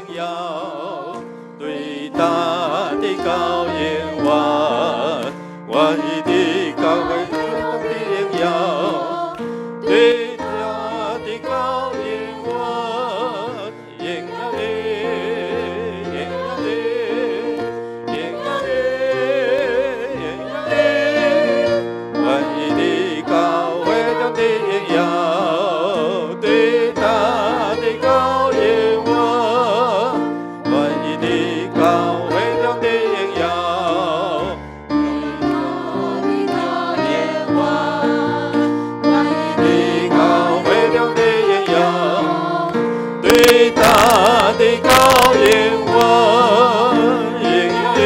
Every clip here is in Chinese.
荣耀，对他的高言我一的高为他的荣耀，对他的高言我荣耀的荣耀的荣耀的荣耀的，我一的高为他的荣耀，对他的高言我一的高为他的荣耀。对他的高言我荣耀耶，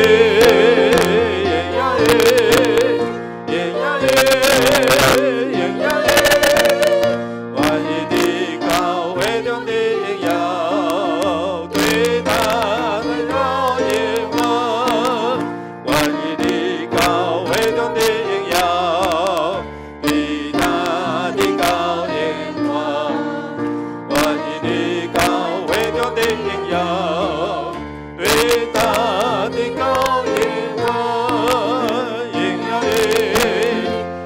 荣耀耶，荣耀耶，荣耀耶，我的高为中的荣耀。对他的高言我的高为中的荣耀。对他的高言我的高为中的荣耀，对他的高言我荣耀耶，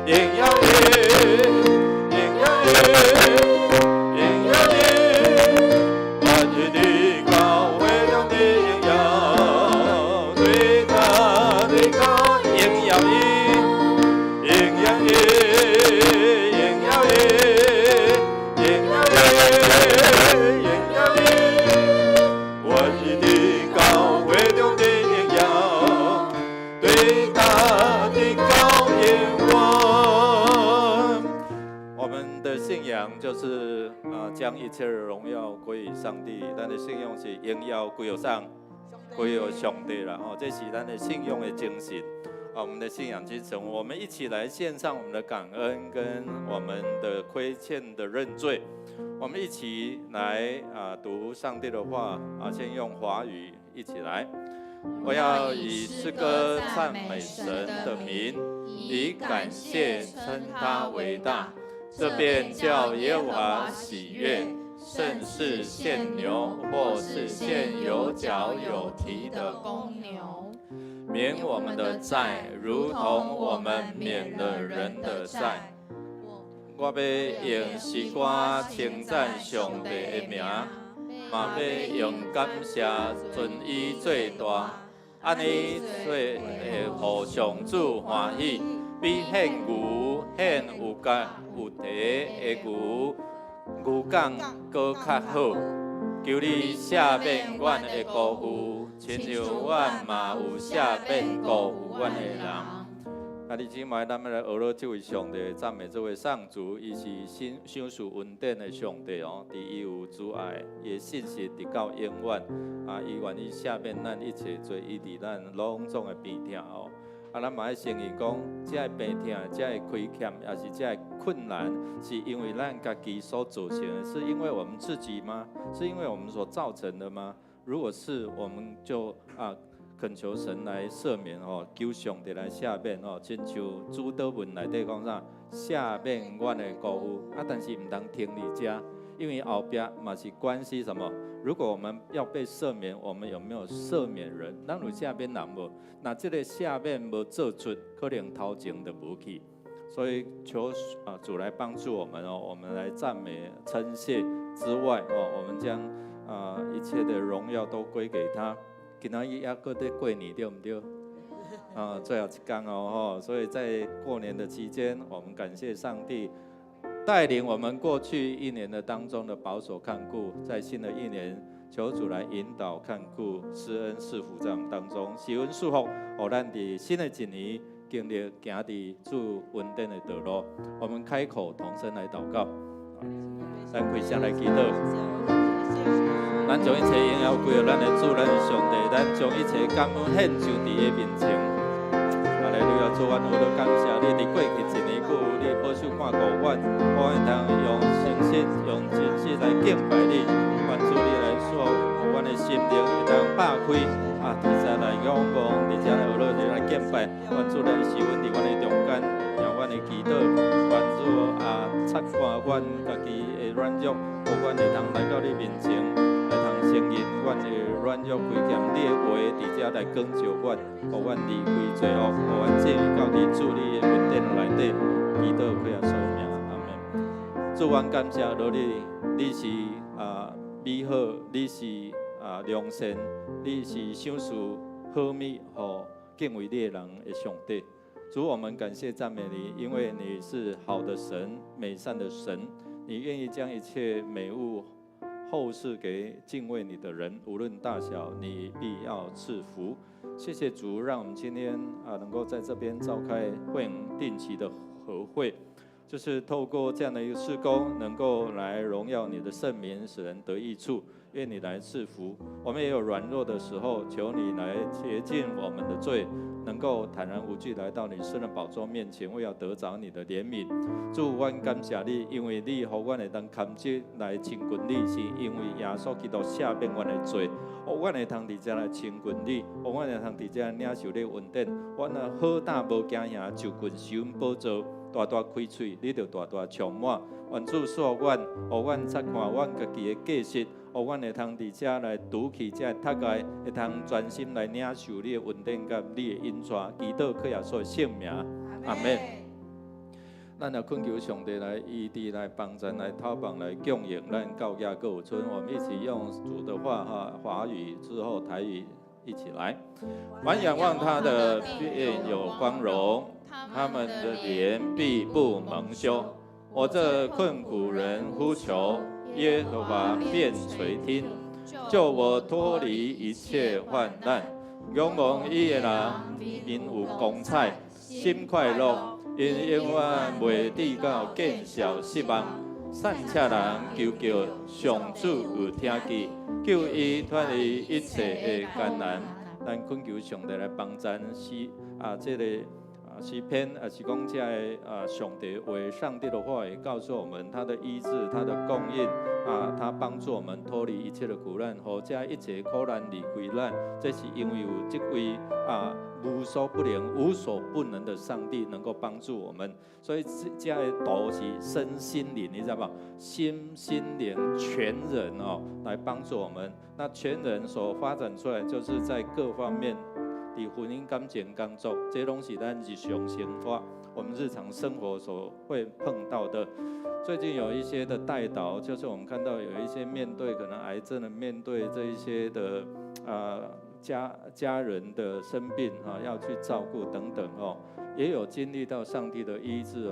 荣耀耶，荣耀耶，荣耀耶，我的高为中的荣耀，对他的高荣耀耶，荣耀耶，荣耀耶，荣耀耶。我的高为中的荣耀，对他的高言我们的信仰就是将一切的荣耀归于上帝。咱的信仰是荣耀归于上，归于上帝啦。这是咱的信仰的精神。我们的信仰精神，我们一起来献上我们的感恩跟我们的亏欠的认罪。我们一起来读上帝的话先用华语一起来。我要以诗歌赞美神的名，以感谢称他为大，这便叫耶和华喜悦。甚是献牛，或是献有角有蹄的公牛，免我们的债，如同我们免了人的债。我要用诗歌称赞上帝的名，嘛要用感谢尊伊最大，安尼做会互上主欢喜，比献牛献有角有蹄的牛犷搁较好。求你赦免阮的辜负，亲像阮嘛有赦免辜负阮的人。弟兄姊妹，咱们来学了这位上帝，赞美这位上主，伊是享受恩典的上帝哦。伊有主爱，伊的信实直到永远伊愿意赦免咱一切罪，伊伫咱拢总的病痛哦。咱嘛要承认讲，这个病痛、这个亏欠，也是这个困难，是因为咱家己所造成的，是因为我们自己吗？是因为我们所造成的吗？如果是，我们就恳求神来赦免求上帝来赦免亲像主祷文内底讲啥，赦免阮的辜负但是唔通停伫遮，因为后壁嘛是关系什么？如果我们要被赦免，我们有没有赦免人？咱有赦免人无？那这个赦免无做出，可能头前就无去。所以求主来帮助我们我们来赞美称谢之外我们将一切的荣耀都归给他。今仔日还搁在过年，对不对？最后一天所以在过年的期间，我们感谢上帝带领我们过去一年的当中的保守看顾，在新的一年，求主来引导看顾，施恩赐福在我们当中，施恩祝福，让咱在新的一年经历行在主恩典的道路。我们开口同声来祷告，咱开声来祈祷。咱将一切荣耀归于咱的主，咱的上帝，咱将一切感恩献上伫伊面前。哈利路亚！主，阮有了感谢你，伫过去一年久，你保守看顾阮，我会通用诚实、用真实来敬拜你。愿主你来祝福阮的心灵，会通打开伫遮来仰望，伫遮来学了来敬拜。愿主来施恩伫阮的中间，让阮的祈祷，愿主察看阮家己的软弱，互阮会通来到你面前。会通承认阮的软弱亏欠，你的话伫遮来光照阮，互阮离开罪恶，互阮进入到你主你的恩典内底，祈祷开啊所命，阿门。主，阮感谢罗你，你是美好，你是良善，你是赏赐好美，互敬畏你的人的上帝。主，我们感谢赞美你，因为你是好的神，美善的神，你愿意将一切美物后世给敬畏你的人，无论大小，你必要赐福。谢谢主，让我们今天能够在这边召开会定期的和会，就是透过这样的一个事工，能够来荣耀你的圣名，使人得益处。愿你来赐福，我们也有软弱的时候，求你来洁净我们的罪，能够坦然无惧来到你圣的宝座面前，为要得着你的怜悯。主，阮感谢你，因为你互阮会当堪接来亲近你，是因为耶稣基督赦免阮的罪，互阮会通伫遮来亲近你，互阮会通伫遮领受你恩典。阮好胆无惊吓，就近受恩宝座，大大开喙，你就大大充满。愿主赐阮，互阮察看阮家己的价值。互阮会通伫遮来拄起遮个读爱，会通专心来领受你的恩典甲你的恩赐，祈祷靠耶稣的圣名，阿门。咱也恳求上帝来医治、来帮助、来讨帮、来供应咱教业各有村。我们一起用主的话华语之后台语一起来。凡仰望他的必有光荣，他们的脸必不蒙羞。我这困苦人呼求。耶和华便垂听，救我脱离一切患难。仰望伊的人，因有光彩，心快乐，因永远袂抵到见笑失望。善车人求叫上主有听见，救伊脱离一切的艰难。咱恳求上帝来帮助这个。诗篇是讲这个上帝话，上帝的话也告诉我们他的医治，他的供应他帮助我们脱离一切的苦难，和这一切苦难离开咱。这是因为有这位无所不能、无所不能的上帝能够帮助我们，所以这个道是身心灵，你知道吗？心灵全人来帮助我们。那全人所发展出来，就是在各方面。伫婚姻感情工作，这拢是咱日常生活，我们日常生活所会碰到的。最近有一些的代祷，就是我们看到有一些面对可能癌症的，面对这一些的家人的生病要去照顾等等也有经历到上帝的医治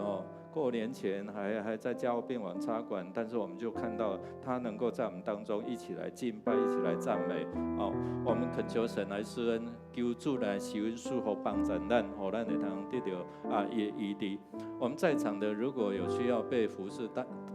过年前还在加护病房插管，但是我们就看到他能够在我们当中一起来敬拜，一起来赞美我们恳求神来施恩，求主来施恩赐福帮助咱，互咱会通得到医治。我们在场的如果有需要被服侍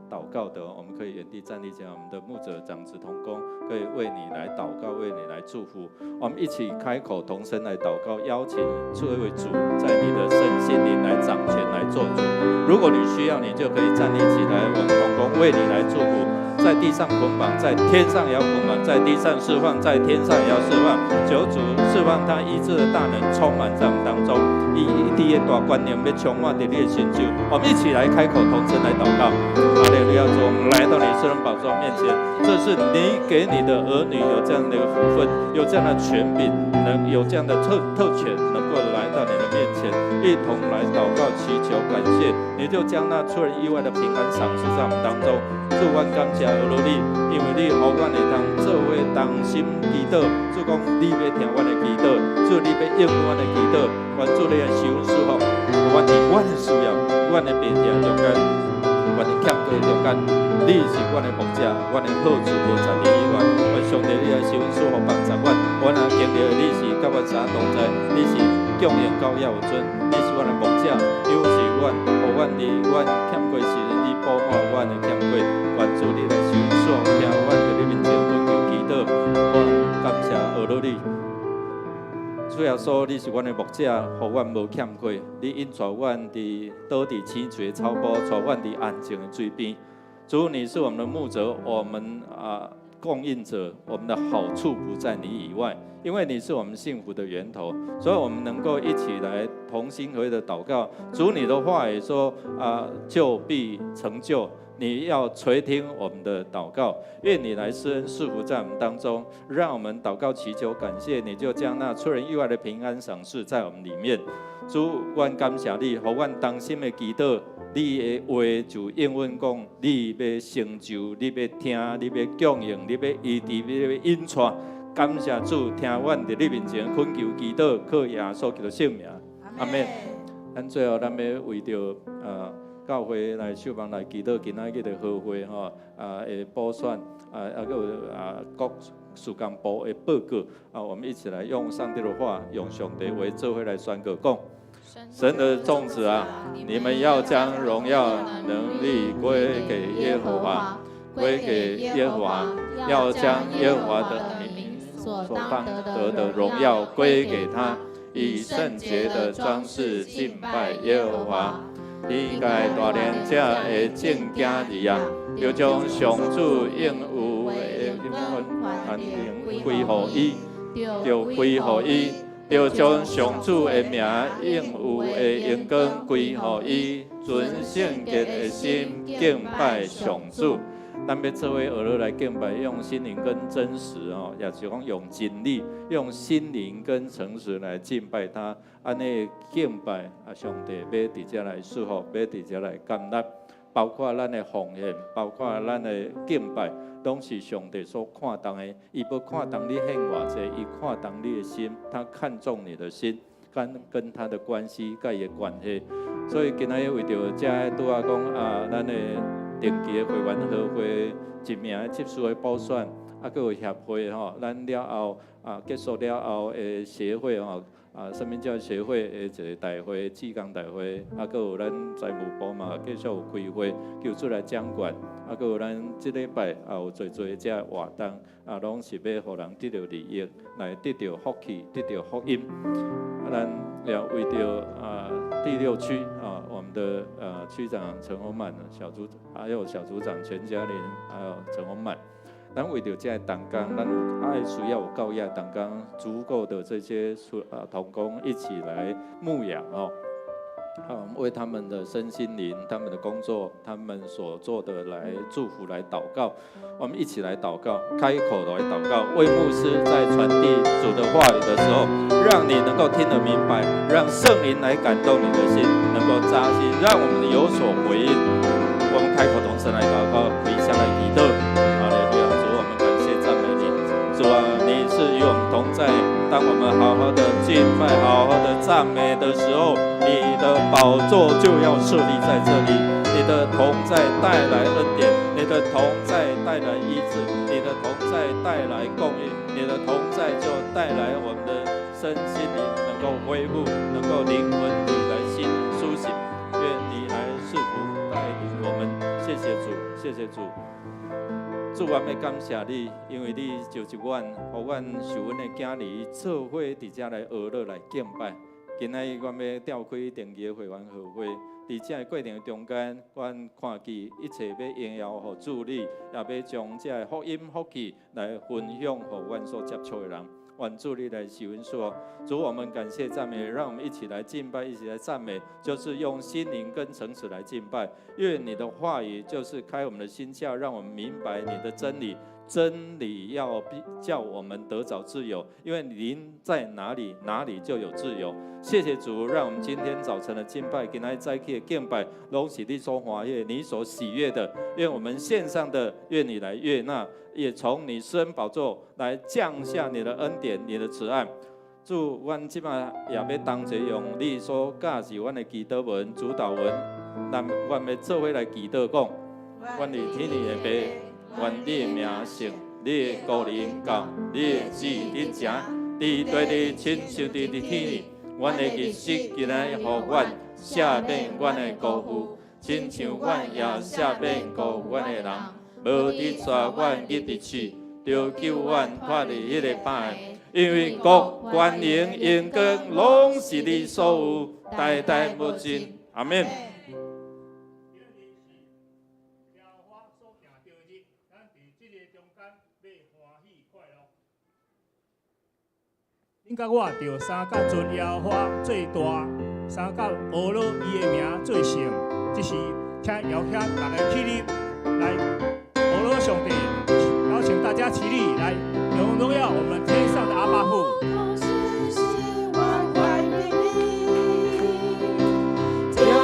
祷告的，我们可以原地站立起来，我们的牧者长子同工可以为你来祷告，为你来祝福。我们一起开口同声来祷告，邀请这位主在你的身心灵来掌权来做主。如果你需要，你就可以站立起来，我们同工为你来祝福。在地上捆绑，在天上也要捆绑；在地上释放，在天上也要释放。求主释放他医治的大能，充满在我们当中。以地的大观念要充满在你的心中。我们一起来开口同声来祷告。哈利路亚！主，我们来到你圣人宝座面前，这是你给你的儿女有这样的一个福分，有这样的权柄，能有这样的特权，能够来到你的面前，一同来祷告、祈求、感谢。你就将那出人意外的平安赏赐在我们当中。主，我感谢俄罗你，因为你予阮会通做伙同心祈祷。主讲你要听阮的祈祷，主你要应阮的祈祷，愿主你的施恩赐福，愿是阮的需要，阮的病痛中间，阮的欠过中间，你是阮的牧者，阮的好处无在你以外。愿上帝你的施恩赐福帮助阮，阮也经历你是甲阮相同在，你是供应到要有准，你是阮的牧者，又是阮，互阮伫阮欠过时，你补满阮的欠过。愿主你来施恩赐福，听阮在你面前恳求祈祷，我感谢俄罗你。主耶稣，你是阮的牧者，互阮无欠过。你引带阮倒伫青翠草坡，带阮伫安静的水边。主，你是我们的牧者，我们供应者，我们的好处不在你以外，因为你是我们幸福的源头，所以我们能够一起来同心合意的祷告。主，你的话也说就必成就。你要垂听我们的祷告，愿你来施恩赐福在我们当中，让我们祷告祈求感谢你，就将那出人意外的平安赏赐在我们里面。主，我感谢你，让我当心的祈祷，你的话就应允讲，你要成就，你要听，你要供应，你要医治，你要引带。感谢主，听我在你面前恳求祈祷，靠耶稣基督圣名，阿门。咱最后咱要为着教会来守望来祈祷，今仔日的好会吼的补选还有各事工部的报告我们一起来用上帝的话，用上帝为做伙来宣告讲：神的众子啊，你们要将荣耀能力归给耶和华，归给耶和华，要将耶和华的名所当得的荣耀归给他，以圣洁的装饰敬拜耶和华。天界大连者的正经儿啊，就将上主应有的权柄归乎伊，就归乎伊，就将上主的名应有的荣光归乎伊，存圣洁的心敬拜上主。咱要做伙学落来敬拜，用心灵跟真实也是讲用真理、用心灵跟诚实来敬拜他。安尼敬拜上帝要伫遮来祝福，要伫遮来感纳，包括咱的奉献，包括咱的敬拜，拢是上帝所看重的。伊要看重你献偌济，伊看重你的心，他看重你的心，跟他的关系，甲伊的关系。所以今仔日为着遮拄仔讲咱的定期的会员合会一名执事的补选，佫有协会咱了后结束了后的协会什么叫协会的一个大会、志工大会，佫有咱财务部嘛，继续有开会，叫出来掌管，佫有咱这礼拜有做这活动，拢是要互人得到利益，来得到福气，得到福音。咱也为着第6区我们的区长陈宏满小组，还有小组长全家林，还有陈宏满。咱为着这同工，咱有需要有够亚同工足够的这些同工一起来牧养为他们的身心灵、他们的工作、他们所做的来祝福、来祷告。我们一起来祷告，开口来祷告，为牧师在传递主的话语的时候，让你能够听得明白，让圣灵来感动你的心，能够扎心，让我们有所回应。我们开口同时来祷告，跪下来祈祷。哈利路亚！主，我们感谢赞美你。主啊，你是与我们同在。当我们好好的敬拜、好好的赞美的时候，你的宝座就要设立在这里。你的同在带来恩典，你的同在带来医治，你的同在带来供应，你的同在就带来我们的身心灵能够恢复，能够灵魂来心苏醒。愿你来赐福带领我们。谢谢主，谢谢主。主，我们感谢你，因为你就是阮，互阮受阮的囝儿做伙伫遮来学乐来敬拜。今仔日，阮要召开定期的会员合会，伫遮过程中间，阮看见一切要荣耀互主你，也要将这福音福气来分享互阮所接触的人。愿主你来受恩说，主，我们感谢赞美，让我们一起来敬拜，一起来赞美，就是用心灵跟诚实来敬拜。愿你的话语就是开我们的心窍，让我们明白你的真理。真理要叫我们得着自由，因为灵在哪里，哪里就有自由。谢谢主，让我们今天早晨的敬拜，今天早起的敬拜，拢是你所欢悦、你所喜悦的。愿我们献上的，愿你来悦纳，也从你施恩宝座来降下你的恩典、你的慈爱。主，阮即马也要同齐用你所教示阮的祈祷文、主导文，咱阮要做伙来祈祷讲，阮伫天里的爸。愿你的名圣，你的国临到，你的旨意成，伫地里亲像伫天里。阮的日息今仔互阮赦免阮的辜负，亲像阮也赦免辜负阮的人，无伫带阮入地去，就救阮脱离迄个歹。因为国、权、能、荣光，拢是你所有，代代无尽。阿门。恁甲我着三甲尊耶和华最大，三甲俄罗伊的名最圣。这是请邀请大家起立来俄罗上帝，邀请大家起立来荣耀我们天上的阿爸父。有。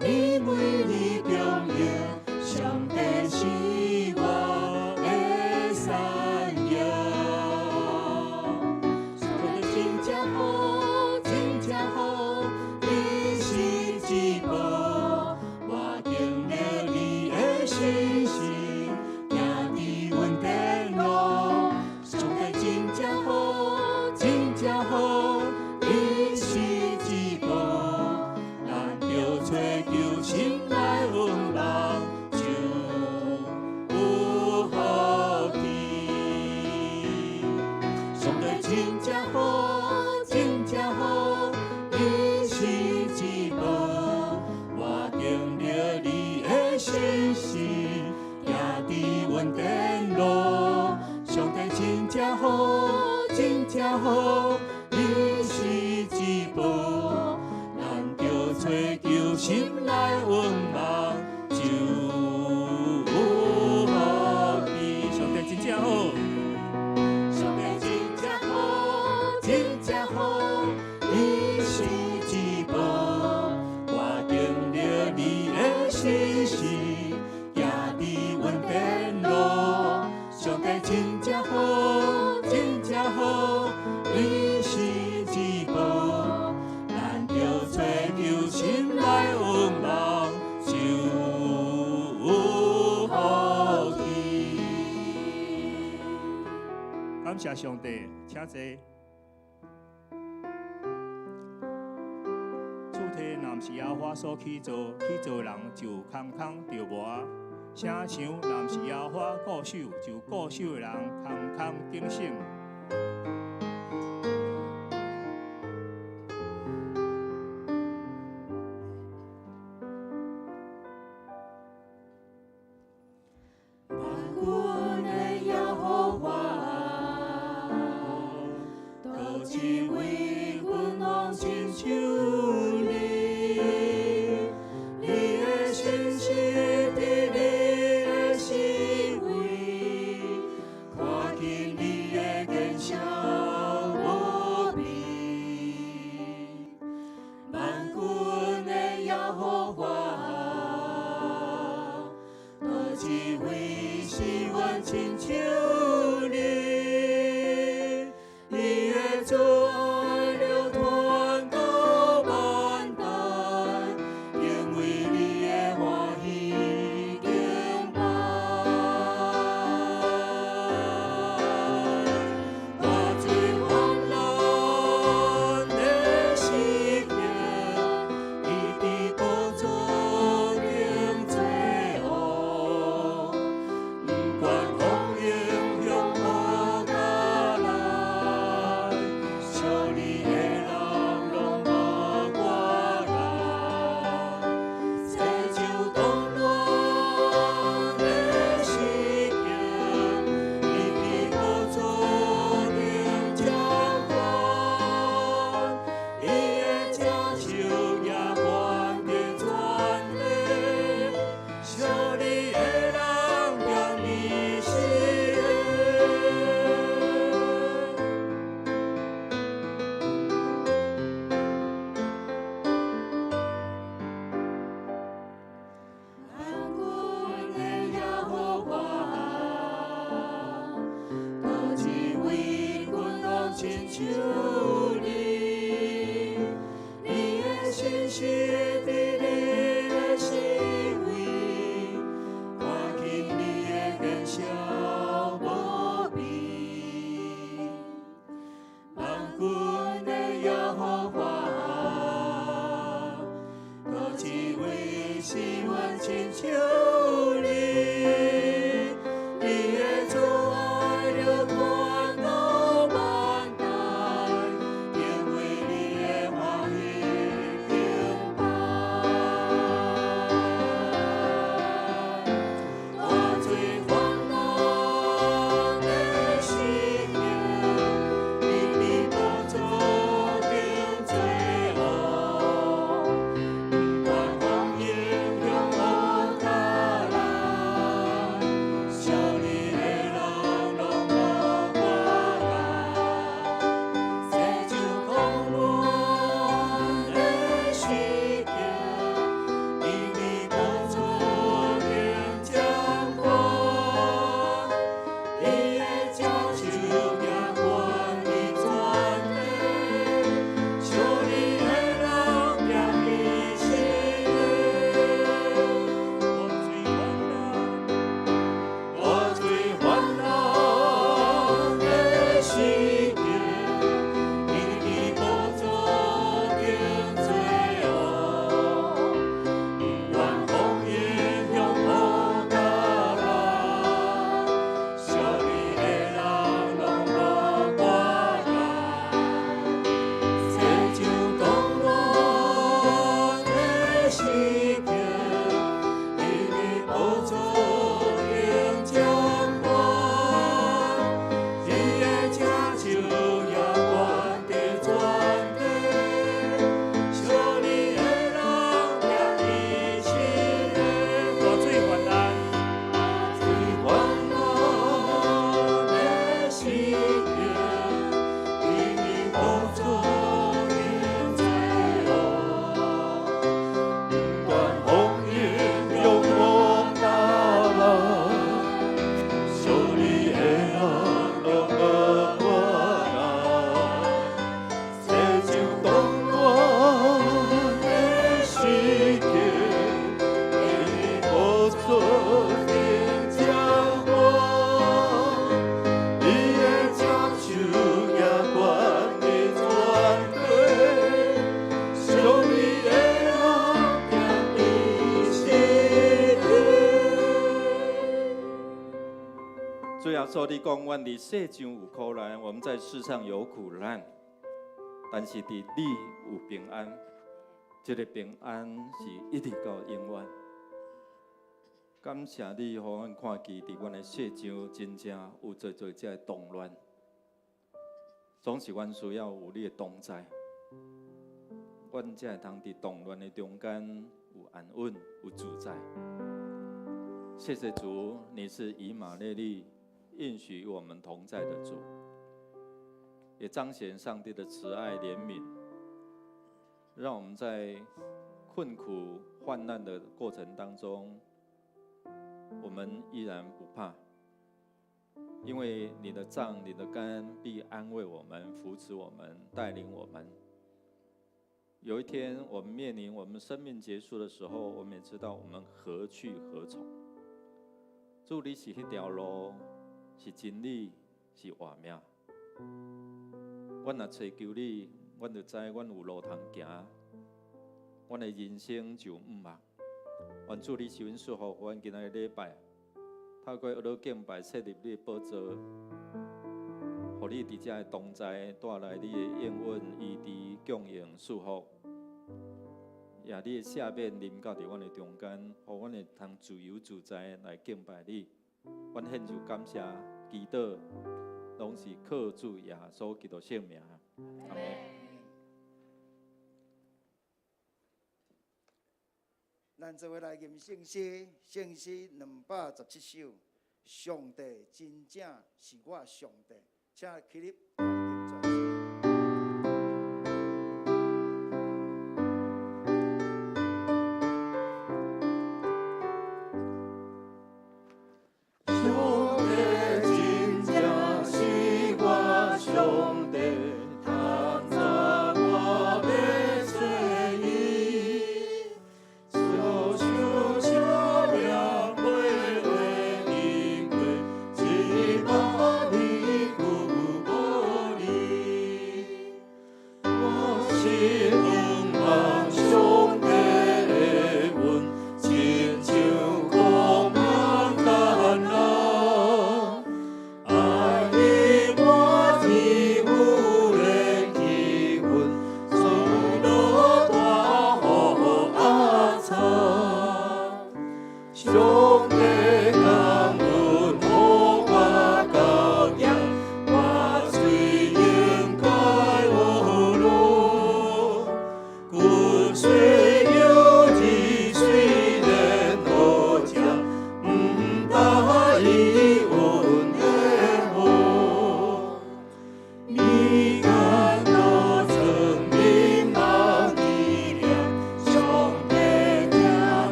你美丽容颜，上帝是我的山羊。上帝真正好，真正好，你是至宝，我经了你的信息，行伫阮的路。上帝真正好，真正好，你是至宝，咱着找求心内愿望，就有福气。上帝真正好，真正好，你是至宝，我经了你的信息，行伫阮的路。上帝真正好，真正好，你是至宝，咱着找求心内愿望，就有福气。上帝真正好，上帝真正好，真正好，你是至宝，我经了你的信息，行伫阮的路。上帝真正好，真正好，你是至宝，咱着找求心内愿望，就有福气。感谢上帝，请坐。主题若毋是耶和华所起造，起造人就空空着无。声像若毋是耶和华固守，就固守的人空空警醒。万军的耶和华，多一位君王亲像你，你的信息伫你的思维，看见你的见证无比。万军的耶和华，多一位是阮亲像你，你的慈爱流传到万代，因为你的欢喜敬拜。大水泛滥的时刻，你的宝座顶做王，不管风影向何家来，小你的人拢无挂碍。世就动乱的时刻，你的宝座顶掌管，你的拯救也关的全力，小你的人让你喜万军的耶和华，多一位君王亲像你，你的信息伫你的思维，看见你的见证无比。万军的耶和华，多一位是阮亲像你，你的慈爱流传到万代，因为你的欢喜敬拜。大水泛滥的时刻，你的宝座顶做王，不管风影向何家耶稣，你讲，阮伫世上有苦难，我们在世上有苦难，但是伫你有平安。这个平安是一直到永远。感谢你，互阮看见伫阮的世上真正有做这个动乱，总是阮需要有你的同在，阮才会通伫动乱的中间有安稳、有自在。谢谢主，你是以马内利，应许与我们同在的主，也彰显上帝的慈爱怜悯，让我们在困苦患难的过程当中，我们依然不怕，因为你的杖、你的竿必安慰我们、扶持我们、带领我们。有一天，我们面临我们生命结束的时候，我们也知道我们何去何从。主，你是迄条路，是真理，是活命。阮若追求你，阮就知阮有路通行，阮的人生就毋茫。愿主你是阮赐福，阮今仔日礼拜，透过学敬拜，设立你的宝座，互你伫遮的同在，带来你的应允、医治、供应、赐福。也你的赦免临到伫阮的中间，互阮会通自由自在来敬拜你。阮献上感谢、祈祷，拢是靠主耶稣基督圣名。阿门。咱做伙来念圣诗，圣诗217首。上帝真正是我上帝，请起立来念全诗。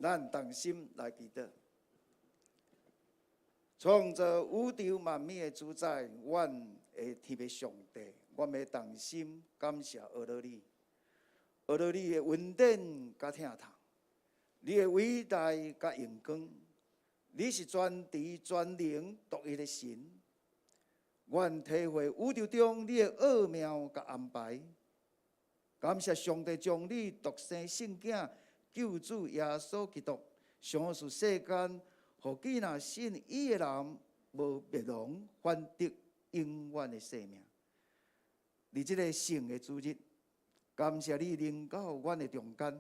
咱同心来祈祷，创造宇宙万物的主宰，阮的天父上帝，阮要同心感谢阿罗你，阿罗你的恩典甲疼痛，你的伟大甲荣光，你是全知全能独一的神。阮体会宇宙中你的奥妙甲安排，感谢上帝将你独生圣子。救主耶稣基督，上使世间，互既若信伊的人无灭亡，反得永远的生命。伫这个圣的主日，感谢你临到阮的中间，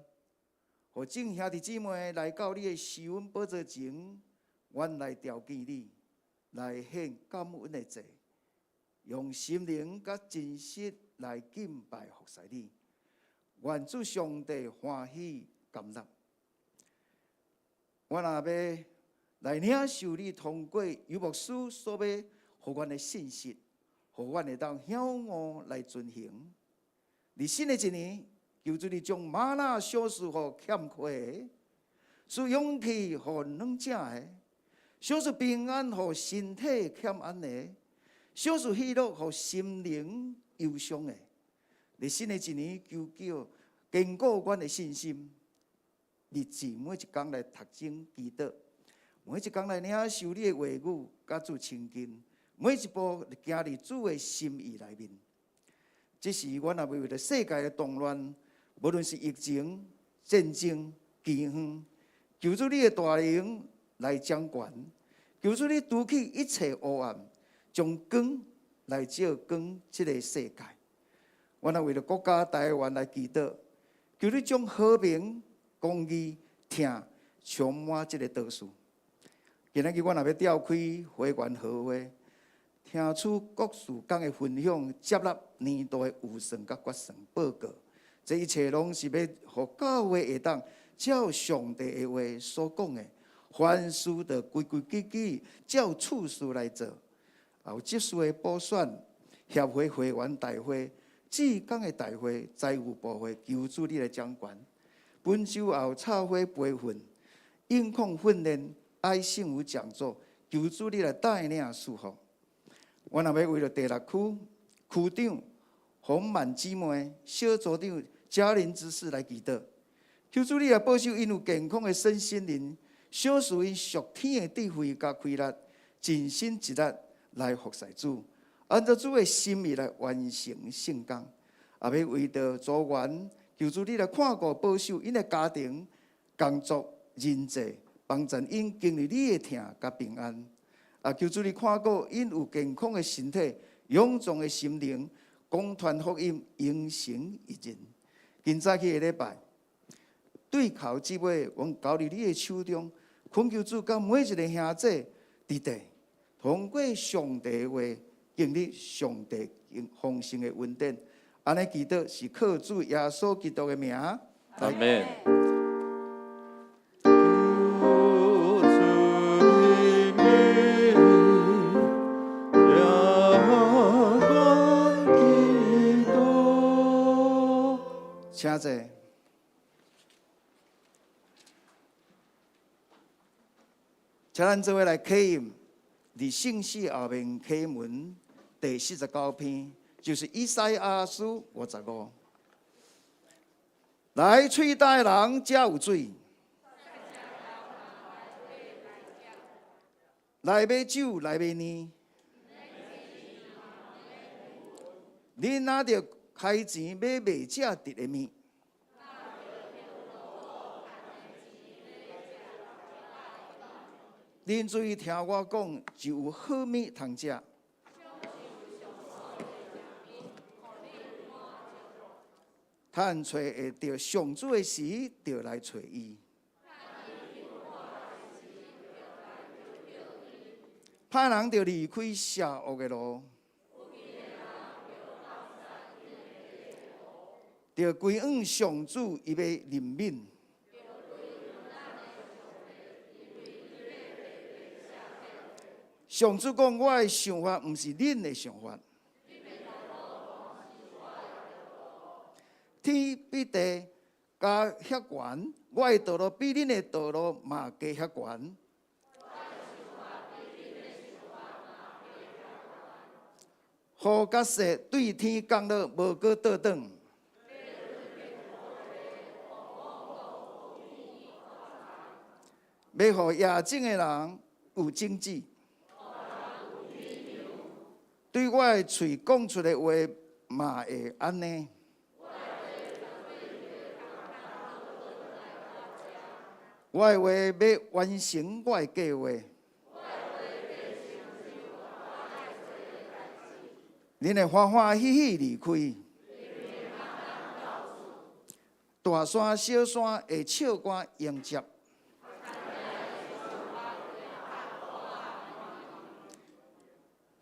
互众兄弟姊妹来到你的施恩宝座前，阮来朝见你，来献感恩的祭，用心灵甲真实来敬拜服侍你。愿主上帝欢喜。感恩，我若要来领受你通过游牧师所要互阮的信息，互阮会当晓悟来遵行。伫新的一年，求主你将玛纳小事互欠缺的，使勇气互软者的，小使平安互身体欠安的，小使喜乐互心灵忧伤的。伫新的一年，求坚固阮的信心。日子每一天来读经祈祷，每一工来领受你的话语，甲主亲近，每一步行伫主的心意内面。这是我若要为了世界的动乱，无论是疫情、战争、饥荒，求主你的大能来掌权，求主你除去一切黑暗，将光来照光这个世界。我若为了国家台湾来祈祷，求你将和平、公义、听充满这个岛屿。今仔日我若要召开会员好会，听取各事工的分享，接纳年度的预算甲决算报告。这一切拢是要互教会会当照上帝的话所讲的，凡事着规规矩矩照次序来做。有即事的补选、协会会员大会、志工的大会、财务部会，求主你来掌权。本周后插花培训、应控训练、爱信有讲座，求主你来带领祝福。我若要为了第6区区长洪曼姊妹、小组长嘉玲执事来祈祷，求主你来保守因有健康的身心灵，小事因属天的智慧甲开力，尽心一力来服侍主，按照主的心意来完成圣工。也要为着组员，求主你来看顾保守因的家庭、工作、人际，帮助因经历你的疼甲平安。求主你看顾因有健康的身体、勇壮的心灵，广传福音，永成一人。今早起的礼拜，对口姊妹，我交伫你的手中，恳求主甲每一个兄弟伫地，通过上帝的话，经历上帝丰盛的恩典。安尼祈祷是靠主耶稣基督的名。阿门。请坐。请咱做伙来启应，伫圣诗后面启文第49篇，就是以赛亚书55。来喙带人才有水，来买酒，来买面。恁若着开钱买未食得的面，恁注意听我讲，就有好面通食。趁找会到上主的时，就来找伊。歹人就离开邪恶的路，就归向上主，伊要怜悯。上主讲：我的想法毋是恁的想法。天比地加遐悬，我的道路比恁的道路嘛加遐悬。雨甲雪对天降落，无搁倒转。要互野种的人有种子，对我的嘴讲出的话嘛会安尼。我的话要完成我的计划。恁会欢欢喜喜离开。大山小山会笑我迎接。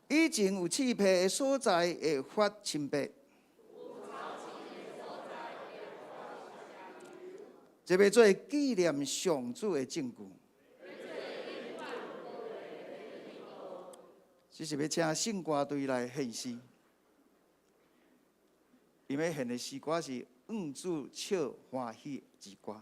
以前有刺皮的所在会发青白。这要做纪念上主的证据。这是要请圣歌队来献诗，因为献的诗歌是愿主笑欢喜之歌。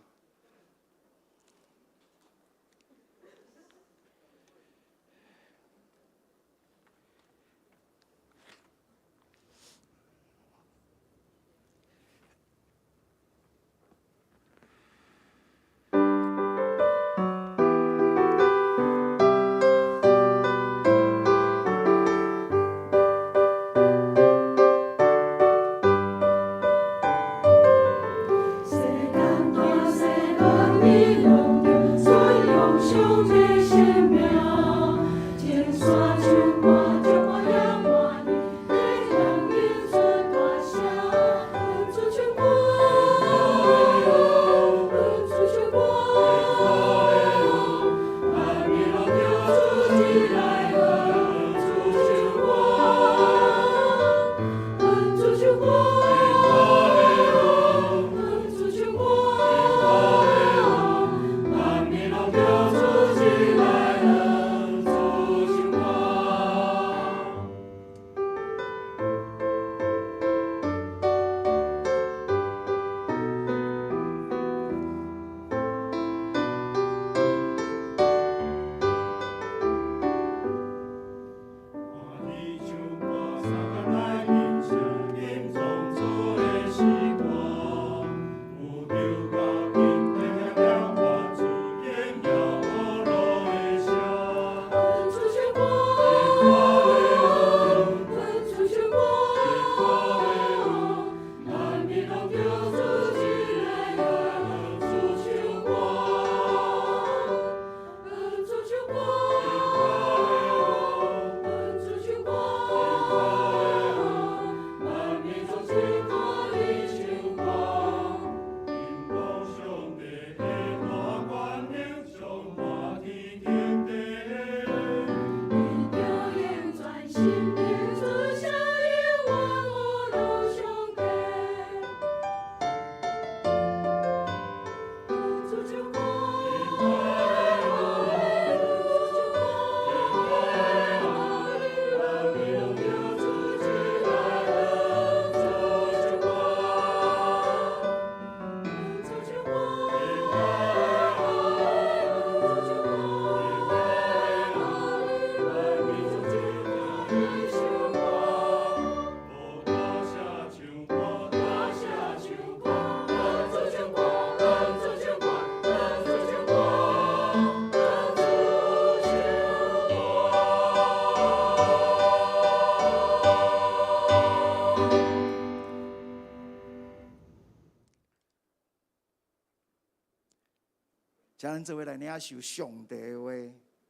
请咱做伙来领受上帝的话。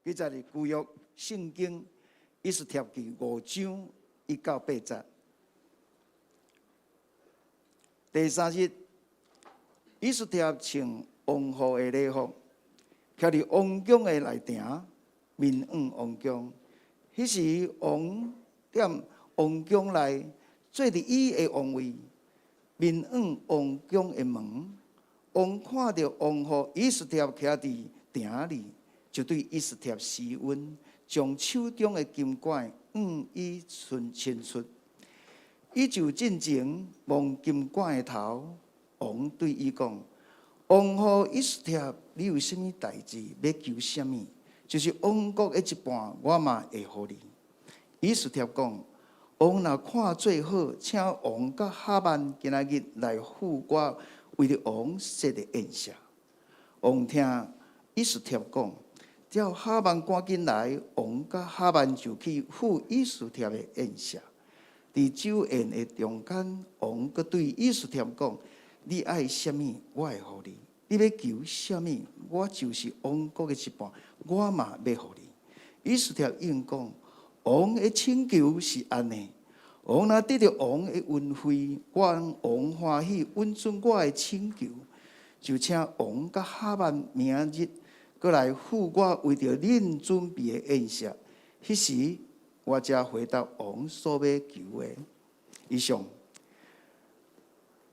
记载伫旧约圣经以斯帖记5章1到8节。第3日，以斯帖穿王后的礼服，徛伫王宫的内庭，面向王宫。迄时，王踮王宫内坐伫伊的王位，面向王宫的门。王看到王后以斯帖徛伫亭里，就对以斯帖施恩，将手中的金冠伊身出。伊就进前望金冠的头，王对伊讲：“王后以斯帖，你有甚物代志要求什物？就是王国的一半，我嘛会互你。”以斯帖讲：“王若看最好，请王甲哈曼今仔日来赴我为了王设的宴席。”王听以斯帖讲，叫哈曼赶紧来，王甲哈曼就去赴以斯帖的宴席。伫酒宴的中间，王阁对以斯帖讲：“你爱什么，我会互你；你要求什么，我就是王国的一半，我嘛要互你。”以斯帖应讲：“王的请求是安尼，王若得到王的恩惠，愿王欢喜允准我的请求，就请王甲哈曼明日过来赴我为着恁准备的宴席。迄时，我才回答王所要求的。”以上，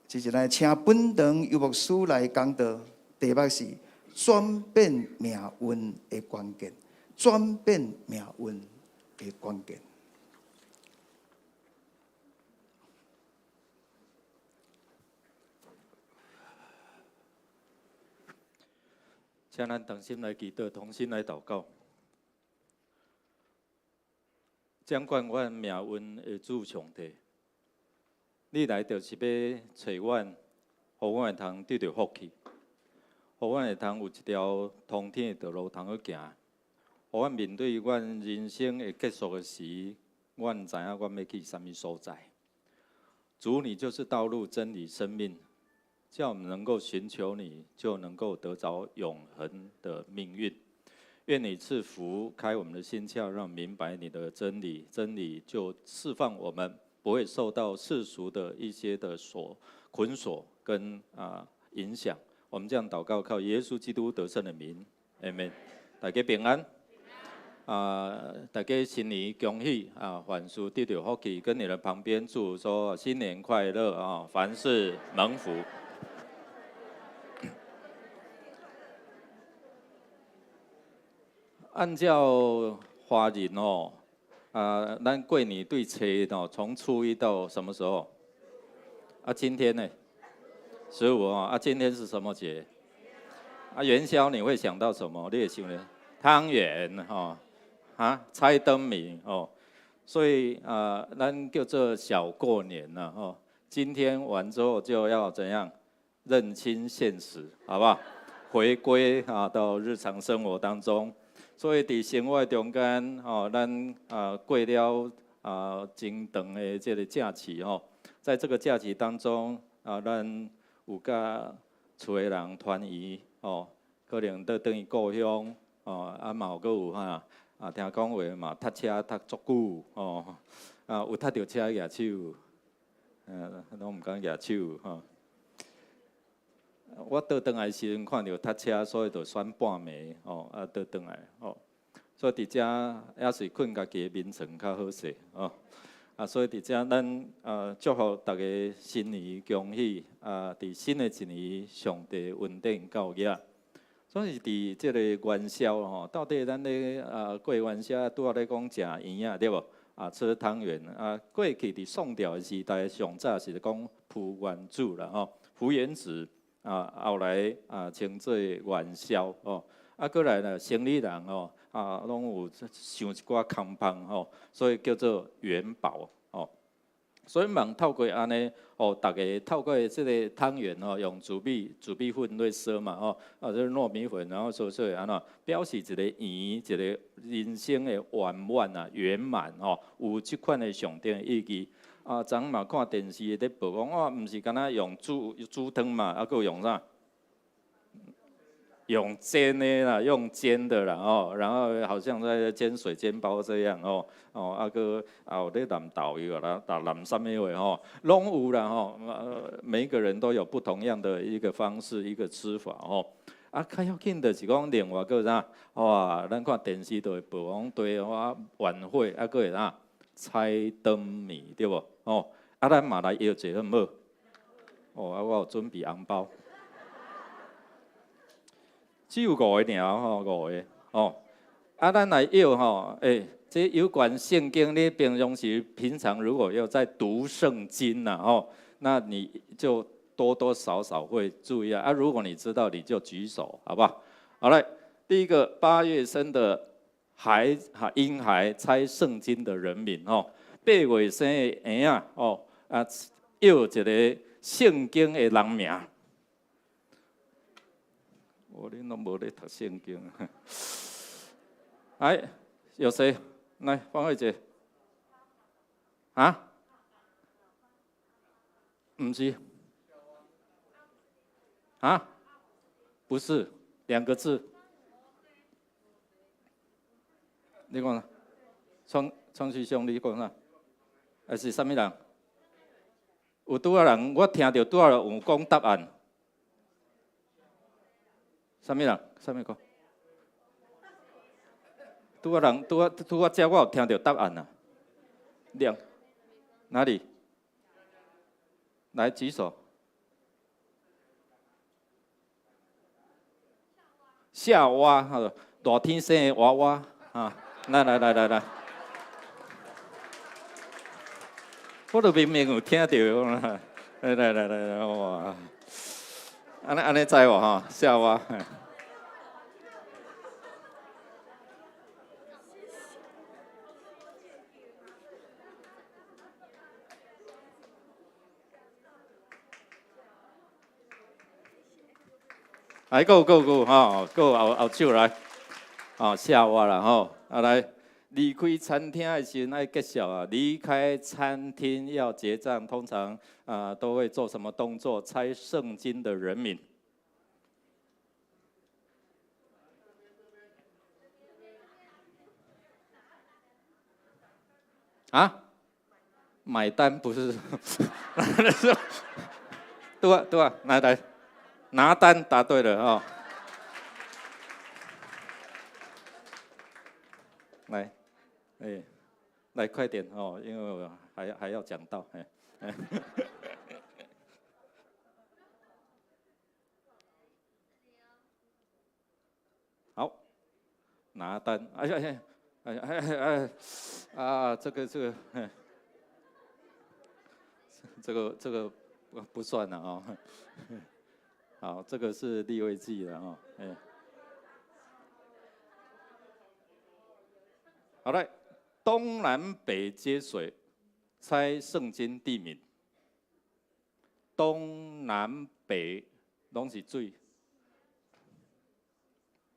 接下来请本堂游牧师来讲道，题目是转变命运的关键。转变命运的关键。请咱同心来祈祷，同心来祷告。掌管阮命运的主上帝，你来就是要找阮，互阮会通得到福气，互阮会通有一条通天的道路通去行，互阮面对阮人生的结束的时，阮知影阮要去什么所在。主，你就是道路、真理、生命。叫我们能够寻求你，就能够得着永恒的命运。愿你赐福，开我们的心窍，让明白你的真理，真理就释放我们，不会受到世俗的一些的捆锁跟影响。我们这样祷告，靠耶稣基督得胜的名 ，Amen。大家平安。大家新年恭喜凡事得到福气，跟你的旁边祝说新年快乐凡事蒙福。按照华人咱过年对初从初一到什么时候？今天呢？15今天是什么节？元宵你会想到什么？你也想呢？汤圆猜灯谜所以咱叫做小过年今天完之后就要怎样？认清现实，好不好？回归到日常生活当中。所以伫生活中间咱过了真长的这个假期在这个假期当中咱有甲厝的人团圆可能倒转去故乡嘛有阁有听讲话嘛，踏车踏足久有踏着车举手，拢毋敢举手我倒转来时阵看到踏车，所以就选半暝倒转来所以伫遮也是困家己的眠床较好势所以伫遮咱祝福大家新年恭喜伫新的一年上帝稳定到遐。所以伫即个元宵到底咱咧过元宵拄仔咧讲食圆对无吃汤圆过去伫宋朝的时代，上早是讲蒲元子啦蒲元子后来称做元宵过来呢生理人拢有想一寡空芳所以叫做元宝所以望透过安尼大家透过这个汤圆用紫米粉来烧嘛就是糯米粉，然后所以安怎表示一个圆，一个人生的圆满圆满有即款的上帝的意义昨嘛看电视咧报讲毋是敢若用煮汤嘛，还佫用啥？用煎的啦，用煎的啦哦，然后好像在煎水煎包这样哦哦，啊个啊有咧淋豆油啦，淋什么话吼，拢有啦吼，每一个人都有不同样的一个方式，一个吃法哦。啊，较要紧的是讲另外个啥，哇，咱看电视都会播讲对啊晚会啊个会啥猜灯谜对不？哦，啊咱嘛来摇一个好唔好？哦，啊我有准备红包。只有5个尔吼，5个哦。啊，咱来摇吼，这有关圣经，你平常如果要在读圣经呐，吼，那你就多多少少会注意啊。如果你知道，你就举手，好不好？好嘞，第一个8月生的婴孩猜圣经的人名哦，8月生的婴仔哦，啊，摇一个圣经的人名。我恁拢无咧读圣经。哎，有谁？来，方慧姐。啊？不是。啊？不是，2个字。你讲啦？创世兄，你讲啥？还是啥物人？有拄仔人，我听到拄仔有讲答案。啥物人？啥物个？拄仔人，拄仔遮我有听到答案啊。哪里？来举手。夏娃，大天生的娃娃啊！来，我都明明有听到啦。来，哇！安尼知无吼？夏娃。来，够吼，够后手来，哦，夏娃啦吼，啊来，离开餐厅的时候爱结束啊，离开餐厅要结账，通常都会做什么动作？猜圣经的人名。啊？买单不是？对啊，来。拿单答对了哦，来，来快点哦，因为我还要讲到，好，拿单，这个不算了哦。好，这个是利未记了哦，好嘞，东南北接水，猜圣经地名。东南北拢是水，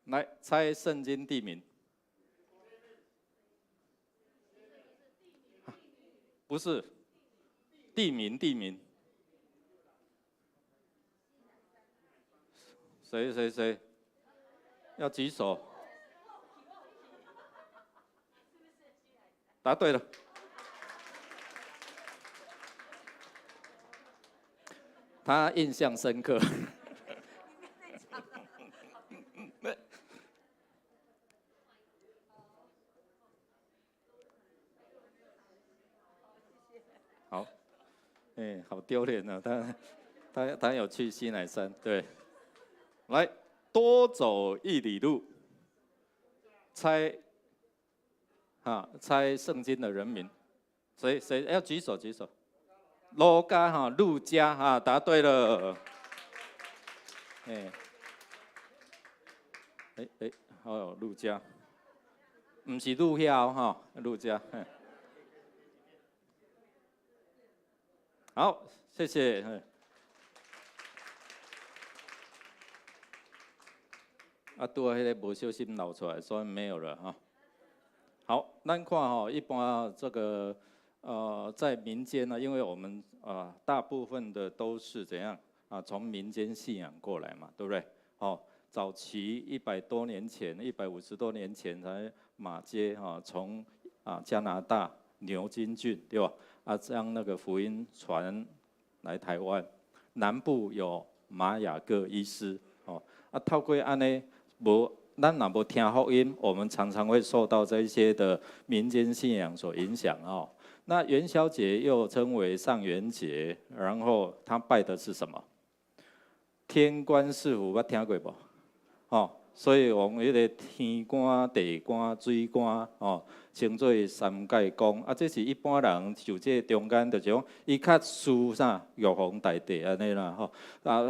来猜圣经地名。不是，地名。谁？要举手。答对了。他印象深刻。好，好丢脸啊！他有去西乃山，对。来，多走1里路，猜圣经的人名。谁要举手？路加哈，路加哈，答对了。哦，路加，不是路遐哈，路加。好，谢谢。拄啊，迄个无小心漏出来，所以没有了哈。好，咱看哈，一般这个在民间呢，因为我们大部分的都是怎样从民间信仰过来嘛，对不对？早期100多年前、150多年前才马街从加拿大牛津郡对吧？将那个福音传来台湾，南部有马雅各医师透过安尼咱若无听福音，我们常常会受到这些的民间信仰所影响那元宵节又称为上元节，然后他拜的是什么？天官赐福，捌听过无？所以用迄个天官、地官、水官称作三界公这是一般人就这中间就讲，伊较属啥玉皇大帝安尼啦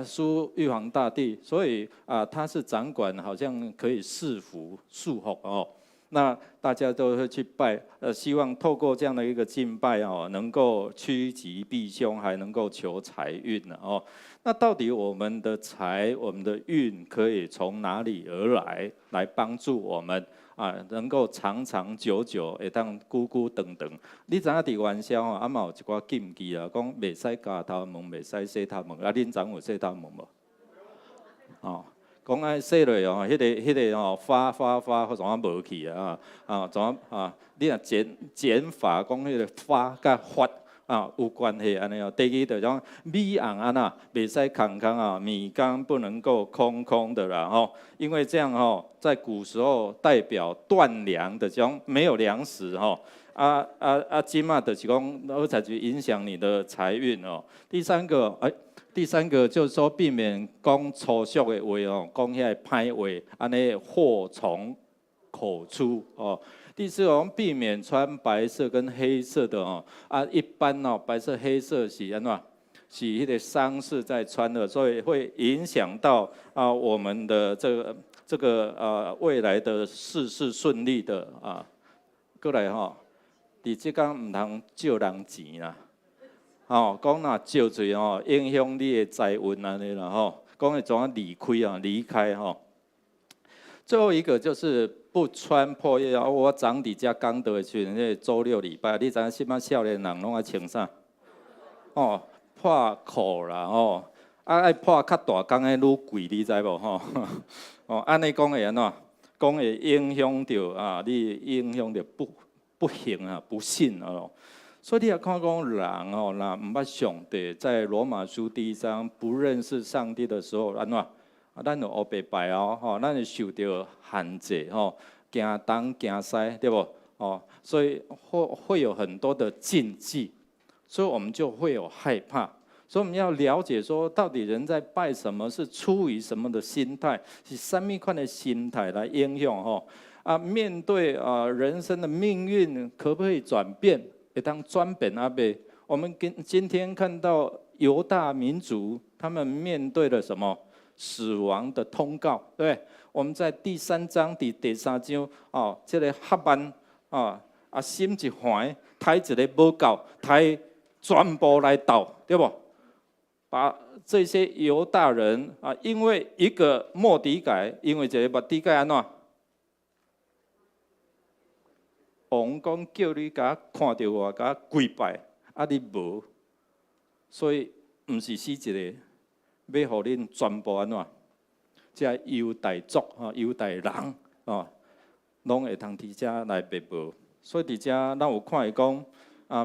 属玉皇大帝，所以他是掌管，好像可以赐福、祝福那大家都会去拜，希望透过这样的一个敬拜能够趋吉避凶，还能够求财运那到底我们的财、我们的运可以从哪里而来，来帮助我们能够长长久久，会当久久长长。你知影伫元宵嘛有一寡禁忌讲袂使夹头毛，袂使洗头毛恁昨有洗头毛无？讲洗落迄个花怎啊无去怎啊你若剪发，讲迄个花甲发有关系安尼第二就讲米红袂使空空米缸不能够空空的啦因为这样在古时候代表断粮的，讲没有粮食今嘛就是讲好才去影响你的财运第三个就是说避免讲粗俗的话讲遐歹话，安尼祸从口出第四个，避免穿白色跟黑色的一般白色黑色是安怎？是迄个丧事在穿的，所以会影响到我们的这个未来的事事顺利的过来伫即间唔通借人钱啦。讲若借罪影响你的财运安尼啦讲会怎样离开最后一个就是不穿破衣我昨伫遮讲道的时阵，迄周六礼拜，你知影现在少年人拢爱穿啥？破裤啦爱破较大工的愈贵，你知无安尼讲会安怎？讲会影响到你影响到不幸不幸所以你也看讲人若唔捌上帝，在罗马书第1章不认识上帝的时候，安怎？咱就黑白拜咱就受到限制行东行西，对不？所以会有很多的禁忌，所以我们就会有害怕。所以我们要了解说，到底人在拜什么是出于什么的心态，是什么款的心态来应用面对人生的命运可不可以转变？会当转变袂？我们今天看到犹大民族，他们面对了什么？死亡的通告，对不对？我们在第3章第3章这个哈曼心一烦，抬一个无够，抬全部来斗，对不？把这些犹大人因为一个末底改，因为一个末底改安怎？王讲叫你甲看到我，甲跪拜，你无，所以唔是死一个。要互恁全部安怎？这犹大族犹大人拢会通伫遮来被捕。所以伫遮咱有看伊讲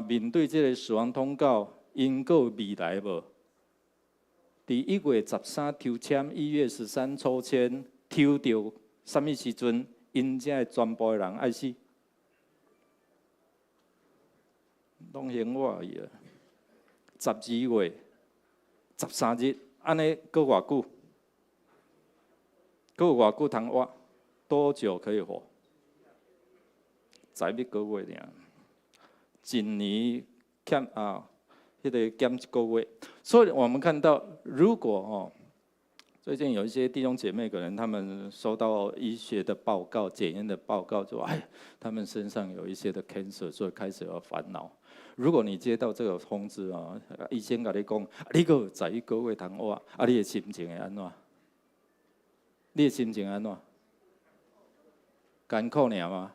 面对这个死亡通告，因有未来无？伫1月13抽签，1月13抽签，抽到什么时阵？因遮全部的人爱死，拢兴活去啊！12月13日。安尼搁偌久？搁有偌久通活？多久可以活？11个月尔，一年欠迄个减1个月。所以我们看到，如果最近有一些弟兄姐妹，可能他们收到医学的报告、检验的报告，说他们身上有一些的 cancer， 所以开始有烦恼。如果你接到这个通知医生跟你讲，你还有11个月通活，你的心情会安怎？你的心情安怎？艰苦尔吗？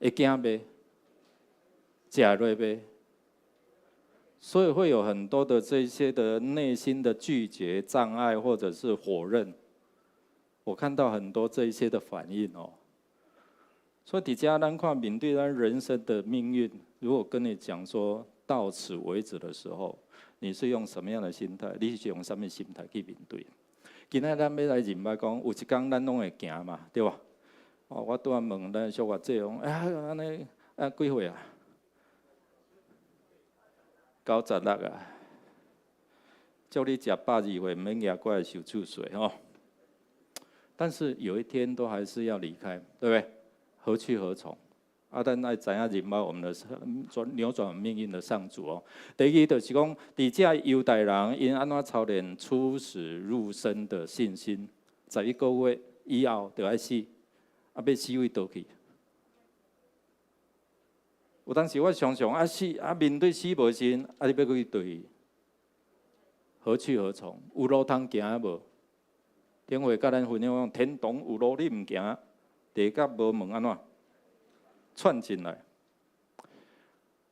会惊袂？食落袂？所以会有很多的这些的内心的拒绝障碍，或者是否认我看到很多这一些的反应哦。所以底下咱看面对咱人生的命运，如果跟你讲说到此为止的时候，你是用什么样的心态？你是用什么心态去面对？今仔咱要来认识讲，有一天咱拢会行嘛，对吧？哦，我拄仔问咱小学姐讲，安尼几岁啊？96啊，叫你食120岁，免牙过来受厝水哦。但是有一天都还是要离开，对不对？何去何从？但爱知影认识我们的扭转命运的上主哦。第二就是讲，伫这犹太人因安怎操练出死入生的信心，11个月以后就要死，要死位倒去。有当时我常常死面对死无信，你要去倒去，何去何从？有路通行无？顶回甲咱分享讲，天堂有路你唔行，地甲无门安怎窜进来？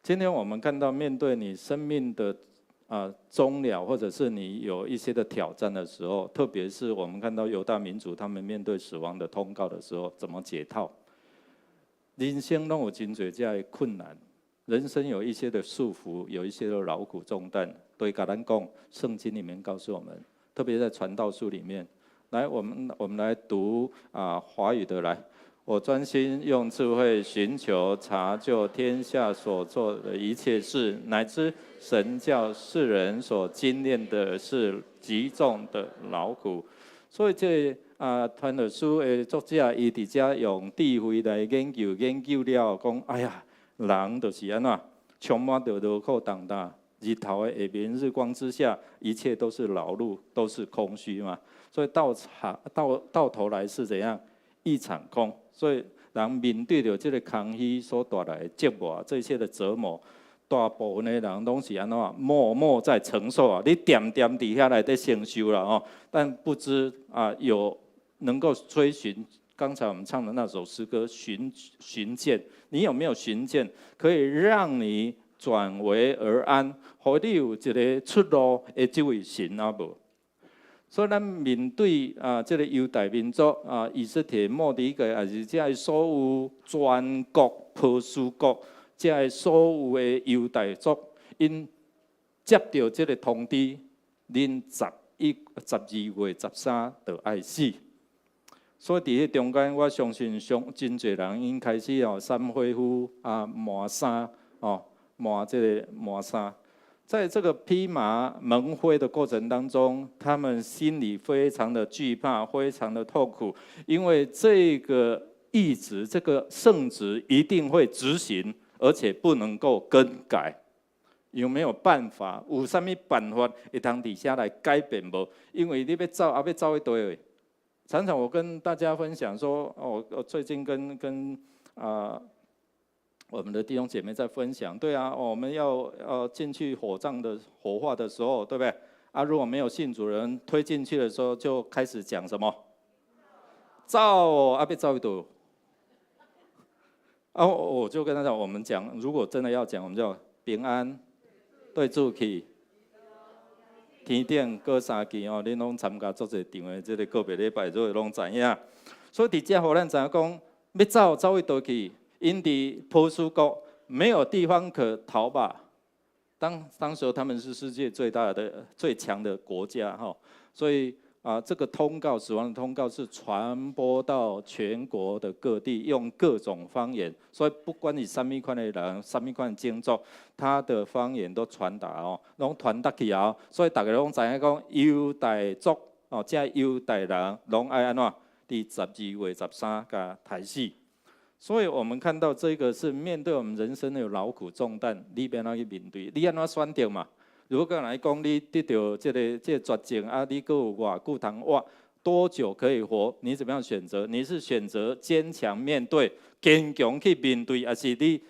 今天我们看到，面对你生命的终了，或者是你有一些的挑战的时候，特别是我们看到犹大民族他们面对死亡的通告的时候，怎么解套？人生拢有真侪这样的困难，人生有一些的束缚，有一些的劳苦重担。对甲咱讲，圣经里面告诉我们，特别在传道书里面，来，我们来读华语的来。我专心用智慧寻求查究天下所做的一切事，乃至神叫世人所经验的是极重的劳苦。所以这传道书的作者，伊伫遮用智慧来研究了，讲哎呀，人就是安怎充满着劳苦重担，日头的下面日光之下，一切都是劳碌，都是空虚嘛。所以到头来是怎样？一场空。所以人面对着这个空虚所带来的折磨，这些的折磨，大部分的人拢是安怎默默在承受啊。你点伫遐来在承受了哦，但不知有能够追寻刚才我们唱的那首诗歌寻见，你有没有寻见可以让你转危而安，互你有一个出路的这位神啊无？所以咱面对这个犹太民族以色列末底改，也是这所有全国波斯国，这所有的犹太族，因接到这个通知，恁12月13就要死。所以伫迄中间，我相信真侪人因开始三恢复麻衫麻这个麻衫。在这个披麻蒙灰的过程当中，他们心里非常的惧怕，非常的痛苦，因为这个义旨、这个圣旨一定会执行，而且不能够更改。有没有办法？有什么办法会通底下来改变无？因为你要走，要走一堆。常常我跟大家分享说，我最近跟我们的弟兄姐妹在分享，对啊，我们要进去火葬的火化的时候，对不对？如果没有信主人推进去的时候，就开始讲什么？走，要走一堆。我就跟他讲，我们讲，如果真的要讲，我们叫平安对主去，天顶过3期哦，恁拢参加做这场的这个个别礼拜，所以拢知影。所以伫遮，互咱知影讲，要走一堆去。因伫波斯国没有地方可逃吧？当时他们是世界最大的、最强的国家哈，所以这个死亡的通告是传播到全国的各地，用各种方言，所以不管你什么款的人、什么款的种族，他的方言都传达拢传达去哦。所以大家拢知影讲犹太族这犹太人拢爱安怎？伫12月13甲杀死。所以我们看到这个是面对我们人生的有劳苦重担，你要安怎去面对？你安怎选择嘛？如果来讲，你得到这个绝症你还有偌久通活，多久可以活？你怎么样选择？你是选择坚强面对，坚强去面对，还是你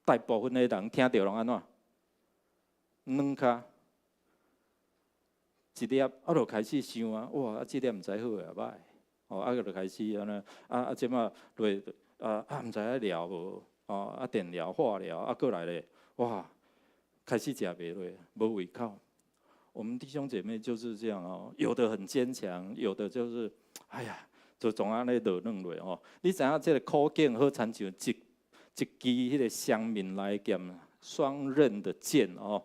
大部分的人听到拢安怎？软脚，一粒就开始想这粒唔知好啊歹。就开始安尼，即马落唔知影疗无，电疗、化疗，过来咧，开始食袂落，无胃口。我们弟兄姐妹就是这样哦，有的很坚强，有的就是哎呀，就总安尼落软落哦。你知影这个苦境好亲像一支迄个双面来剑，双刃的剑哦，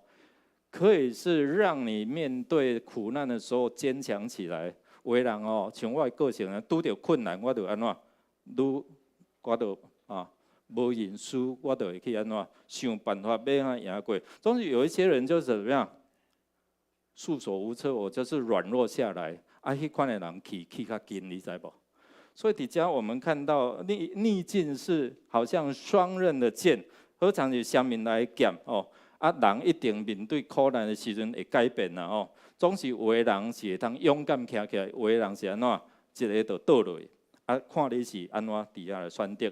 可以是让你面对苦难的时候坚强起来。有的人哦，像我的个性啊，拄到困难我就安怎，我就无认输，我就会去安怎想办法要安赢过。总是有一些人就是怎么样，束手无策，我就是软弱下来。迄款的人气较紧，你知无？所以底下我们看到逆境是好像双刃的剑，好像是双面来剑哦。人一定面对苦难的时阵会改变啦哦。总是有的人是会当勇敢站起来，有的人是安怎，一个就倒落去。看你是安怎伫遐来选择。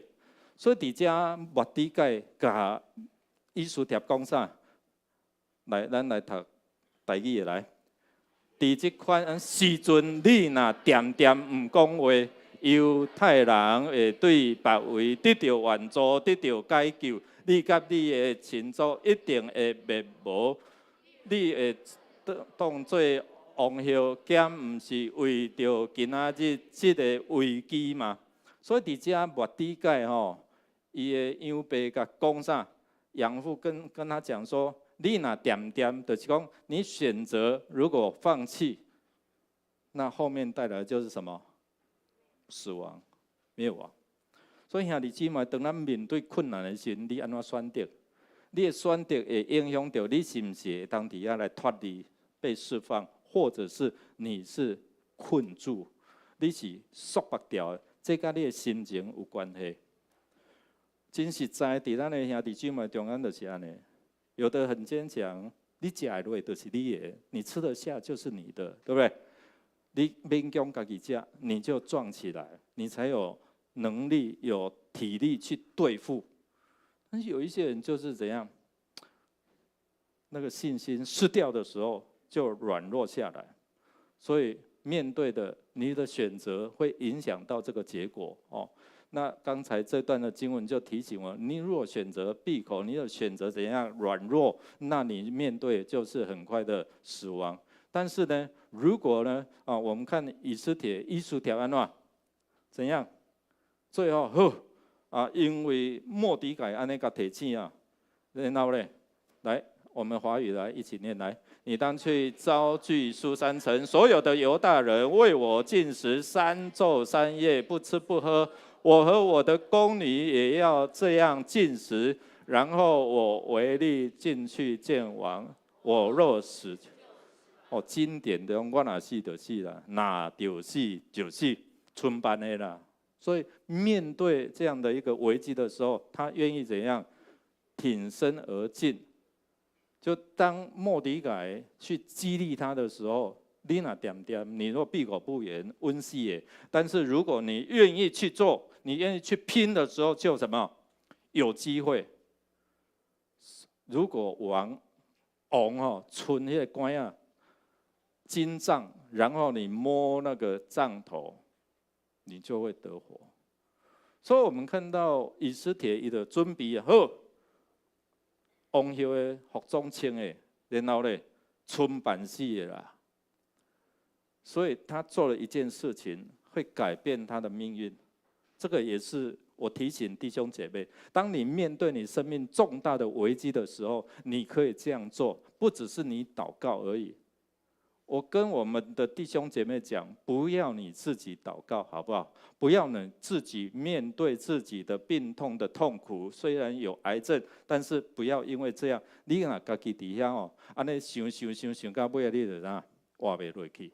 所以伫遮末底改甲以斯帖讲啥？来，咱来读台语的来。伫即款时阵，你若恬恬唔讲话，犹太人会对别位得到援助，得到解救。你甲你的亲族一定会灭无。你会当作王后，兼唔是为着今仔日即个危机嘛？所以伫遮末底改吼。伊的养爸甲讲啥？养父跟他讲说：“你若恬恬，就是讲你选择如果放弃，那后面带来的就是什么？死亡、灭亡。所以兄弟姊妹，当咱面对困难的时，你安怎选择？你的选择会影响到你是不是会当底下来脱离、被释放，或者是你是困住，你是束缚掉的，这跟你的心情有关系。”真实在伫咱的兄弟姊妹中间就是安尼，有的很坚强，你食的落就是你的，你吃得下就是你的，对不对？你勉强家己食，你就壮起来，你才有能力、有体力去对付。但是有一些人就是怎样，那个信心失掉的时候就软弱下来，所以面对的你的选择会影响到这个结果哦。那刚才这段的经文就提醒我，你如果选择闭口，你有选择怎样软弱，那你面对就是很快的死亡。但是呢，如果呢，我们看以斯帖安怎样？最后因为末底改安尼个提醒啊，然后呢，来，我们华语来一起念来。你当去招聚书珊城所有的犹大人，为我禁食3昼3夜，不吃不喝。我和我的宫女也要这样禁食，然后我唯力进去见王。我若死，经典的我哪死就死啦，哪就死就死，春班的啦。所以面对这样的一个危机的时候，他愿意怎样挺身而进？就当末底改去激励他的时候，你若恬恬，你若闭口不言，温死也。但是如果你愿意去做，你愿意去拼的时候，就什么有机会。如果王存那个关啊金杖，然后你摸那个杖头，你就会得活。所以我们看到以斯帖伊的准备好，王后的服装穿的，然后呢，村办事的啦。所以他做了一件事情，会改变他的命运。这个也是我提醒弟兄姐妹：当你面对你生命重大的危机的时候，你可以这样做，不只是你祷告而已。我跟我们的弟兄姐妹讲，不要你自己祷告，好不好？不要你自己面对自己的病痛的痛苦。虽然有癌症，但是不要因为这样，你若家己底下安尼想到尾啊，你就啥活袂落去。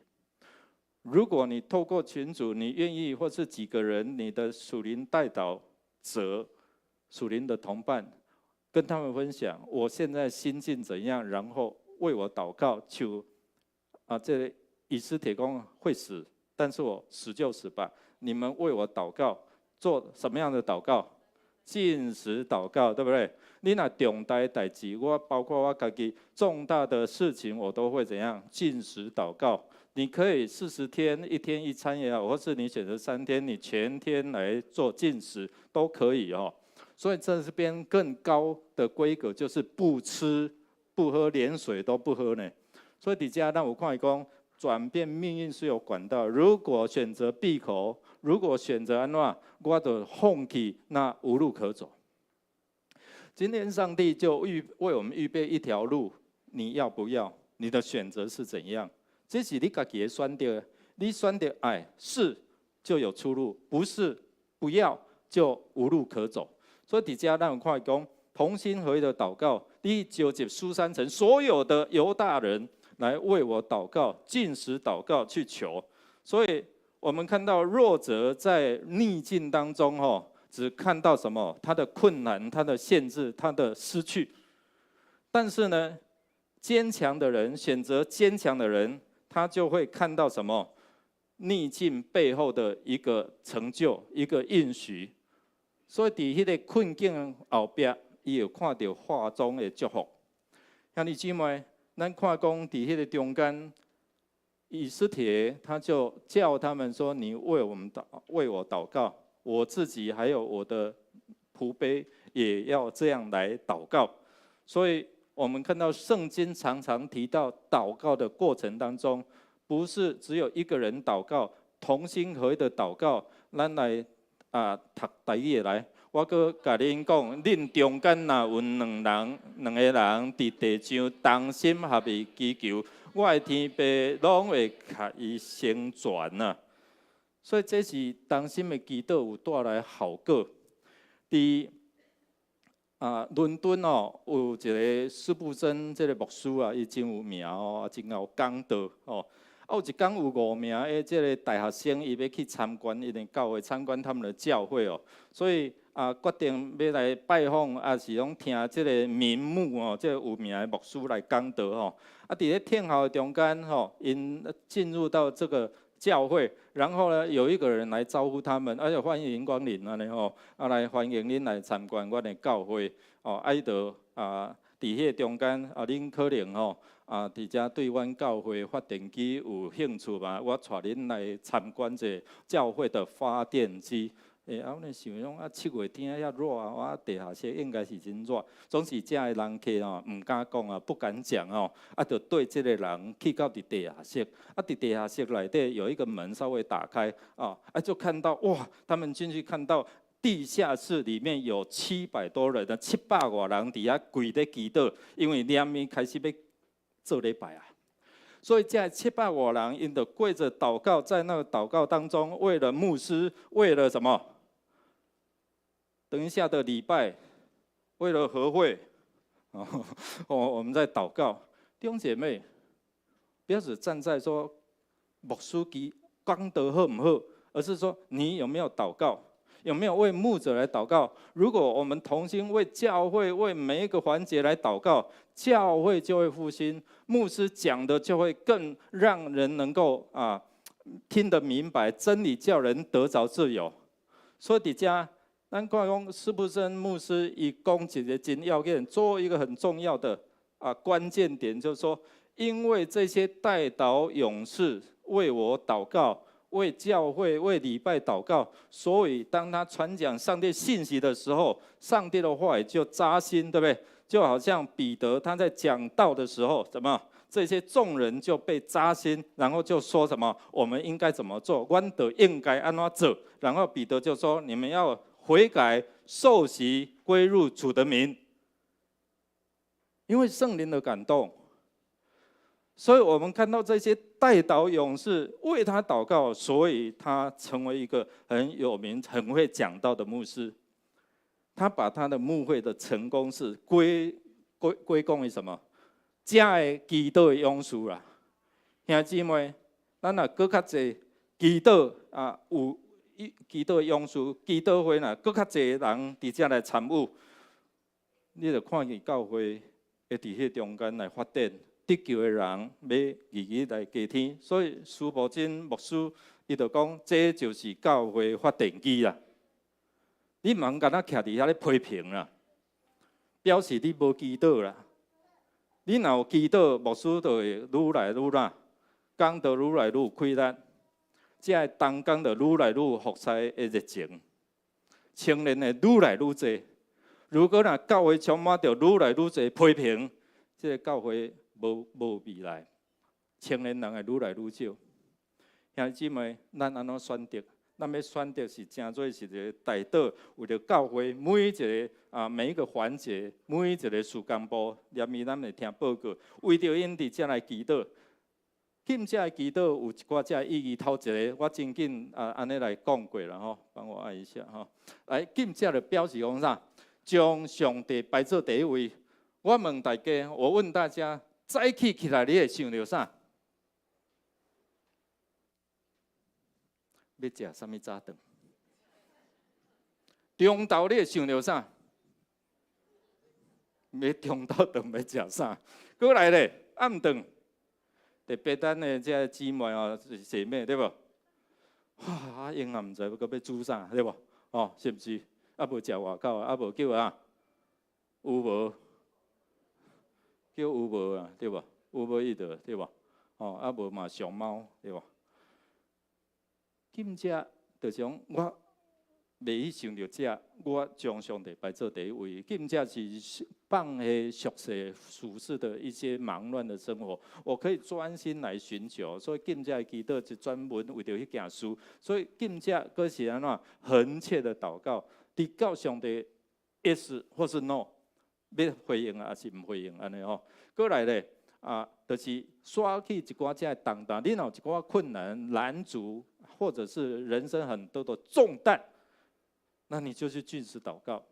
如果你透过群组，你愿意，或是几个人，你的属灵代祷者、属灵的同伴，跟他们分享我现在心境怎样，然后为我祷告，求这以斯帖讲会死，但是我死就死吧。你们为我祷告，做什么样的祷告？禁食祷告，对不对？你若重大的代志，我包括我自己重大的事情，我都会怎样？禁食祷告。你可以40天，1天1餐也好，或是你选择3天，你全天来做禁食都可以哦。所以这边更高的规格就是不吃不喝，连水都不喝呢。所以伫遮咱有看伊讲，转变命运是有管道。如果选择闭口，如果选择安怎，我就放弃，那无路可走。今天上帝就为我们预备一条路，你要不要？你的选择是怎样？这是你自己的选择。你选择爱是就有出路，不是不要就无路可走。所以伫遮咱有看讲，同心合意的祷告，你召集书珊城所有的犹大人来为我祷告，禁食祷告去求。所以我们看到弱者在逆境当中只看到什么？他的困难、他的限制、他的失去。但是呢，坚强的人选择坚强的人，他就会看到什么？逆境背后的一个成就，一个应许。所以伫迄个困境后壁，伊有看到化中的祝福。兄弟姊妹，咱看讲伫迄个中间，以斯帖他就叫他们说：“你为我祷告。”我自己还有我的仆婢也要这样来祷告。所以我们看到圣经常常提到祷告的过程当中，不是只有一个人祷告，同心合意的祷告。咱来读台语来，我阁甲恁讲，恁中间若有两个人伫地上同心合意祈求，我的天父拢会甲伊成全啊。所以这是同心的祈祷有带来效果。伫伦敦有一个斯布真这个牧师伊真有名真有讲道有一天有5名的这个大学生，伊要去参观伊的教会，参观他们的教会所以决定要来拜访，也是讲听这个名牧这个有名的牧师来讲道伫咧听候中间因进入到这个教会，然后呢，有一个人来招呼他们，且欢迎光临来欢迎您来参观我的教会伊就伫迄中间恁可能伫遮对阮教会发电机有兴趣嘛？我带恁来参观者教会的发电机。我呢想讲7月天遐热我地下室应该是真热，总是遮的人客唔敢讲不敢讲就对这个人去到地下室，伫地下室内底有一个门稍微打开就看到哇，他们进去看到地下室里面有700多人700多人伫遐跪咧祈祷，因为念面开始要做礼拜所以这700多人因就跪着祷告，在那个祷告当中，为了牧师，为了什么？等一下的礼拜，为了和会我们在祷告。弟兄姐妹，不要只站在说牧师讲得好唔好，而是说你有没有祷告，有没有为牧者来祷告？如果我们同心为教会、为每一个环节来祷告，教会就会复兴，牧师讲的就会更让人能够听得明白真理，叫人得着自由。所以伫遮，咱看讲斯布真牧师伊讲一个真要紧，做一个很重要的关键点，就是说，因为这些代祷勇士为我祷告，为教会、为礼拜祷告，所以当他传讲上帝信息的时候，上帝的话语就扎心，对不对？就好像彼得他在讲道的时候，怎么这些众人就被扎心，然后就说什么我们应该怎么做，我们应该安怎做，然后彼得就说你们要悔改受洗归入主的名，因为圣灵的感动。所以我们看到这些代祷勇士为他祷告，所以他成为一个很有名、很会讲道的牧师。他把他的牧会的成功是归功于什么？这的祈祷的勇士啦，兄弟姊妹，咱若搁较济祈祷有祈祷的勇士，祈祷会若搁较济人伫遮来参与，你就看见教会会伫迄中间来发展。得救的人要日来加添，所以苏博真牧师伊就讲，这就是教会发电机啦。你唔通干那徛伫遐咧批评啦，表示你无祈祷啦。你若有祈祷，牧师就会愈来愈难，讲道愈来愈有困难，这同工就愈来愈有服侍的热情，青年的愈来愈多。如果若教会充满着愈来愈多批评，这个教会无未来。青年人会愈来愈少。兄弟姊妹，咱安怎选择？咱要选择是真做是一个大道，为着教会每一个每一个环节，每一个事工部，连伊咱会听报告，为着因伫遮来祈祷。今遮的祈祷有一寡遮意义，头一个我真紧安尼来讲过啦吼，帮我按一下吼。来，今遮的标示讲啥？将上帝摆做第一位。我问大家，我问大家，早起来你会想到啥？要食啥物早顿？中昼你会想到啥？要中昼顿要食啥？过来咧，暗顿。特别咱的这姊妹哦，姐妹对无？哇，因也毋知要煮啥，对无？哦，是毋是？啊无食外口，啊无叫有无？叫有无啊？对无？有无伊着对无？哦，啊无嘛上猫对无？今遮就是讲我袂去想着遮，我将上帝摆做第一位。今遮是放下俗世俗世的一些忙乱的生活，我可以专心来寻求。所以今遮的祈祷是专门为着迄件事。所以今遮佫是安怎恳切的祷告，伫到上帝 yes 或是 no， 要回应还是毋回应安尼吼。过来咧就是刷去一寡遮的重担，你若有一寡困难拦阻，或者是人生很多的重担。那你就去禁食祷告。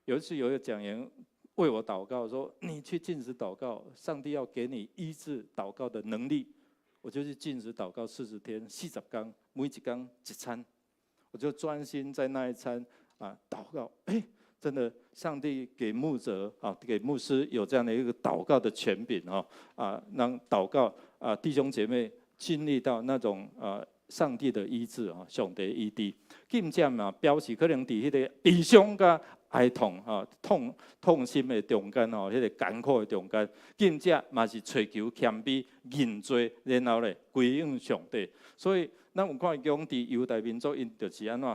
有一次有一个讲员为我祷告说：“你去禁食祷告，上帝要给你医治祷告的能力。”我就去禁食祷告40天，40天，每一天一餐，我就专心在那一餐祷告。真的，上帝给牧者给牧师有这样的一个祷告的权柄让祷告弟兄姐妹经历到那种上帝的医治上帝医治。今遮嘛表示可能伫迄个悲伤甲哀痛痛心的中间迄个艰苦的中间，今遮嘛是追求谦卑认罪，然后咧归应上帝。所以咱有看讲伫犹太民族因就是安怎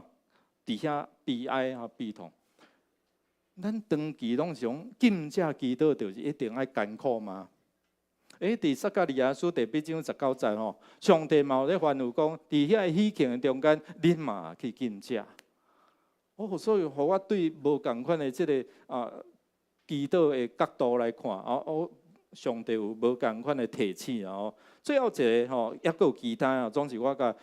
伫遐悲哀悲痛。咱长期拢是讲今遮祈祷就是一定爱艰苦吗？伫撒迦利亚书第8章19节上帝嘛有咧吩咐讲，伫遐喜庆的中间，恁嘛去禁食。所以，互我对无共款的这个祈祷的角度来看，上帝有无共款的提醒最后一个也有其他总是我甲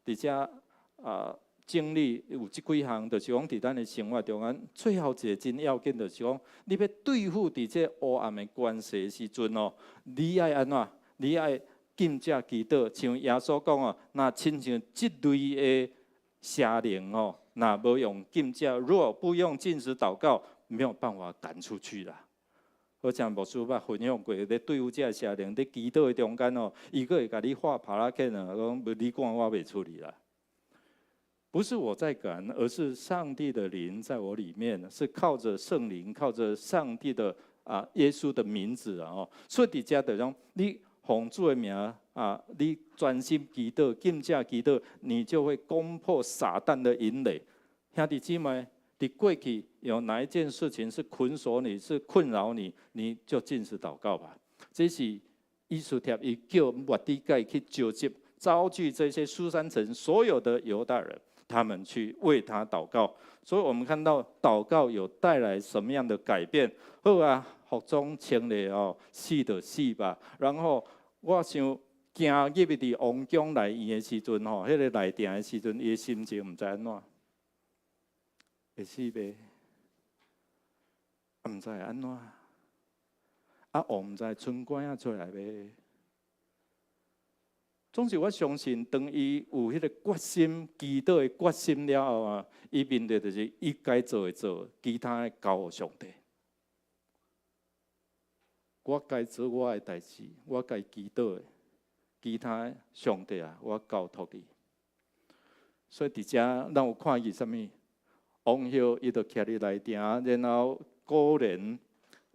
伫遮经历有即几项，就是讲伫咱的生活中间，最后一个真要紧，就是讲你要对付伫这黑暗的关系的时阵你爱安怎？你爱禁食祈祷，像耶稣讲若亲像即类的邪灵若无用禁食，若不用禁食祷告，没有办法赶出去啦。好像牧师捌分享过，咧对付这邪灵，伫祈祷的中间伊佫会甲你画帕拉克讲你赶我袂出去啦。不是我在赶，而是上帝的灵在我里面，是靠着圣灵，靠着上帝的耶稣的名字所以伫遮就讲，你奉主的名你专心祈祷、禁食祈祷，你就会攻破撒旦的营垒。兄弟姊妹，伫过去有哪一件事情是捆锁你、是困扰你，你就禁食祷告吧。这是以斯帖伊叫末底改去召集这些书珊城所有的犹大人。他们去为他祷告，所以我们看到祷告有带来什么样的改变？好服装清理死就死吧。然后我想行入去伫王宫内院的时阵迄个内殿的时阵，伊的心情唔知安怎，会死呗？唔知安怎？王唔知村官出来呗？总是我相信，当伊有迄个决心、祈祷的决心了后伊面对就是伊该做的做，其他的交予上帝。我该做我的代志，我该祈祷的，其他的上帝我交托你。所以伫遮，咱有看见什么？王后伊就徛伫内殿，然后果然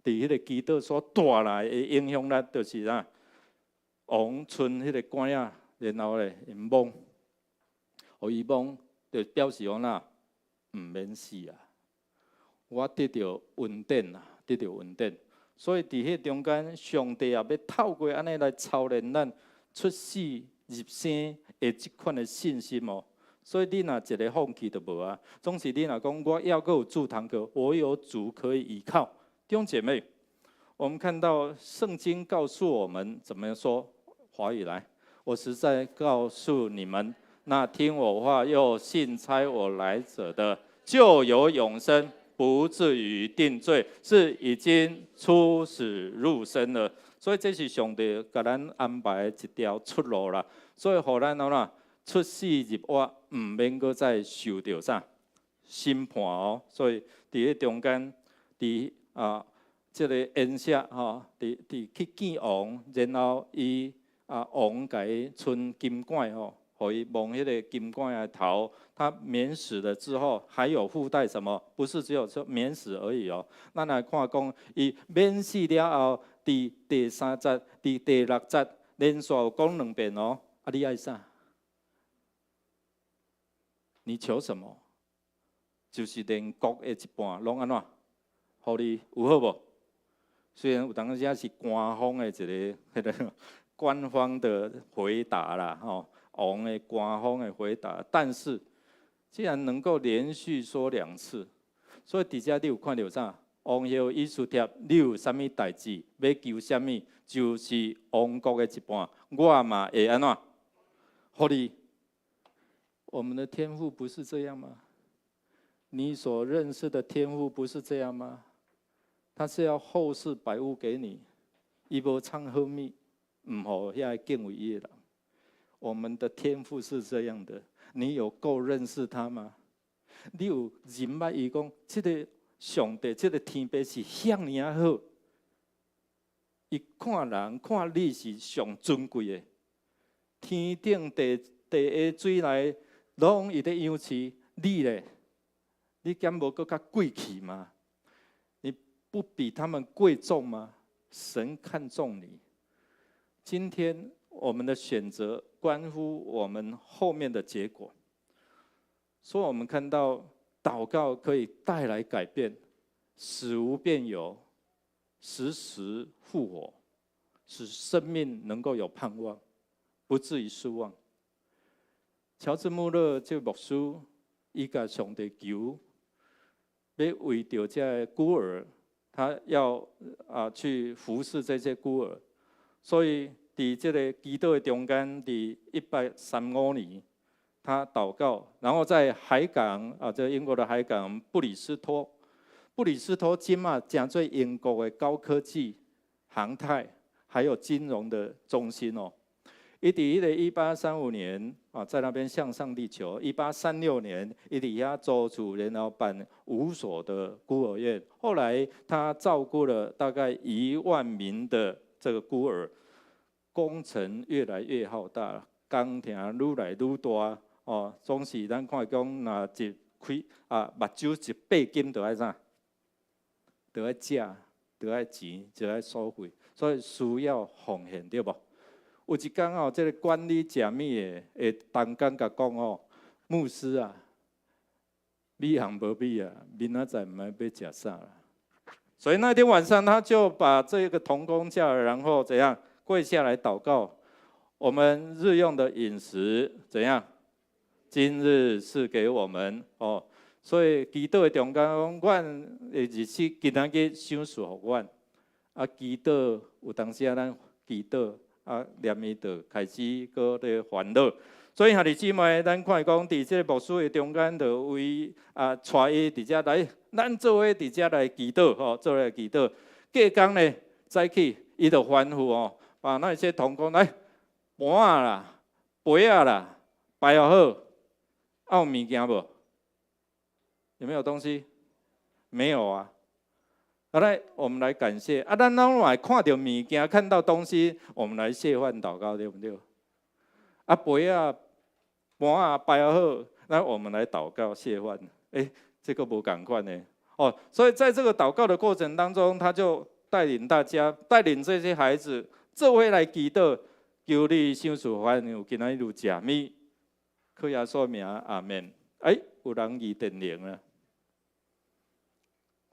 伫迄个祈祷所带来的影响力，就是王剩迄个官然后咧，因蒙，互伊蒙，就表示讲毋免死我得到稳定得到稳定。所以伫迄中间，上帝也要透过安尼来操练咱出世入生的即款的信心哦。所以你若一个放弃都无啊，总是你若讲我要够有主堂课，我有主可以依靠。弟兄姐妹，我们看到圣经告诉我们怎么说？华语来，我实在告诉你们，那听我话又信差我来者的，就有永生，不至于定罪，是已经出死入生了。所以这是上帝给咱安排一条出路啦。所以互咱出世入狱，唔免搁再受到啥审判哦。所以伫迄中间，伫这个恩赦吼，伫去见王，然后伊王甲伊存金冠吼，互伊蒙迄个金冠的头，他免死了之后，还有附带什么？不是只有说免死而已哦。咱来看讲，伊免死了后，伫第3节、伫第6节，连续有讲2遍哦。你爱啥？你求什么？就是连国的一半拢安怎？互你有好无？虽然有当时是官方的一个官方的回答啦，王的官方的回答，但是既然能够连续说2次，所以底下你有看到啥？王后以斯帖，你有啥物代志？要求啥物？就是王国的一半，我嘛会安怎？互你。我们的天父不是这样吗？你所认识的天父不是这样吗？他是要后世百物给你，伊无藏好物，唔好遐敬畏伊的人。我们的天父是这样的，你有够认识他吗？你有认捌伊讲，这个上帝，这个天父是遐尼啊好，伊看人看你是上尊贵的，天顶地下水内。拢伊在养饲，你咧，你敢无搁较贵气吗？你不比他们贵重吗？神看重你。今天我们的选择关乎我们后面的结果。所以我们看到祷告可以带来改变，死无变有，时时复活，使生命能够有盼望，不至于失望。乔治·穆勒这牧师，伊甲上帝求，要为着这孤儿，他要去服侍这些孤儿，所以伫这个基督的中间，伫135年，他祷告，然后在海港这个英国的海港布里斯托今嘛真做英国的高科技、航太还有金融的中心哦。伊伫1835年在那边向上帝求；1836年，伊伫遐租厝，然后办5所的孤儿院。后来他照顾了大概1万名的这个孤儿，工程越来越浩大，工程愈来愈大哦。总是咱看讲，若一开目睭一8斤，就爱啥？就爱食，就爱钱，就爱收费，所以需要奉献，对不？有一天哦，这个管理食物的会同工甲讲哦，牧师啊，米行无米啊，明仔载唔知要食啥了。所以那天晚上，他就把这个童工叫了，然后怎样跪下来祷告。我们日用的饮食怎样？今日赐给我们哦。所以基督的中间讲，阮的日子今仔日赏赐互阮。基督有当时咱基督。念伊就开始搁咧烦恼，所以兄弟姊妹，咱看讲伫这个牧师的中间，就为带伊伫遮来，咱做伙伫遮来祈祷吼，做来祈祷。隔工呢，早起伊就吩咐哦，把那些同工来盘啊啦、杯啊啦摆好，有物件无？有没有东西？没有啊。好来，我们来感谢咱拢来看到物件，看到东西，我们来谢饭祷告，对不对？杯啊、盘啊摆好，那我们来祷告谢饭。这个不赶快呢哦，所以在这个祷告的过程当中，他就带领大家，带领这些孩子，做伙来祈祷，求你赏赐饭有今仔日有食物，靠耶稣名阿们。有人议电铃了，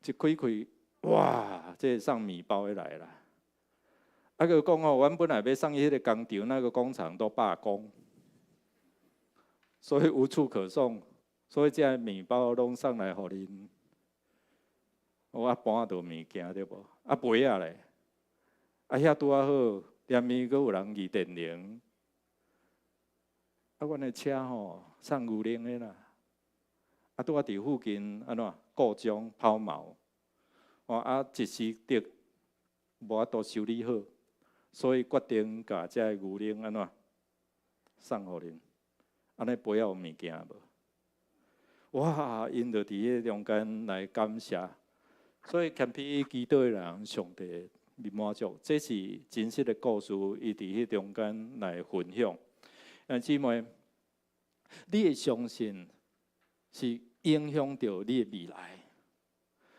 一开开。哇，这送米包的来啦。啊，佮讲哦，阮本来要送迄个工厂，那个工厂都罢工，所以无处可送，所以这米包拢送来互恁。我搬倒物件对无？啊，杯仔咧，啊遐拄啊好，连面佮有人议电铃。啊，阮的车吼送牛奶的啦，啊，拄啊伫附近安怎故障抛锚，哦啊一时得无法度修理好。所以决定把这牛奶安怎送互恁，安尼不要有物件无？哇，因就伫迄中间来感谢，所以谦卑祈祷的人，上帝面满足。这是真实的故事，伊伫迄中间来分享。姊妹，你的相信是影响到你的未来。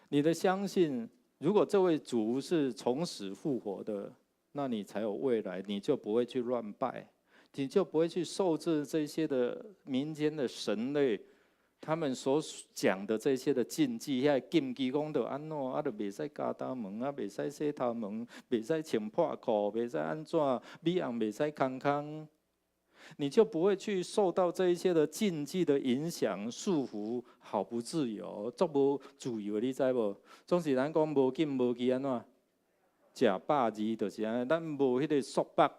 你的相信，如果这位主是从死复活的，那你才有未来，你就不会去乱拜，你就不会去受制这些的民间的神类，他们所讲的这些的禁忌，遐禁忌讲到安怎，啊，就袂使加头毛，啊，袂使洗头毛，袂使穿破裤，袂使安怎，美红袂使空空，你就不会去受到这一些的禁忌的影响、束缚，好不自由，足无自由，你知无？总是咱讲无禁无忌安怎？食饱字就是安尼，咱无迄个束缚。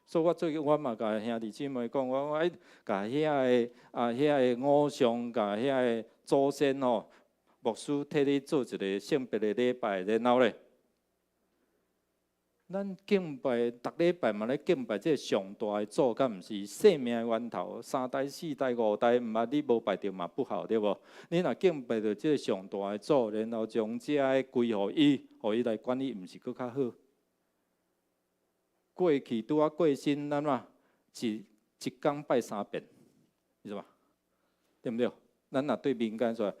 所以我最近我嘛甲兄弟姊妹讲，我甲遐个偶像，甲遐个祖先吼，牧师替你做一个性别的礼拜，然后咧，咱敬拜逐礼拜嘛咧敬拜这上大的主，敢毋是生命的源头？三代、四代、五代，毋捌你无拜着嘛不好，对无？你若敬拜着这上大的主，然后将这个归互伊。互伊来管理，毋是搁较好。过去拄啊过身，咱嘛一天拜3遍，是吧？对不对？咱若对民间说，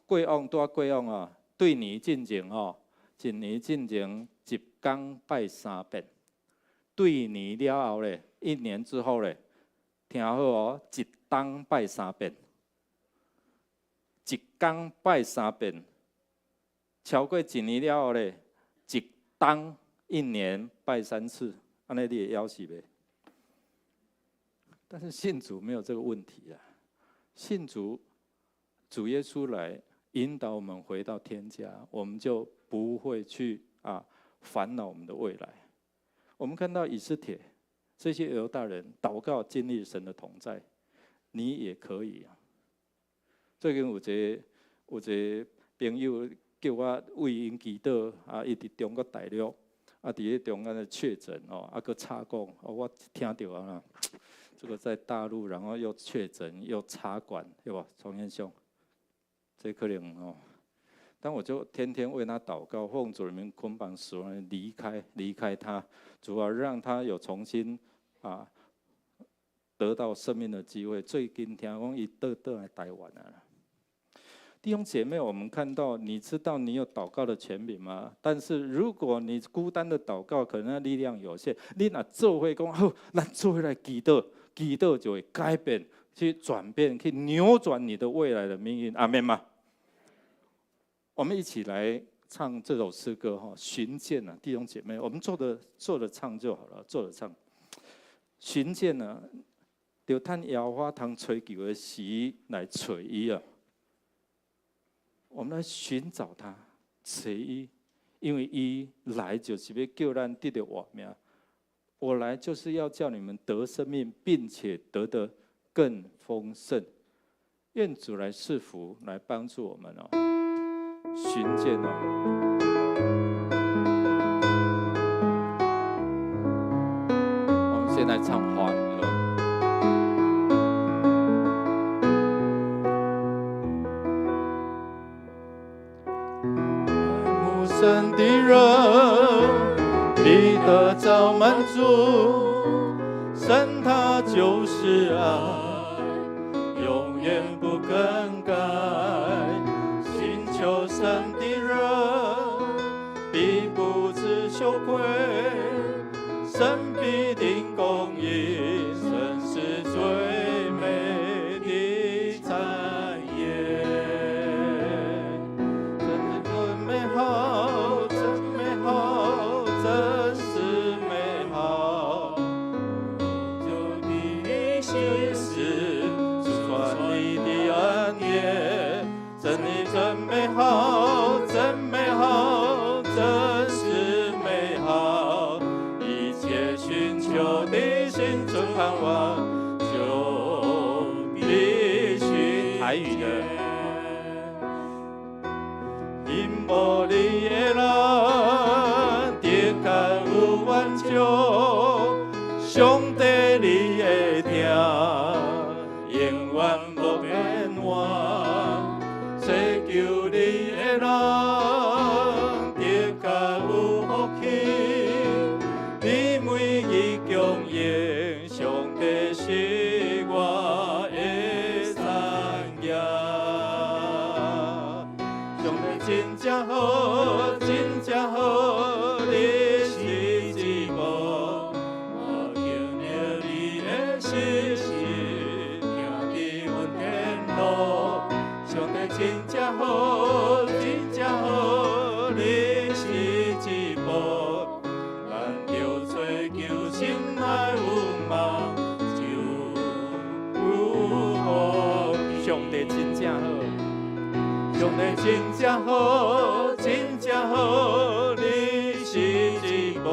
过往拄啊过往啊，对年进前吼，一年进前一天拜3遍，对年了后咧，1年之后咧，听好哦，一天拜3遍，一天拜3遍。超过1年了后咧，一天1年拜3次，安尼你会枵死袂？但是信主没有这个问题啊，信主耶稣来引导我们回到天家，我们就不会去烦恼我们的未来。我们看到以斯帖这些犹大人祷告经历神的同在，你也可以啊。最近有一个朋友。叫我为因祈祷，伊伫中国大陆，伫迄中间的确诊哦，搁插管，我听到啊，这个在大陆，然后又确诊又插管，对吧？庄先生，这可能哦，但我就天天为他祷告，奉主的名捆绑死亡人离开他，主要让他有重新得到生命的机会。最近听讲伊倒来台湾啊。弟兄姐妹，我们看到，你知道你有祷告的权柄吗？但是如果你孤单的祷告，可能力量有限。你若做伙讲好，咱做伙来祈祷，祈祷就会改变、去转变、去扭转你的未来的命运。阿们吗？我们一起来唱这首诗歌哈，寻见啊，弟兄姐妹，我们坐着唱就好了，坐着唱。寻见啊，就趁耶和华通吹球的时来找伊啊。我们来寻找他，找伊，因为伊来就是要叫咱得到活命。我来就是要叫你们得生命，并且得的更丰盛。愿主来赐福，来帮助我们哦。寻见哦。我们先来唱华语歌。神的人必得着满足，神他就是爱，永远不更改。寻求神的人必不知羞愧，神必定公义，神是最美的产业，真是最美好。心事，诉说你的恩典，真理真美好，真美好，真是美好。一切寻求的心存盼望，就必须台语的。因无你的人，定该有挽救。上帝你的听，永远无变换。追求你的人，定该有福气。你每日供应，上帝是我的产业。上帝真正好，真正好，你是至宝。我敬了你的信实，行伫阮天路。上帝真正好，真正好，你是至宝。咱着追求心内有梦，就有福气。上帝真正好。上帝真正好，真正好，你是至宝。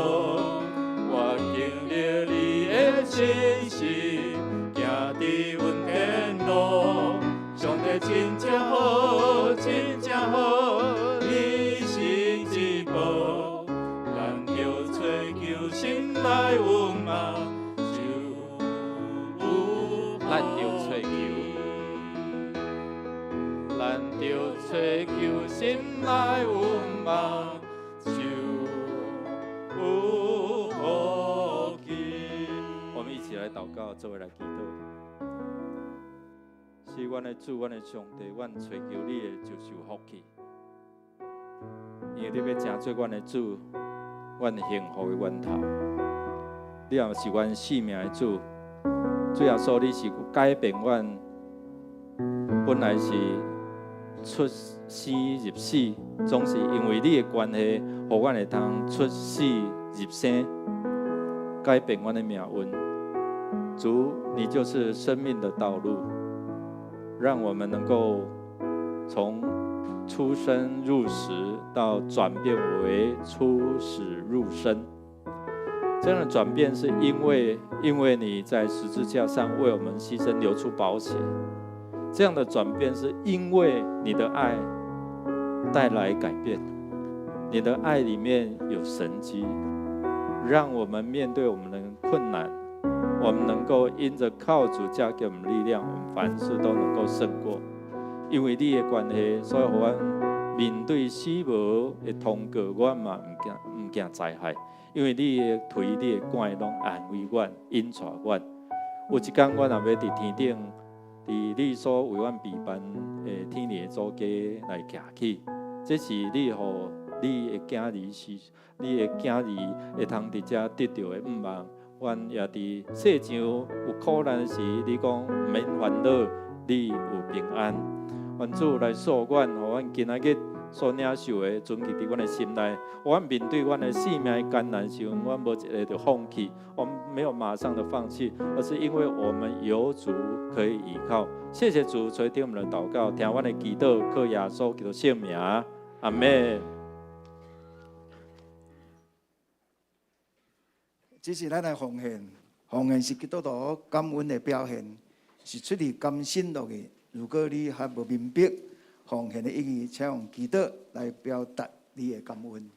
我敬了你的信实，行伫阮天路。上帝真正好，真正好，你是至宝。咱着追求心内有梦，就有咱着追求。咱着追求心内有梦，就有福气。我们一起来祷告，做伙来祈祷。是阮的主，阮的上帝，阮追求你的就是有福气，因为你要成做阮的主，阮幸福的源头。你也是阮生命的主，主耶稣，你是改变阮，本来是。出生入死，总是因为你的关系，互阮会通出死入生，改变阮的命运。主，你就是生命的道路，让我们能够从出生入死到转变为出死入生。这样的转变是因为你在十字架上为我们牺牲，流出宝血。这样的转变是因为你的爱带来改变，你的爱里面有神迹，让我们面对我们的困难，我们能够因着靠主加给我们力量，我们凡事都能够胜过。因为你的关系，所以我们面对死亡会通过，我嘛唔惊灾害，因为你的腿、你的管拢安慰我、引带我。有一天我若要伫天顶。伫你所为阮备办的天年的主家来行起，这是你互你的囝儿你的囝儿会通伫遮得到的盼望。阮也伫世上有苦难时，你讲毋免烦恼，你有平安。愿主来赐阮，互阮今仔日所领受的存记伫阮的心内。我面对阮的生命的艰难时，我无一个就放弃，我们没有马上的放弃，而是因为我们有主可以依靠。谢谢主垂听我们的祷告，听阮的祈祷，靠耶稣基督圣名，阿门。这是咱的奉献，奉献是基督徒感恩的表现，是出于甘心乐意。如果你还无明白奉献的意义，请用祈祷来表达你的感恩。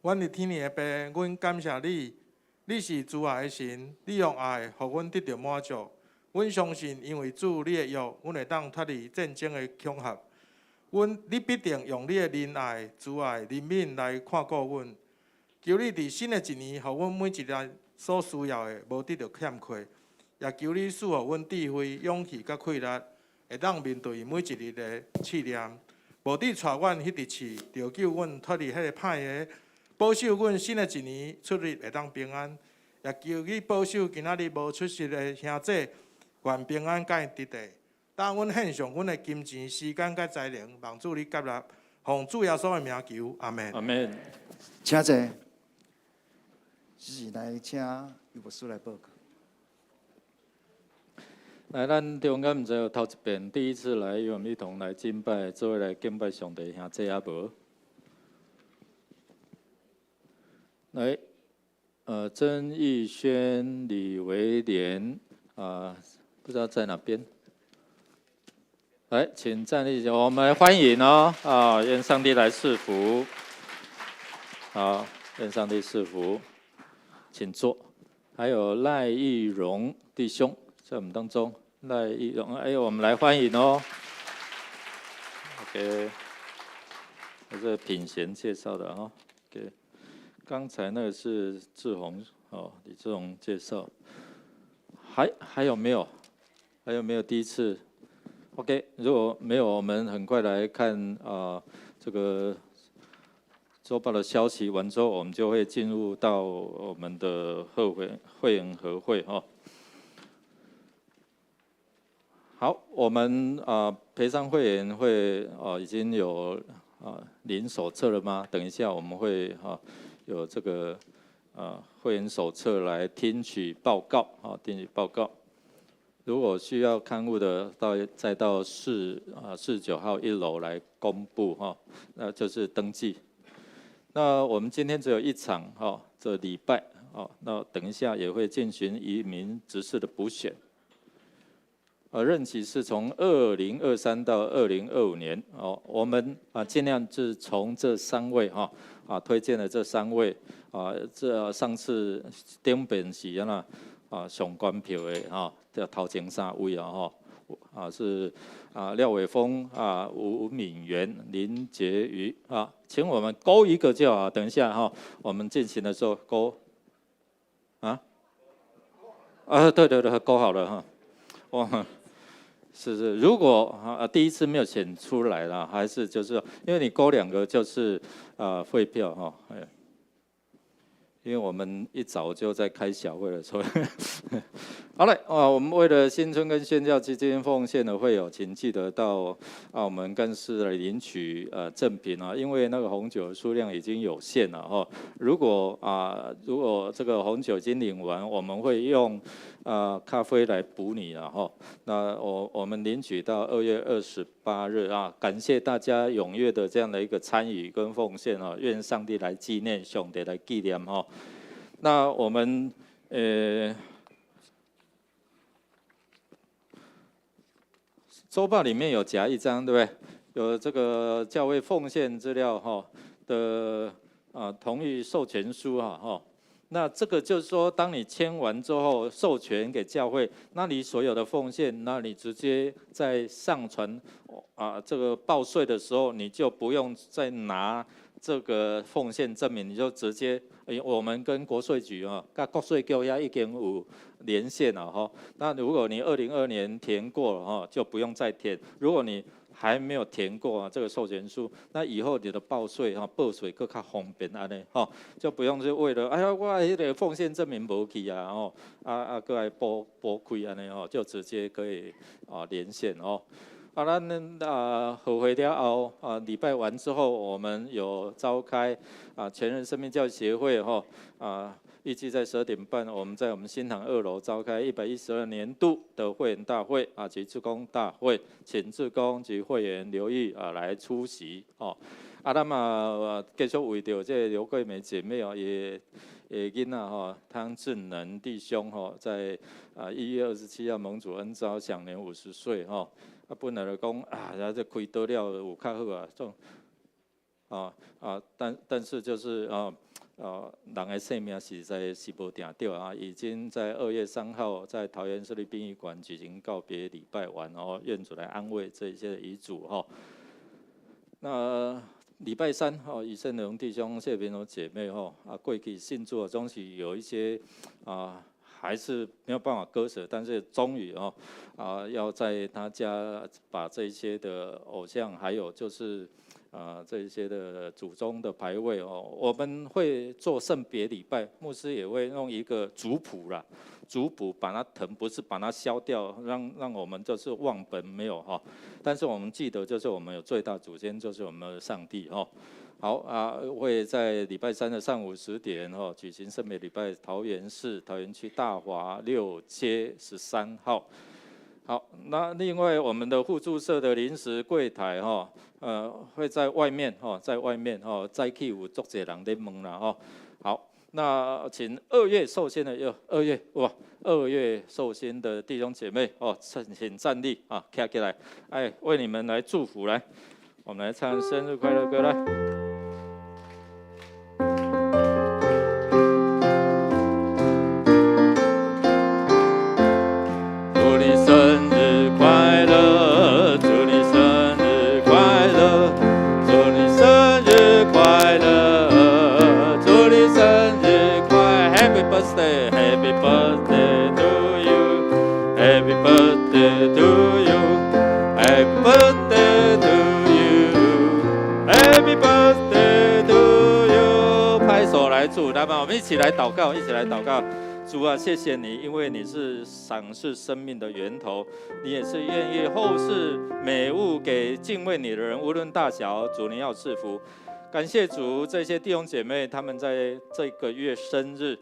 阮伫天父的爸，阮感谢你，你是主爱的神，你用爱，互阮得到满足。阮相信，因为主你的约，阮会当脱离战争的恐吓。你必定用你的仁爱、主爱、怜悯来看顾阮。求你伫新的一年，互阮每一日所需要的无得到欠缺，也求你赐互阮智慧、勇气甲气力，会当面对每一日的试炼。无你带阮迄直市，就救阮脱离迄个歹个，保守阮新的一年出入会当平安。也求你保守今仔日无出席的兄弟，愿平安甲因伫地。当阮献上阮的金钱、时间甲才能，望主你接纳，奉主耶稣的名求，阿门。阿门。请坐。是来请余牧师来报告。来，咱中间毋知有头一遍第一次来，与我们一同来敬拜，做伙来敬拜上帝，兄弟也无。来，曾义轩、李维廉，不知道在哪边。来，请站立，我们来欢迎哦，愿上帝来赐福。好，愿上帝赐福，请坐。还有赖义荣弟兄在我们当中。赖义荣，我们来欢迎哦。OK， 这是品贤介绍的哈。OK， 刚才那个是志宏李志宏介绍。还有没有？还有没有第一次 ？OK， 如果没有，我们很快来看这个周报的消息完之后，我们就会进入到我们的会员和会哈。好，我们陪商会员会已经有领手册了吗？等一下我们会有这个会员手册来听取报告听取报告。如果需要刊物的，再到49号1楼来公布那就是登记。那我们今天只有一场这礼拜那等一下也会进行移民执事的补选。任期是从2023到2025年我们尽量是从这3位推荐的这3位这上次顶边是上关票的这头前3位是廖伟峰吴敏元林婕妤请我们勾一个就好。等一下我们进行的时候勾对，勾好了是，如果第一次没有选出来了，还是就是因为你勾2个就是废票因为我们一早就在开小会了，所以好了我们为了新春跟宣教基金奉献的会友，请记得到我们干事来领取赠品因为那个红酒的数量已经有限了如果这个红酒已经领完，我们会用咖啡来补你了那我们领取到2月28日感谢大家踊跃的这样的一个参与跟奉献愿上帝来纪念，上帝来纪念那我们周报里面有夹一张，对不对？有这个教会奉献资料的同意授权书那这个就是说，当你签完之后授权给教会，那你所有的奉献，那你直接在上传这个报税的时候，你就不用再拿这个奉献证明，你就直接我们跟国税局跟国税局也已经有连线了那如果你2022年填过了就不用再填。如果你还没有填过这个授权书，那以后你的报税报税更较方便就不用就为了我迄个奉献证明无去搁来补开就直接可以连线咱和会了后礼拜完之后，我们有召开全人生命教育协会预计在12点半，我们在我们新堂2楼召开112年度的会员大会及志工大会，请志工及会员留意来出席咱嘛继续为着这刘桂梅姐妹也囡仔汤志能弟兄在1月27号蒙主恩召，享年50岁本来就讲这开刀了有较好但是就是人的性命实在是无定到啊，已经在2月3号在桃园市立殡仪馆举行告别礼拜完，院主来安慰这一些遗嘱那礼拜3以圣荣弟兄、谢平荣姐妹过去信主总是有一些还是没有办法割舍，但是终于要在他家把这些的偶像，还有就是这一些的祖宗的牌位我们会做圣别礼拜，牧师也会用一个族谱啦，族谱把它誊，不是把它消掉，让我们就是忘本没有但是我们记得就是我们有最大祖先就是我们的上帝好会在礼拜3的上午10点举行圣别礼拜，桃园市桃园区大华6街13号。好，那另外我们的互助社的临时柜台会在外面再去有足侪人在问啦好，那请2月受洗的2月受洗的弟兄姐妹请站立站起来，为你们来祝福来，我们来唱生日快乐歌来。Happy birthday to you, happy birthday to you, happy birthday to you, happy birthday to you。拍手来祝，来吧，我们一起来祷告，一起来祷告。主啊，谢谢你，因为你是赏赐生命的源头，你也是愿意后世美物给敬畏你的人，无论大小，主你要赐福。感谢主，这些弟兄姐妹他们在这个月生日。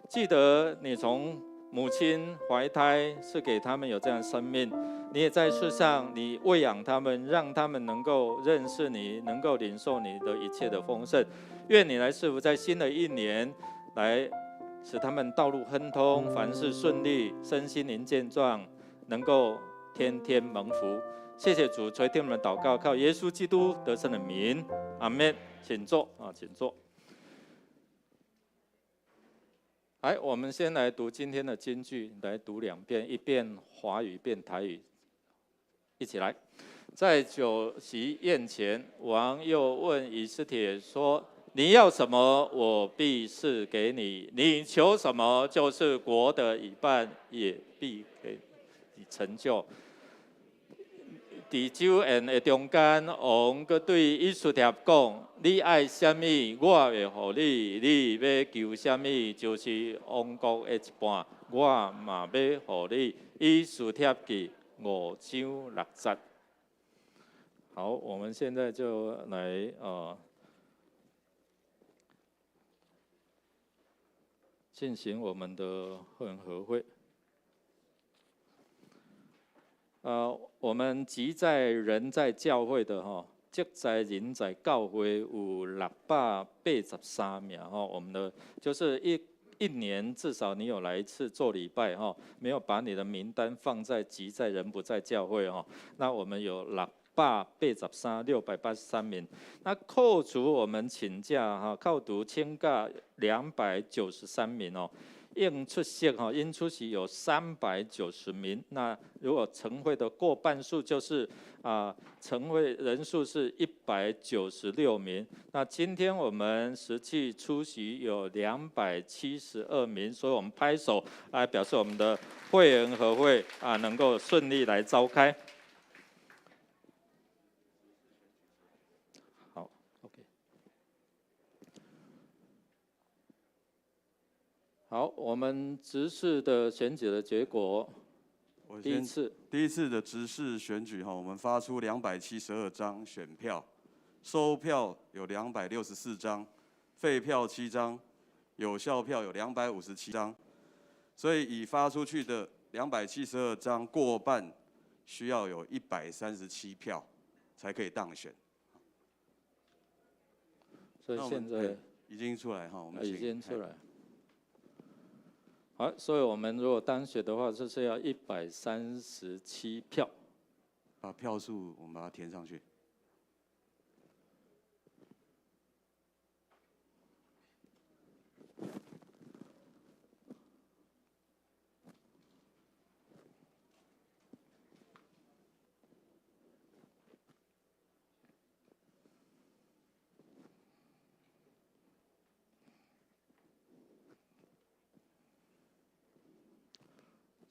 记得你从母亲怀胎是给他们有这样的生命，你也在世上，你喂养他们，让他们能够认识你，能够领受你的一切的丰盛。愿你来赐福在新的一年，来使他们道路亨通，凡事顺利，身心灵健壮，能够天天蒙福。谢谢主垂听我们的祷告，靠耶稣基督得胜的名，阿们。请坐请坐。来，我们先来读今天的金句，来读2遍，一遍华语，一遍台语，一起来。在酒席宴前，王又问以斯帖说：“你要什么，我必赐给你；你求什么，就是国的一半，也必给你成就。”伫酒宴的中间，王佮对以斯帖讲：“你爱什么，我会予你；你要求什么，就是王国的一半，我嘛要予你。”以斯帖记5章6节。好，我们现在就来进行我们的混合会。我们集在人在教会的即在人在教会有683名我们的就是一年至少你有来一次做礼拜没有把你的名单放在集在人不在教会那我们有683名，那扣除我们请假扣除请假293名应出席应出席有390名，那如果晨会的过半数就是晨会人数是196名，那今天我们实际出席有272名，所以我们拍手来表示我们的会员和会能够顺利来召开。好 ，OK。好，我们执事的选举的结果，第一次的执事选举我们发出272张选票，收票有264张，废票7张，有效票有257张，所以已发出去的272张过半，需要有137票才可以当选。所以现在已经出来我们已经出来。好，所以我们如果当选的话，就是要137票。把票数我们把它填上去。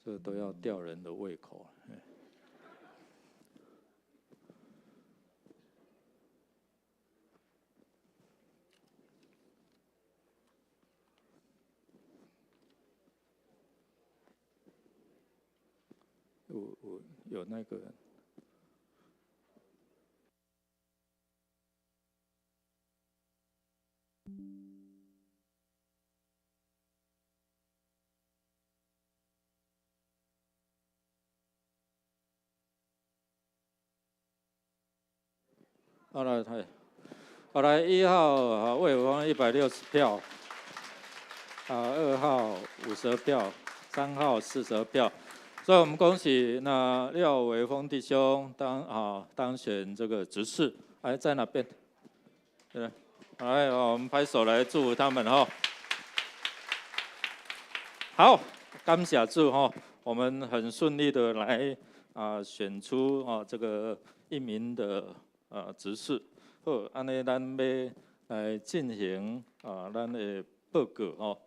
这都要吊人的胃口。有那个。好了，好来1号魏武峰160票，2号50票，3号40票。所以我们恭喜那廖伟峰弟兄当选这个执事，哎，在哪边？对，来，我们拍手来祝福他们哈。好，感谢主哈，我们很顺利的来选出这个1名的执事。好，安尼咱要来进行咱的报告哦。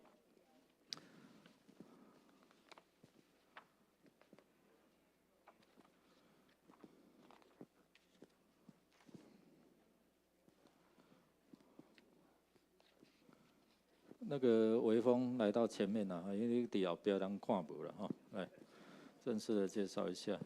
那个微风来到前面了，因为底下不要当看不了哈，来正式的介绍一下。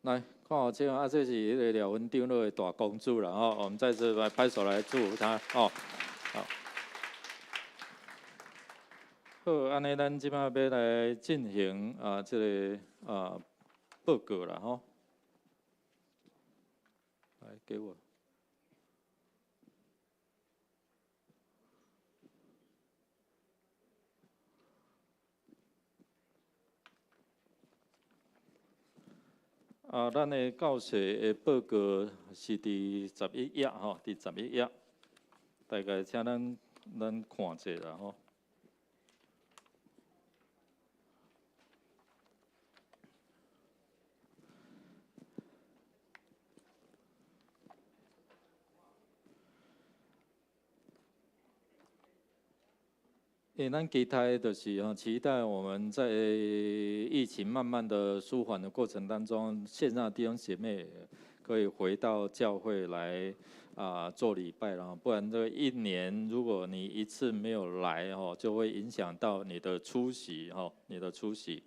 来，看好这个这是迄个廖文长的大公主了哈，我们再次来拍手来祝福她哦。好，好，安尼咱即摆要来进行这个报告了哈。来给我。咱的教学的报告是第11页吼，第11页，大概请咱看者啦吼。咱期待就是期待我们在疫情慢慢的舒缓的过程当中，线上的弟兄姐妹可以回到教会来做礼拜了，不然这1年如果你1次没有来就会影响到你的出席你的出席。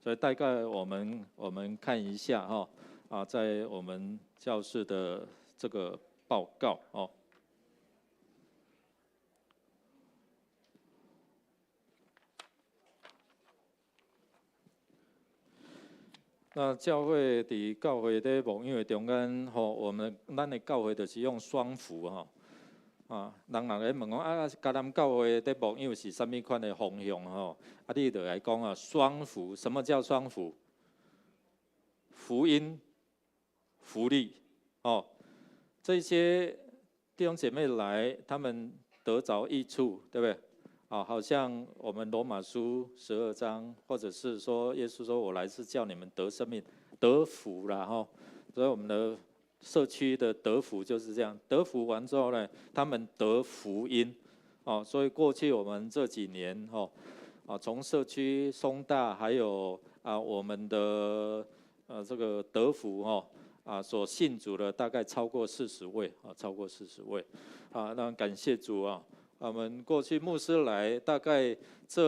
所以大概我们看一下在我们教室的这个报告那教会伫教会的牧养的中间咱的教会就是用双福人来问讲甲咱教会的牧养是啥物款的方向你就来讲双福，什么叫双福？福音、福利这些弟兄姐妹来，他们得着益处，对不对？好像我们罗马书12章，或者是说耶稣说我来是叫你们得生命、得福啦所以我们的社区的得福就是这样，得福完之后呢，他们得福音所以过去我们这几年从社区松大还有我们的这个得福所信主的大概超过40位超过40位那感谢主我们过去牧师来，大概在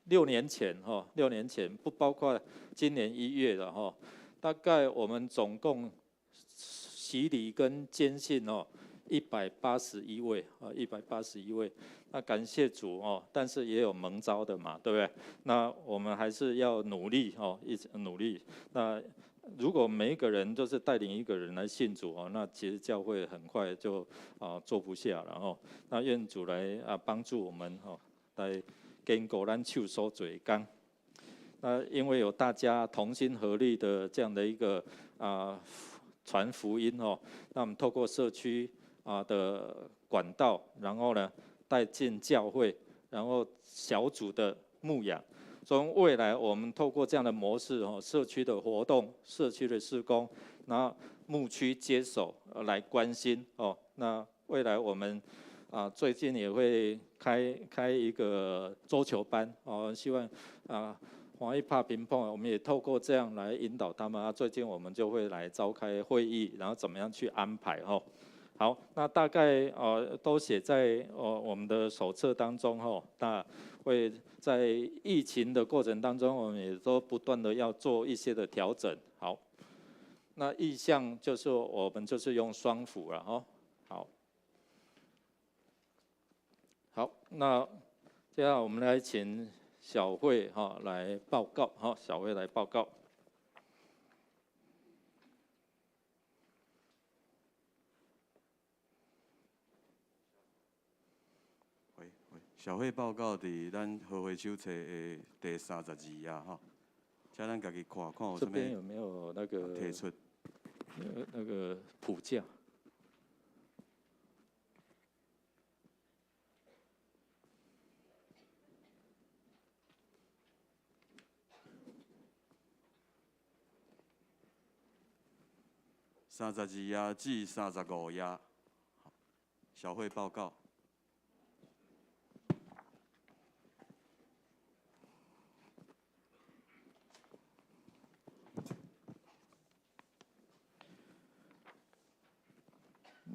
6年前6年前不包括今年1月了大概我们总共洗礼跟坚信181位181位，那感谢主但是也有蒙召的嘛，对不对？那我们还是要努力一直努力。那如果每一个人都是带领一个人来信主那其实教会很快就做不下了那愿主来帮助我们来坚固咱手所做的工。那因为有大家同心合力的这样的一个传福音那我们透过社区的管道，然后呢带进教会，然后小组的牧养。从未来我们透过这样的模式社区的活动、社区的事工，然后牧区接手来关心那未来我们最近也会开一个桌球班希望华裔怕乒乓，我们也透过这样来引导他们最近我们就会来召开会议，然后怎么样去安排好，那大概都写在我们的手册当中那会在疫情的过程当中，我们也都不断的要做一些的调整。好，那意向就是我们就是用双辅了好，那接下来我们来请小慧来报告小慧来报告。小会报告伫咱合会手册的第32页请咱家己看看有什么。这边有没有那个提出那个谱架？32页至35页，小会报告。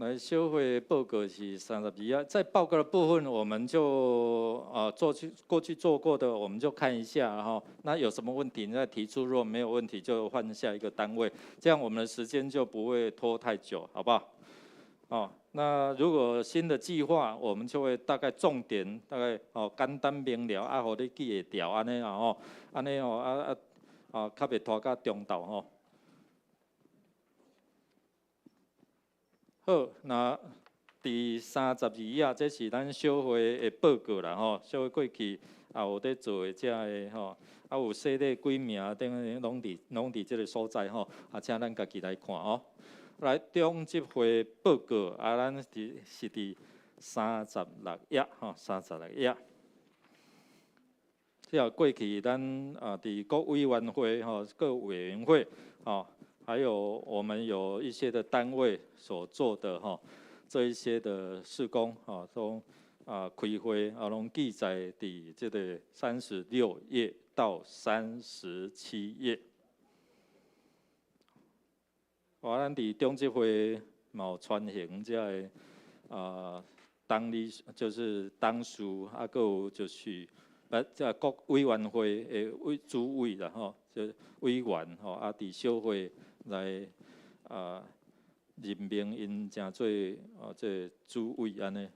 来，修会报告是32页，在报告的部分，我们就过去做过的，我们就看一下那有什么问题再提出，如果没有问题，就换下一个单位，这样我们的时间就不会拖太久，好不好？那如果新的计划，我们就会大概重点，大概简单明了，互你记会掉安尼安尼较袂拖到中昼好，那第32页，这是咱小会的报告啦小会过去也有在做的这个有写咧几名，等于拢伫这个所在请咱家己来看来，中执会报告咱是伫36页36页。这过去咱伫各委员会各委员会还有我们有一些的单位所做的这一些的事工都开会拢记载伫这个36页到37页。咱伫中执会嘛有传行这个当理就是当书还有就是这各委员会的主委啦就委员伫小会来任命因正做这主委安尼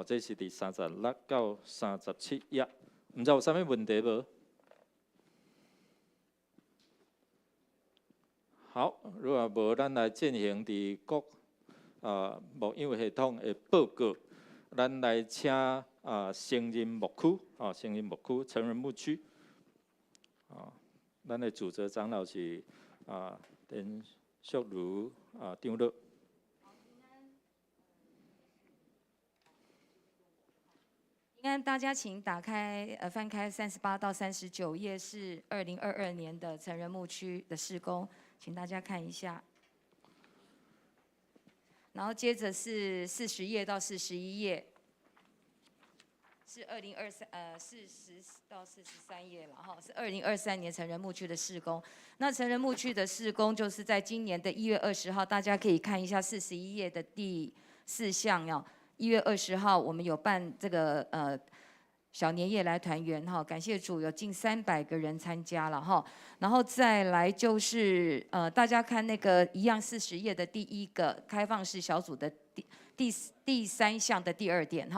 这是第36到37页，唔知有啥物问题无？好，如果无，咱来进行伫各牧养系统的报告。咱来请成人牧区成人牧区成人牧区咱的主责长老是陈淑如长老。平安，大家请打开翻开38到39页，是2022年的成人牧区的事工，请大家看一下。然后接着是40页到41页，是40到43页了是2023年成人牧区的事工。那成人牧区的事工就是在今年的1月20号，大家可以看一下41页的第4项1月20号我们有办这个小年夜来团圆感谢主，有近300个人参加了然后再来就是大家看那个一样40页的第1个开放式小组的第3项的第2点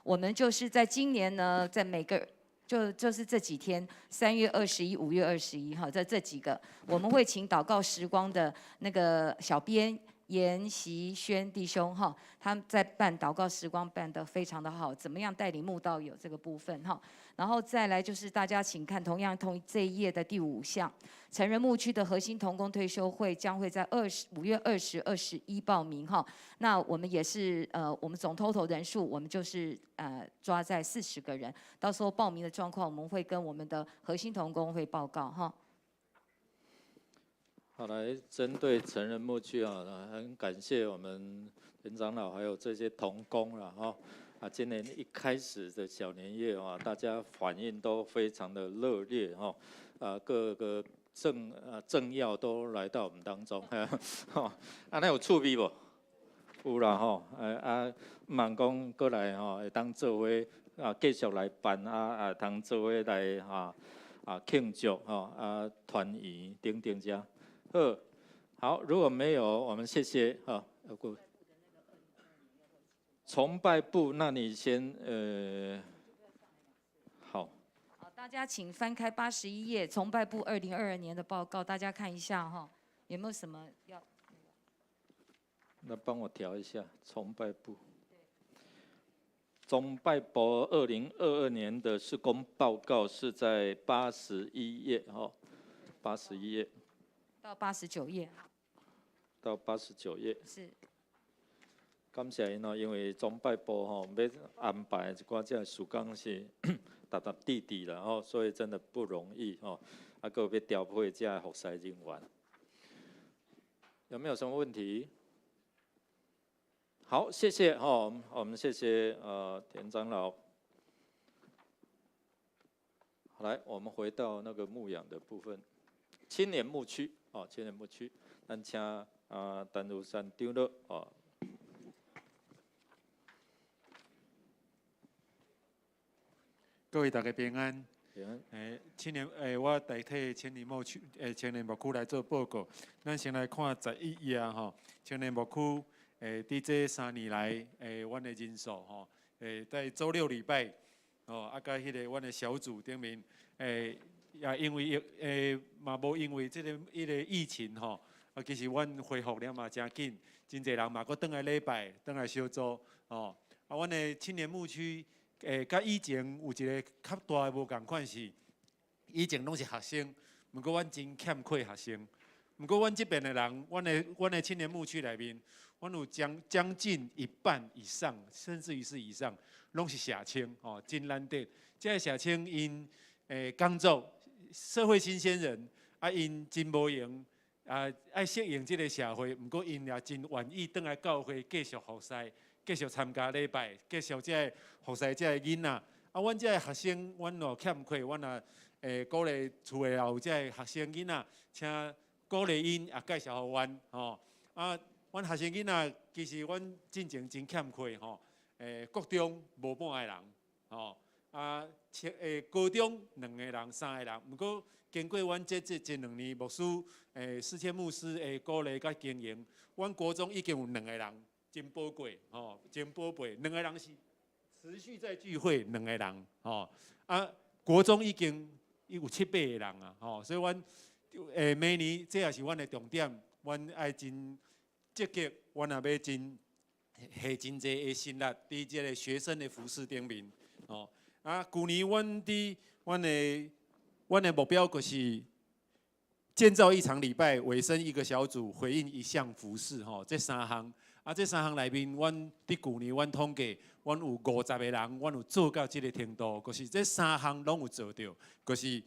我们就是在今年呢，在每个就是这几天，3月21、5月21这几个，我们会请祷告时光的那个小编严习轩弟兄哈，他们在办祷告时光办得非常的好，怎么样带领慕道友这个部分哈，然后再来就是大家请看同这一页的第5项，成人牧区的核心同工退休会将会在5月20、21报名哈，那我们也是我们总 total 人数我们就是抓在40个人，到时候报名的状况我们会跟我们的核心同工会报告哈。好，来针对成人牧区啊，很感谢我们田长老还有这些同工了哈。今年一开始的小年夜啊，大家反应都非常的热烈哈。各个政要都来到我们当中，那有趣味不？有啦吼，毋茫讲过来吼，会当做伙继续来办当做伙来庆祝团圆等等这。好，如果没有，我们谢谢哈。崇拜部，那你先好。好，大家请翻开81页，崇拜部2022年的报告，大家看一下哈，有没有什么要？那帮我调一下崇拜部。崇拜部2022年的施工报告是在81页哈，81页。到89页。到89页。是。感谢因哦，因为崇拜部吼要安排一寡这时间是踏地啦吼，所以真的不容易吼。还有要调配这服侍人员，有没有什么问题？好，谢谢吼，我们谢谢田长老。好，来，我们回到那个牧养的部分，青年牧区。青年牧区，咱请陈如山长老各位大家平安。平安。青年我代替青年牧区青年牧区来做报告。咱先来看11页吼，青年牧区伫这3年来阮的人数吼在周6礼拜甲迄个阮的小组顶面也因为嘛无因为这个疫情吼，其实阮恢复了嘛真紧，真侪人嘛搁转来礼拜，转来小组阮的青年牧区甲以前有一个较大的无共款是，以前拢是学生，毋过阮真欠缺学生。毋过阮这边的人，阮的青年牧区内面，阮有将近一半以上，甚至于是以上，拢是社青真难得。这社青因工作。社会新鲜人因真无闲爱适应这个社会，毋过因也真愿意转来教会继续服侍，继续参加礼拜，继续这服侍这囡仔。阮这学生，阮若欠缺，阮也鼓励厝诶也有这学生囡仔，请鼓励因也介绍互阮阮学生囡仔其实阮进前真欠缺国中无半个人高中2个人、3个人，毋过经过阮这2年牧师世谦牧师的鼓励甲经营，阮国中已经有2个人，真宝贵真宝贵，2个人是持续在聚会，2个人国中已经有7、8个人啊所以阮每年这也是阮的重点，阮爱真积极，阮也要真下真济的心力伫这个学生的服事顶面去年阮的目标就是建造1场礼拜，委身1个小组，回应1项服事这3项这3项内面，阮伫去年阮统计，阮有50个人，阮有做到这个程度，就是这3项拢有做到，就是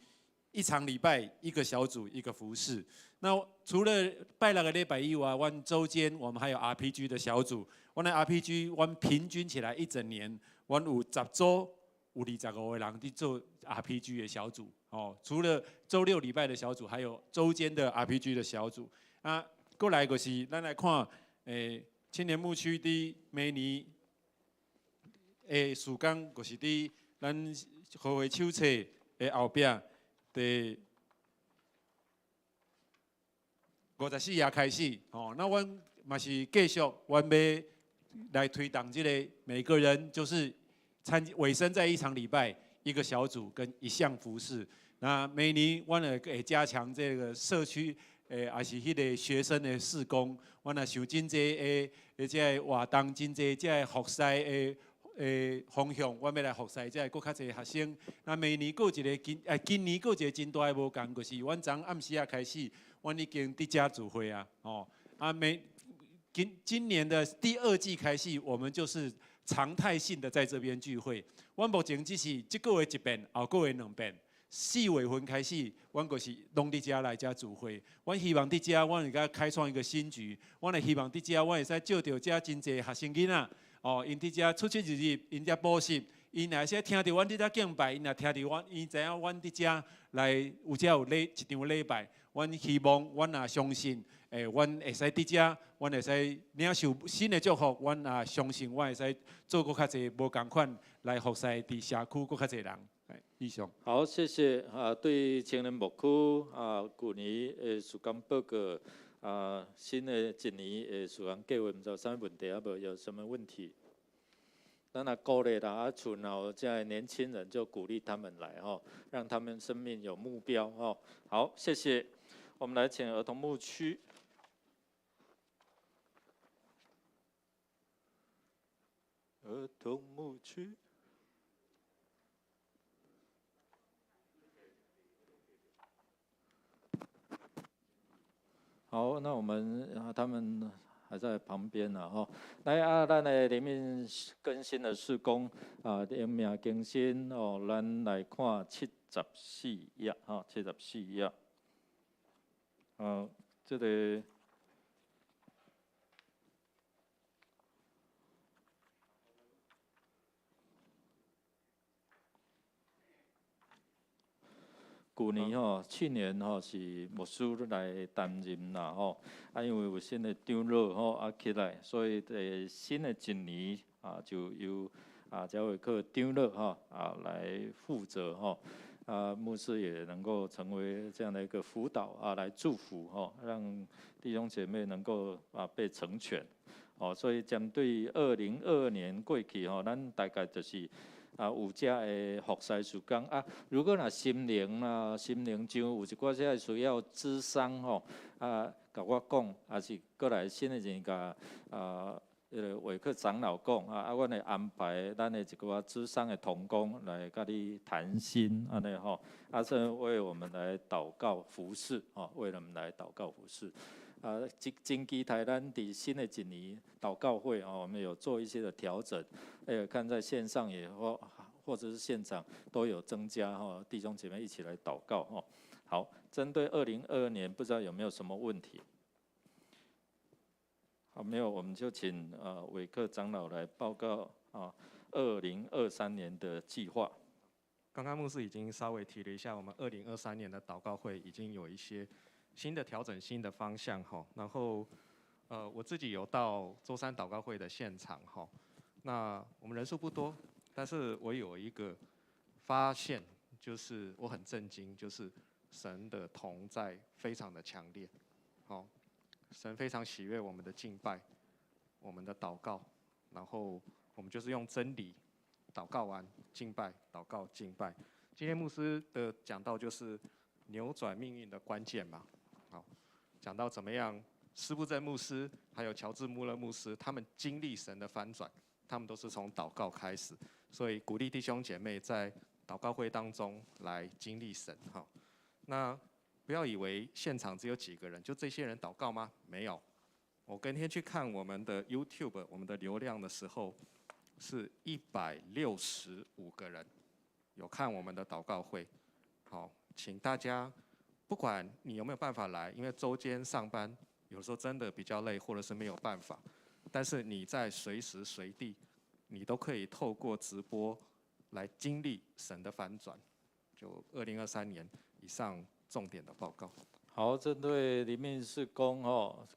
1场礼拜、1个小组、1个服事。那除了拜6个礼拜以外，阮周间我们还有 RPG 的小组，阮的 RPG 阮平均起来1整年，阮有10周。有25个人伫做 RPG 的小组除了周6礼拜的小组，还有周间的 RPG 的小组过来就是咱来看青年牧区伫每年时间，就是伫咱荷花手册的后壁第54页开始那阮嘛是继续，阮要来推动这个每个人就是。委身在1场礼拜、1个小组跟1项服事。那每年我们会加强这个社区也是迄个学生的事工，阮也受真济的这活动，真济这服侍的方向，阮要来服侍这搁较济学生。那明年搁一个今年搁一个真大的无共，就是阮昨暗时啊开始，阮已经伫遮聚会啊，哦，今年的第2季开始，我们就是常态性的在这边聚会。阮目前只是这个月1遍，后个月2遍。4月份开始，阮就是拢伫遮来遮聚会。阮希望伫遮，阮会甲开创一个新局。阮会希望伫遮，阮会使借着遮真济学生囡仔，哦，因伫遮出出入入，因遮补习，因若说听到阮伫遮敬拜，因若听到阮，因知影阮伫遮来有遮有一场礼拜。阮希望，阮也相信，阮会使伫遮，阮会使领受新的祝福。阮也相信，阮会使做搁较济无共款来服侍伫社区搁较济人。以上。好，谢谢啊。对青年牧区啊，旧年的时间报告啊，新的一年的时间计划，唔知有啥问题啊？无有什么问题？咱啊鼓励啦，啊村后这些年轻人就鼓励他们来吼，让他们生命有目标吼。好，谢谢。我们来请儿童牧区。儿童牧区。好，那我们他们还在旁边呢吼。来啊，咱的里面更新的事工啊，生命更新哦，咱来看74页哈，74页。这个。旧年吼，去年吼是牧师来担任啦吼，啊因为有新的长老吼啊起来，所以新的一年啊就由教会课长老吼来负责吼，牧师也能够成为这样的一个辅导来祝福吼，让弟兄姐妹能够被成全，所以针对2022年过去吼，咱大概就是。有遮的服侍时间如果若心灵上有一寡遮需要咨商吼甲我讲，还是过来新的人甲会客长老讲阮会安排咱的一寡咨商的同工来甲你谈心安尼吼，是为我们来祷告服侍为我们来祷告服侍。真期待咱伫新的一年祷告会我们有做一些的调整，看在线上也或者是现场都有增加弟兄姐妹一起来祷告好，针对2022年，不知道有没有什么问题？好，没有，我们就请伟克长老来报告2023年的计划。刚刚牧师已经稍微提了一下，我们2023年的祷告会已经有一些新的调整、新的方向哈。然后我自己有到周三祷告会的现场哈。那我们人数不多，但是我有一个发现，就是我很震惊，就是神的同在非常的强烈，好，神非常喜悦我们的敬拜，我们的祷告，然后我们就是用真理祷告完敬拜，祷告敬拜。今天牧师的讲到就是扭转命运的关键嘛，好，讲到怎么样，施布真牧师还有乔治穆勒牧师，他们经历神的翻转，他们都是从祷告开始，所以鼓励弟兄姐妹在祷告会当中来经历神。好，那不要以为现场只有几个人，就这些人祷告吗？没有，我今天去看我们的 YouTube 我们的流量的时候，是165个人有看我们的祷告会。好，请大家不管你有没有办法来，因为周间上班有时候真的比较累，或者是没有办法，但是你在随时随地，你都可以透过直播来经历神的翻转。就2023年以上重点的报告。好，针对黎明事工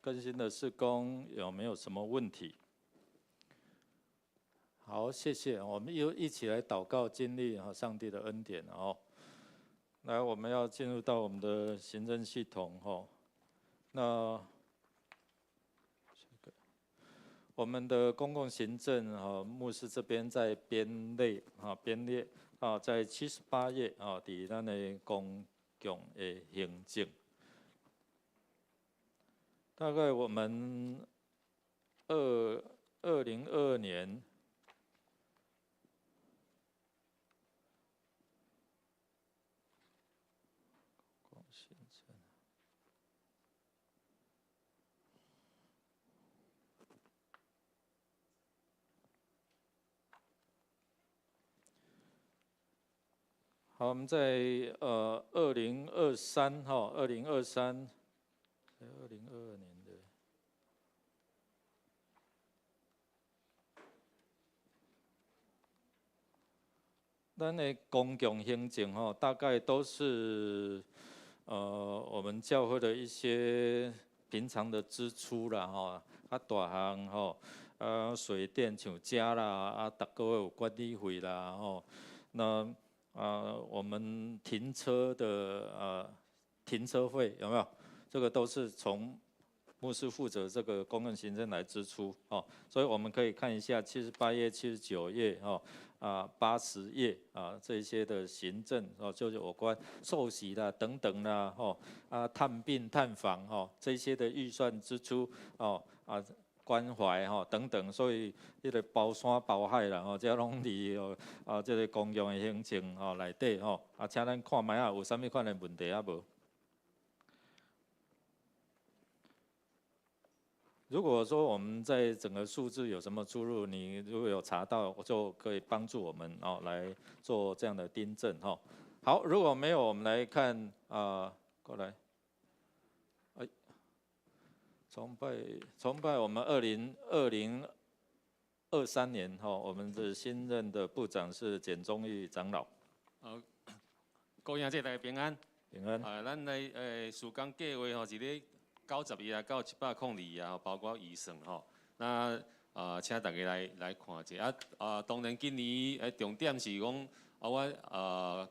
更新的事工有没有什么问题？好，谢谢。我们又一起来祷告，经历上帝的恩典来，我们要进入到我们的行政系统那我们的公共行政牧师这边在编列在78页伫咱的公共的行政大概我们2022年。好，我们在2023哈，2022年的，咱的公共行政哈，大概都是我们教会的一些平常的支出啦哈，大项吼，水电像家啦，逐个月有管理费啦吼，那。我们停车的停车费有没有？这个都是从牧师负责这个公共行政来支出哦，所以我们可以看一下78页、79页80页这一些的行政就是有关受洗啦等等啦探病探访这些的预算支出关怀等等，所以这个包山包海啦这拢伫这个公共的行政内底请咱看卖有啥物款的问题无？如果说我们在整个数字有什么出入，你如果有查到，我就可以帮助我们来做这样的订正好，如果没有，我们来看过来。崇拜，我们2023年我们的新任的部长是简忠义长老。各位姐大家平安。平安。咱来事工计划是咧90到702包括预算那请大家来看一下当然今年重点是讲我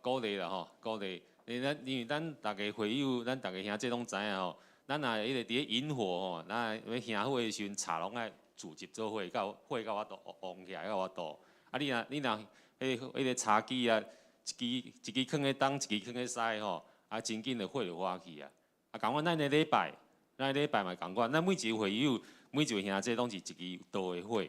鼓励啦鼓励，因为咱大家会友，咱大家兄弟拢知影咱若迄个伫咧引火咱要香火的时阵，茶拢爱聚集做火，到我度旺起来到我度。你若迄个茶几一支放咧东，一支放咧西真紧的火就花去共款咱的礼拜嘛共款，咱每一个会友，每一位兄弟拢是一支道的火，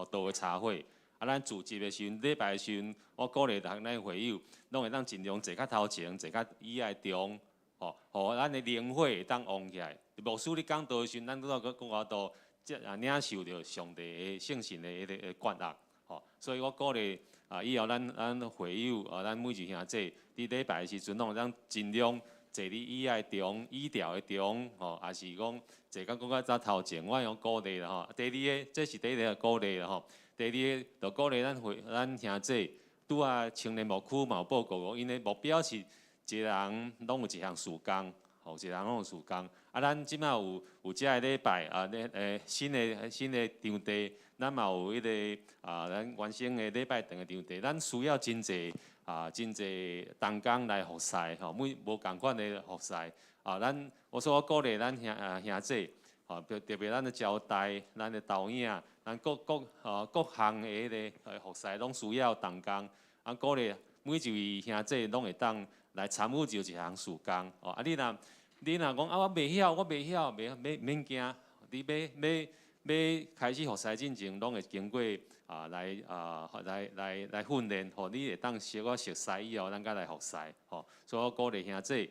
道的茶火。咱聚集的时阵，礼拜的时阵，我鼓励咱会友，拢会当尽量坐较头前，坐较以爱中。互咱的灵火会当旺起来。牧师咧讲道的时阵，咱都要讲我度领受着上帝的圣神的迄个管压。所以我鼓励以后咱会友咱每一兄弟，伫礼拜的时阵，拢会当尽量坐伫以爱中、以调的中，也是讲坐到较早头前。我用鼓励啦第二个，这是第一个鼓励啦第二个就鼓励咱兄弟，拄啊青年牧区嘛有报告因的目标是。一个人拢有一项事工，一个人拢有事工。咱即摆有遮个礼拜新的场地，咱嘛有迄个咱原先的礼拜堂的场地，咱需要真济同工来服侍无共款的服侍我说我鼓励咱兄弟特别咱的招待、咱的导演、咱各项的迄个服侍，拢需要同工。鼓励每一位兄弟拢会当。来参与就一项事工你若讲我袂晓，免惊。你要开始服侍进前，拢会经过来训练，你会当小可熟悉以后，咱才来服侍所以我鼓励兄弟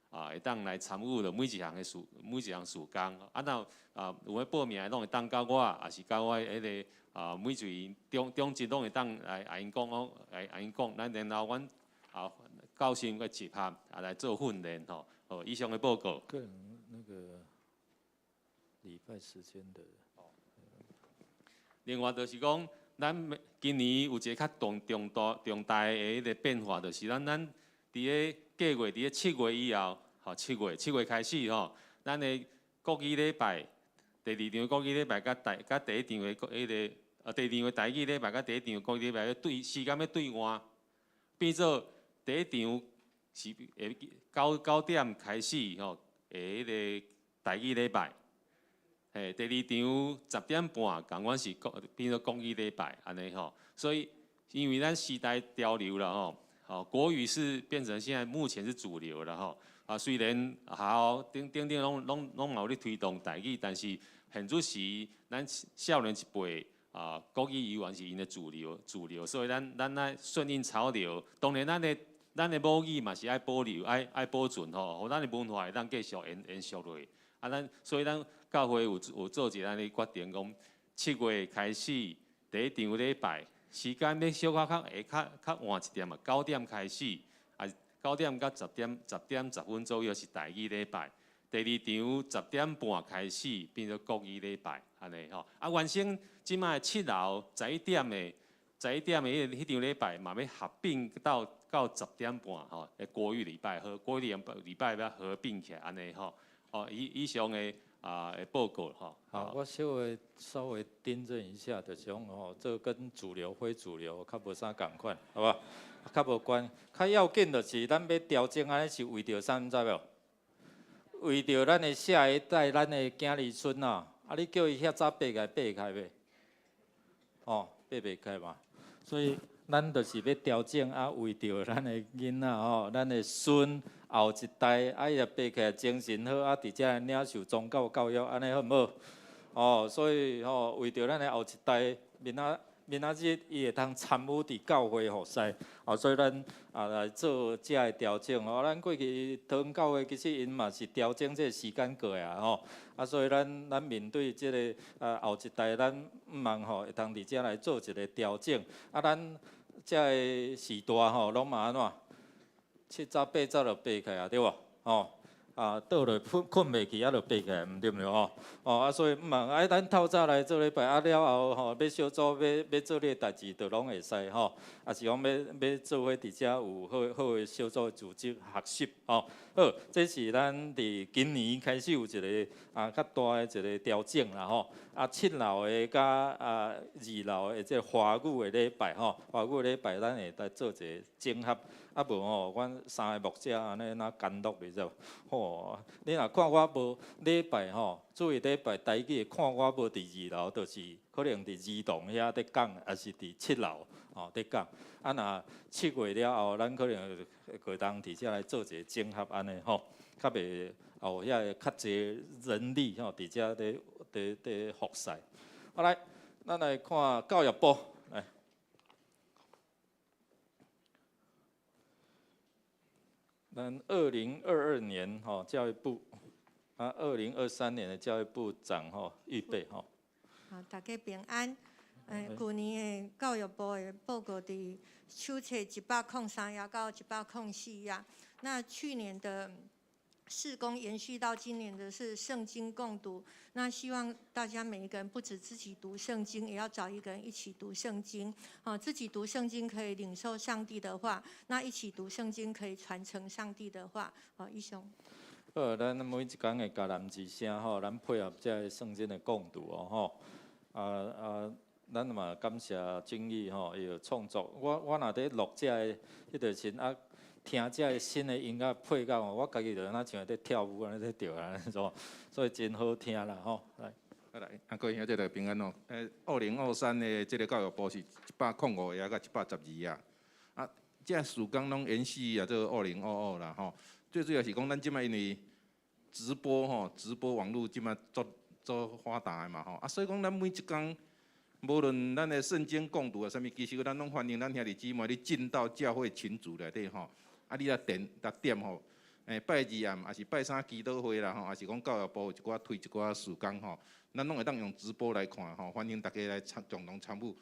会当来参与着每一项事工若有要报名，拢会当交我，也是交我迄个每一位中职拢会当来因讲咱然后阮教心个集合来做训练以上的报告。个人那个礼拜时间的。另外就是讲，咱今年有一个较重大的迄个变化，就是咱伫咧计划伫咧7月以后，7月开始咱的国语礼拜，第2场国语礼拜甲第1场的迄个第2场台语礼拜甲第1场国语礼拜时间要对换，变做。第一场是9点开始迄个台语礼拜，第2场10点半，共款是变做国语礼拜安尼所以因为咱时代潮流了国语是变成现在目前是主流了虽然学校顶拢有咧推动台语，但是现主时咱少年一辈国语依然是因的主流，所以咱爱顺应潮流。当然，咱的母语嘛是爱保留、爱保存吼，互咱的文化会当继续延续落去。所以咱教会有做一个咱的决定，讲7月开始第一场礼拜，时间要小可会较晚一点9点开始，9点到10点10分左右是台语礼拜。第二场10点半开始变做国语礼拜，安尼吼。原先即摆7楼11点的迄场礼拜嘛要合并到10点半吼，国语礼拜和国语礼拜要合并起来安尼吼。以上的报告吼。好，我稍微订正一下，就是讲吼，这跟主流非主流较无啥共款，好吧？较无关，较要紧就是咱要调整安尼是为着啥，你知无？为着咱的下一代，咱的囝儿孙啊，你叫伊遐早爬开袂？哦，爬袂开嘛。所以咱就是要调整为着咱的囡仔吼，咱的孙后一代伊爬起来精神好伫遮领受宗教教育，安尼好毋好？所以为着咱的后一代明仔日伊会通参与伫教会服侍，所以咱来做遮个调整咱过去桃园教会其实因嘛是调整这个时间过来所以咱面对这个后一代，咱毋茫会通伫遮来做一个调整咱遮个时代拢嘛安怎？7早8早就爬起来对无？倒落困袂去，就爬起来，毋对毋对所以毋茫咱透早来做礼拜了后要小组要做你代志，就拢会使是讲要做伙伫遮有好的小组组织学习好，这是咱伫今年开始有一个较大的一个调整啦7楼的甲2楼的这华语的礼拜华语的礼拜咱会来做一个整合。无阮3个牧者安尼监督你知无？你若看我无礼拜注意礼拜台语，看我无伫2楼，就是可能伫儿童遐伫讲，还是伫7楼伫讲。若7月了后，咱可能会当伫遮来做一个整合安尼较袂有遐较侪人力伫遮伫服侍。来，咱来看教育部。咱2022年教育部，2023年的教育部长预备好，大家平安。去年的教育部的报告伫手册103页到104页。那去年的事工延续到今年的是圣经共读。那希望大家每一个人不止自己读圣经，也要找一个人一起读圣经。自己读圣经可以领受上帝的话，那一起读圣经可以传承上帝的话。以上。咱每一天的迦南之声咱配合这圣经的共读咱嘛感谢正义伊有创作。我若伫录这个迄个时听这新的音乐配到我家己就像在跳舞安尼在跳安尼所以真好听啦来。各位兄弟平安2023的这个教育部是105页到112页这时间拢延续这2022啦最主要是讲咱即摆因为直播网络即摆做发达的嘛所以讲咱每一天，无论咱的圣经共读啥物，其实咱拢欢迎咱兄弟姊妹你进到教会群组内底你来点拜二暗，还是拜三祈祷会啦还是讲教育部有一寡推一寡时间咱拢会当用直播来看欢迎大家来共同参与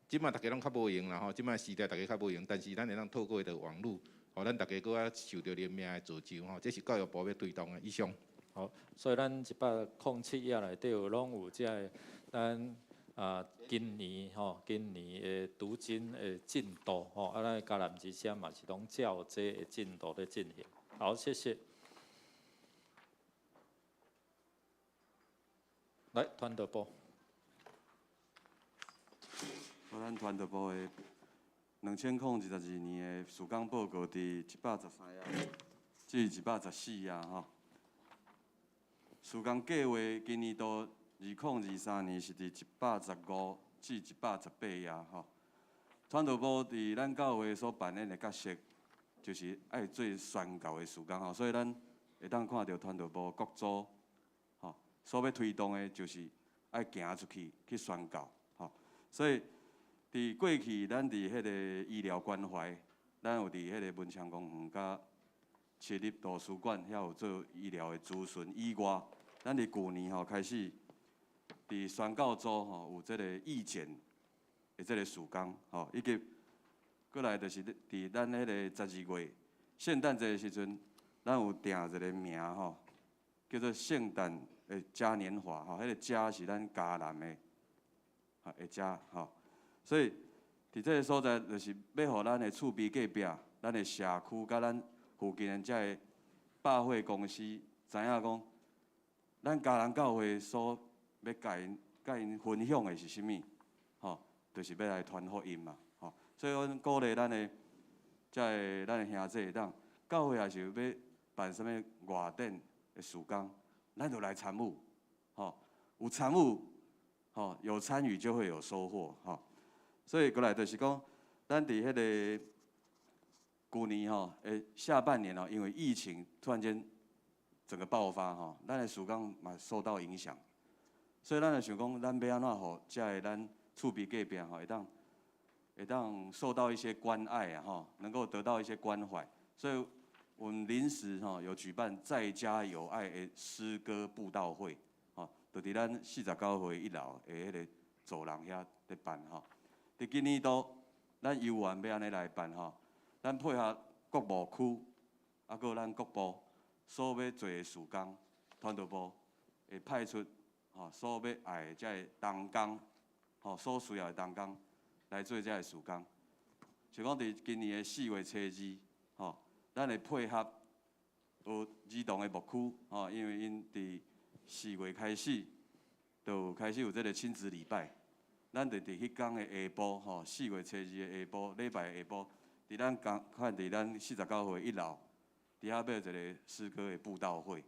即摆大家拢较无闲啦即摆时代大家较无闲，但是咱会当透过迄个网络，咱大家搁较受到怜悯的造就这是教育部要推动的。以上。好，所以咱107页内底拢有这个咱今年的读经的进度咱迦南之声嘛是拢照这个进度在进行。好，谢谢。来，团队部。咱团队部的2022年的时间报告伫113页至114页时间计划今年度2023年是伫115至118页团队部伫咱教会所扮演的角色，就是爱做宣教的事工吼，所以咱会当看到传道部各组吼，所要推动的就是爱行出去去宣教吼。所以伫过去咱伫迄个医疗关怀，咱有伫迄个文昌公园甲市立图书馆遐有做医疗的咨询以外，咱伫旧年开始伫宣教组有即个义检的即个事工以及过来就是伫咱迄个12月圣诞节的时阵，咱有定一个名叫做圣诞的嘉年华迄个嘉是咱迦南的嘉所以伫这个所在就是要互咱的厝边隔壁、咱的社区甲咱附近的遮个百货公司知影讲，咱迦南教会所要甲因分享的是啥物？就是要来传福音嘛。所以阮鼓励咱的咱的兄弟当教会也是要办什物外展的事工，咱就来参与。有参与，有参与就会有收获。所以过来就是讲，咱伫迄个旧年下半年因为疫情突然间整个爆发咱的事工嘛受到影响，所以咱就想讲，咱要安怎互遮个咱厝边隔壁会当受到一些关爱能够得到一些关怀，所以我们临时有举办在家有爱的诗歌布道会，就伫咱49岁1楼的迄个走廊遐咧办伫今年度，咱游园要安尼来办咱配合国务区，还有咱国部所要做的事工，传道部会派出所要爱的遮个同工，所需要的同工来做遮个事工。像讲伫今年的4月初2，咱会配合有儿童的牧区，因为因伫4月开始，就开始有这个亲子礼拜。咱就伫迄天的下晡，4月初2的下晡，礼拜的下晡，伫咱看伫咱49岁1楼，伫遐要一个诗歌的布道会，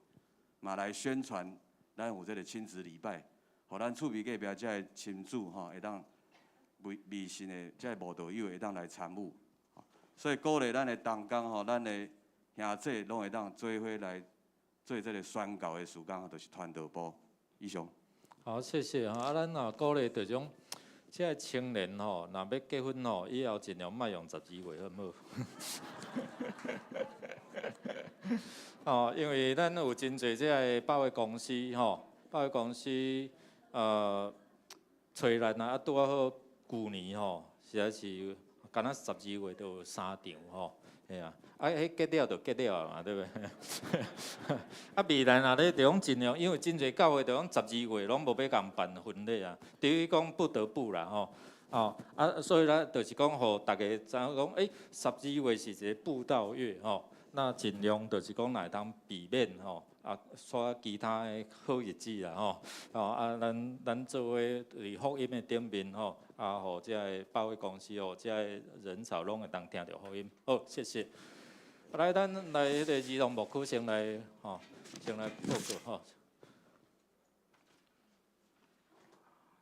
嘛来宣传咱有这个亲子礼拜，互咱厝边隔壁遮个亲子会当微信的遮个慕道友会当来参与，所以鼓励咱的同工咱的兄弟拢会当做伙来做这个宣教的事工，就是传道部。以上。好，谢谢咱鼓励着种即个青年若要结婚以后尽量莫用12月，好唔好？因为咱有真侪即个百货公司百货公司找咱拄啊好旧年实在是敢若12月就有3场嘿啊，迄结了就结了嘛，对不对？未来若咧，就讲尽量，因为真侪教会就讲12月拢无要共办婚礼啊，等于讲不得不啦所以咱就是讲，互大家知影讲，12月是一个布道月那尽量就是讲来当避免煞其他的好日子啦咱做伙伫福音的顶面互遮个百货公司遮个人潮拢会当听到福音。好，谢谢。来，咱来迄个儿童牧区先来先来报告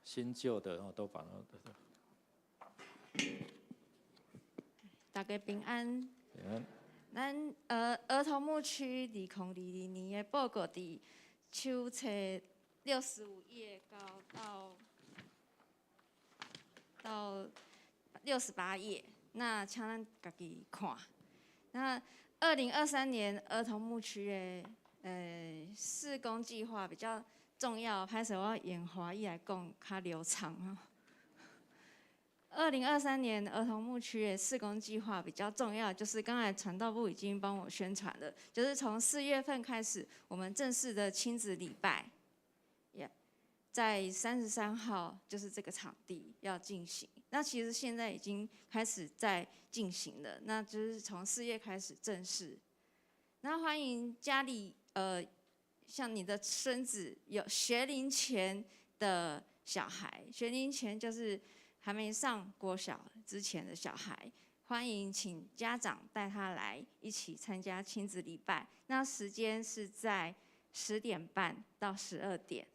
新旧的都把大家平安。平安。咱儿童牧区2022年的报告伫手册65页到68页，那请咱家己看。那2023年儿童牧区的事工计划比较重要，歹势我用华语来讲较流畅2023年儿童牧区的事工计划比较重要，就是刚才传道部已经帮我宣传了，就是从4月份开始，我们正式的亲子礼拜，在33号就是这个场地要进行。那其实现在已经开始在进行了，那就是从4月开始正式。那欢迎家里像你的孙子有学龄前的小孩，学龄前就是还没上国小之前的小孩，欢迎请家长带他来一起参加亲子礼拜。那时间是在10点半到12点。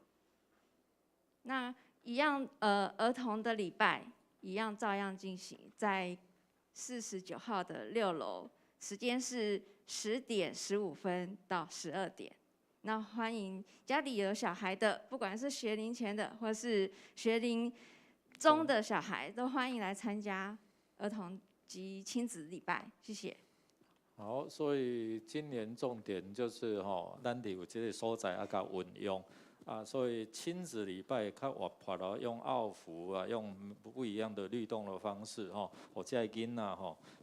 那一样儿童的礼拜一样照样进行，在49号的6楼时间是10点15分到12点。那欢迎家里有小孩的，不管是学龄前的或是学龄中的小孩，都欢迎来参加儿童及亲子礼拜。谢谢。好，所以今年重点就是咱哋有这个所在甲运用啊，所以亲子礼拜较活泼咯，用奥服啊，用不一样的律动的方式互这个囡仔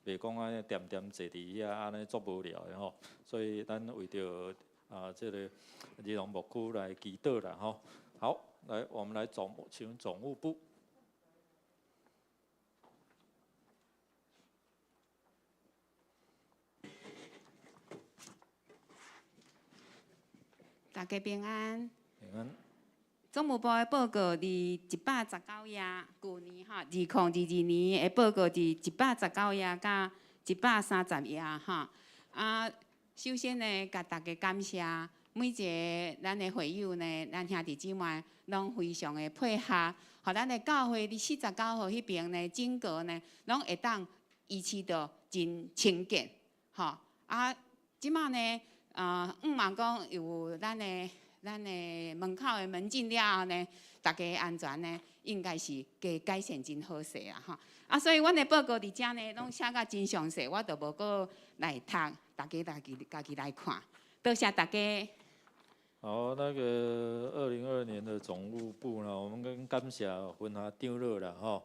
袂讲安尼点点坐伫遐安尼足无聊的所以咱为着这个儿童牧区来祈祷啦好，来，我们来请总务部。大家平安。平安。总务部的报告伫119页，旧年2022年的报告伫119页到130页首先呢，甲大家感谢每一个咱的会友呢，咱兄弟姊妹拢非常的配合，互咱的教会伫49号迄边呢，整个呢拢会当维持到真清洁，即马呢，望讲有咱的门口的门禁了后呢，大家安全呢应该是加改善真好势所以阮的报告伫遮呢拢写甲真详细，我就无搁来读，大家家己来看。多谢大家。好，那个2022年的总务部呢，我们跟感谢分下长老啦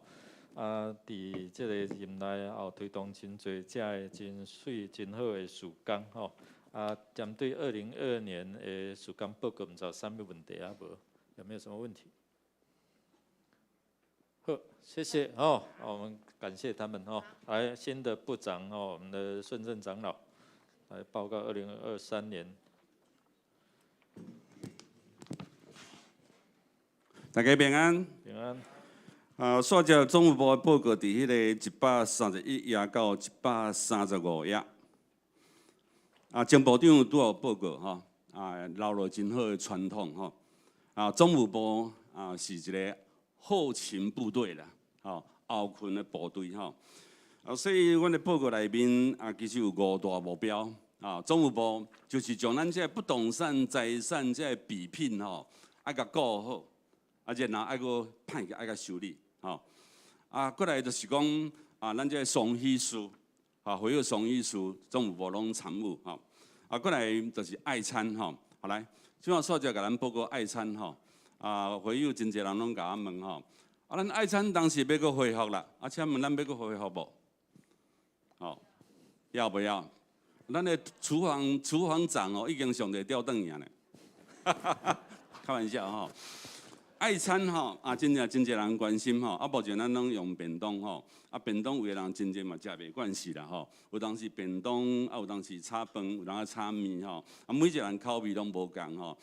伫这个任内也有推动真侪遮个真水真好的事工针对2022年的事工报告，唔知有啥物问题无？有没有什么问题？好，谢谢我们感谢他们来，新的部长我们的顺正长老来报告2023年。大家平安。平安。刷照总务部的报告伫迄个131页到135页。前部长拄有报告留落真好的传统总务部是一个后勤部队啦后勤的部队所以阮的报告内面其实有5大目标总务部就是将咱这不动产财产这比品甲顾好然后爱个歹个爱个修理过来就是讲咱这双语书会有双语书总务部拢参与过来就是爱餐好来，即马煞只甲咱报告爱餐会友真侪人拢甲我问咱爱餐当时要搁恢复啦请问咱要搁恢复无？要不要？咱的厨房长已经上帝吊凳去呢，开玩笑爱餐真正真侪人关心目前咱拢用便当便当有个人真侪嘛食袂惯势啦有当时便当有当时炒饭，有当时炒面每一个人口味拢无共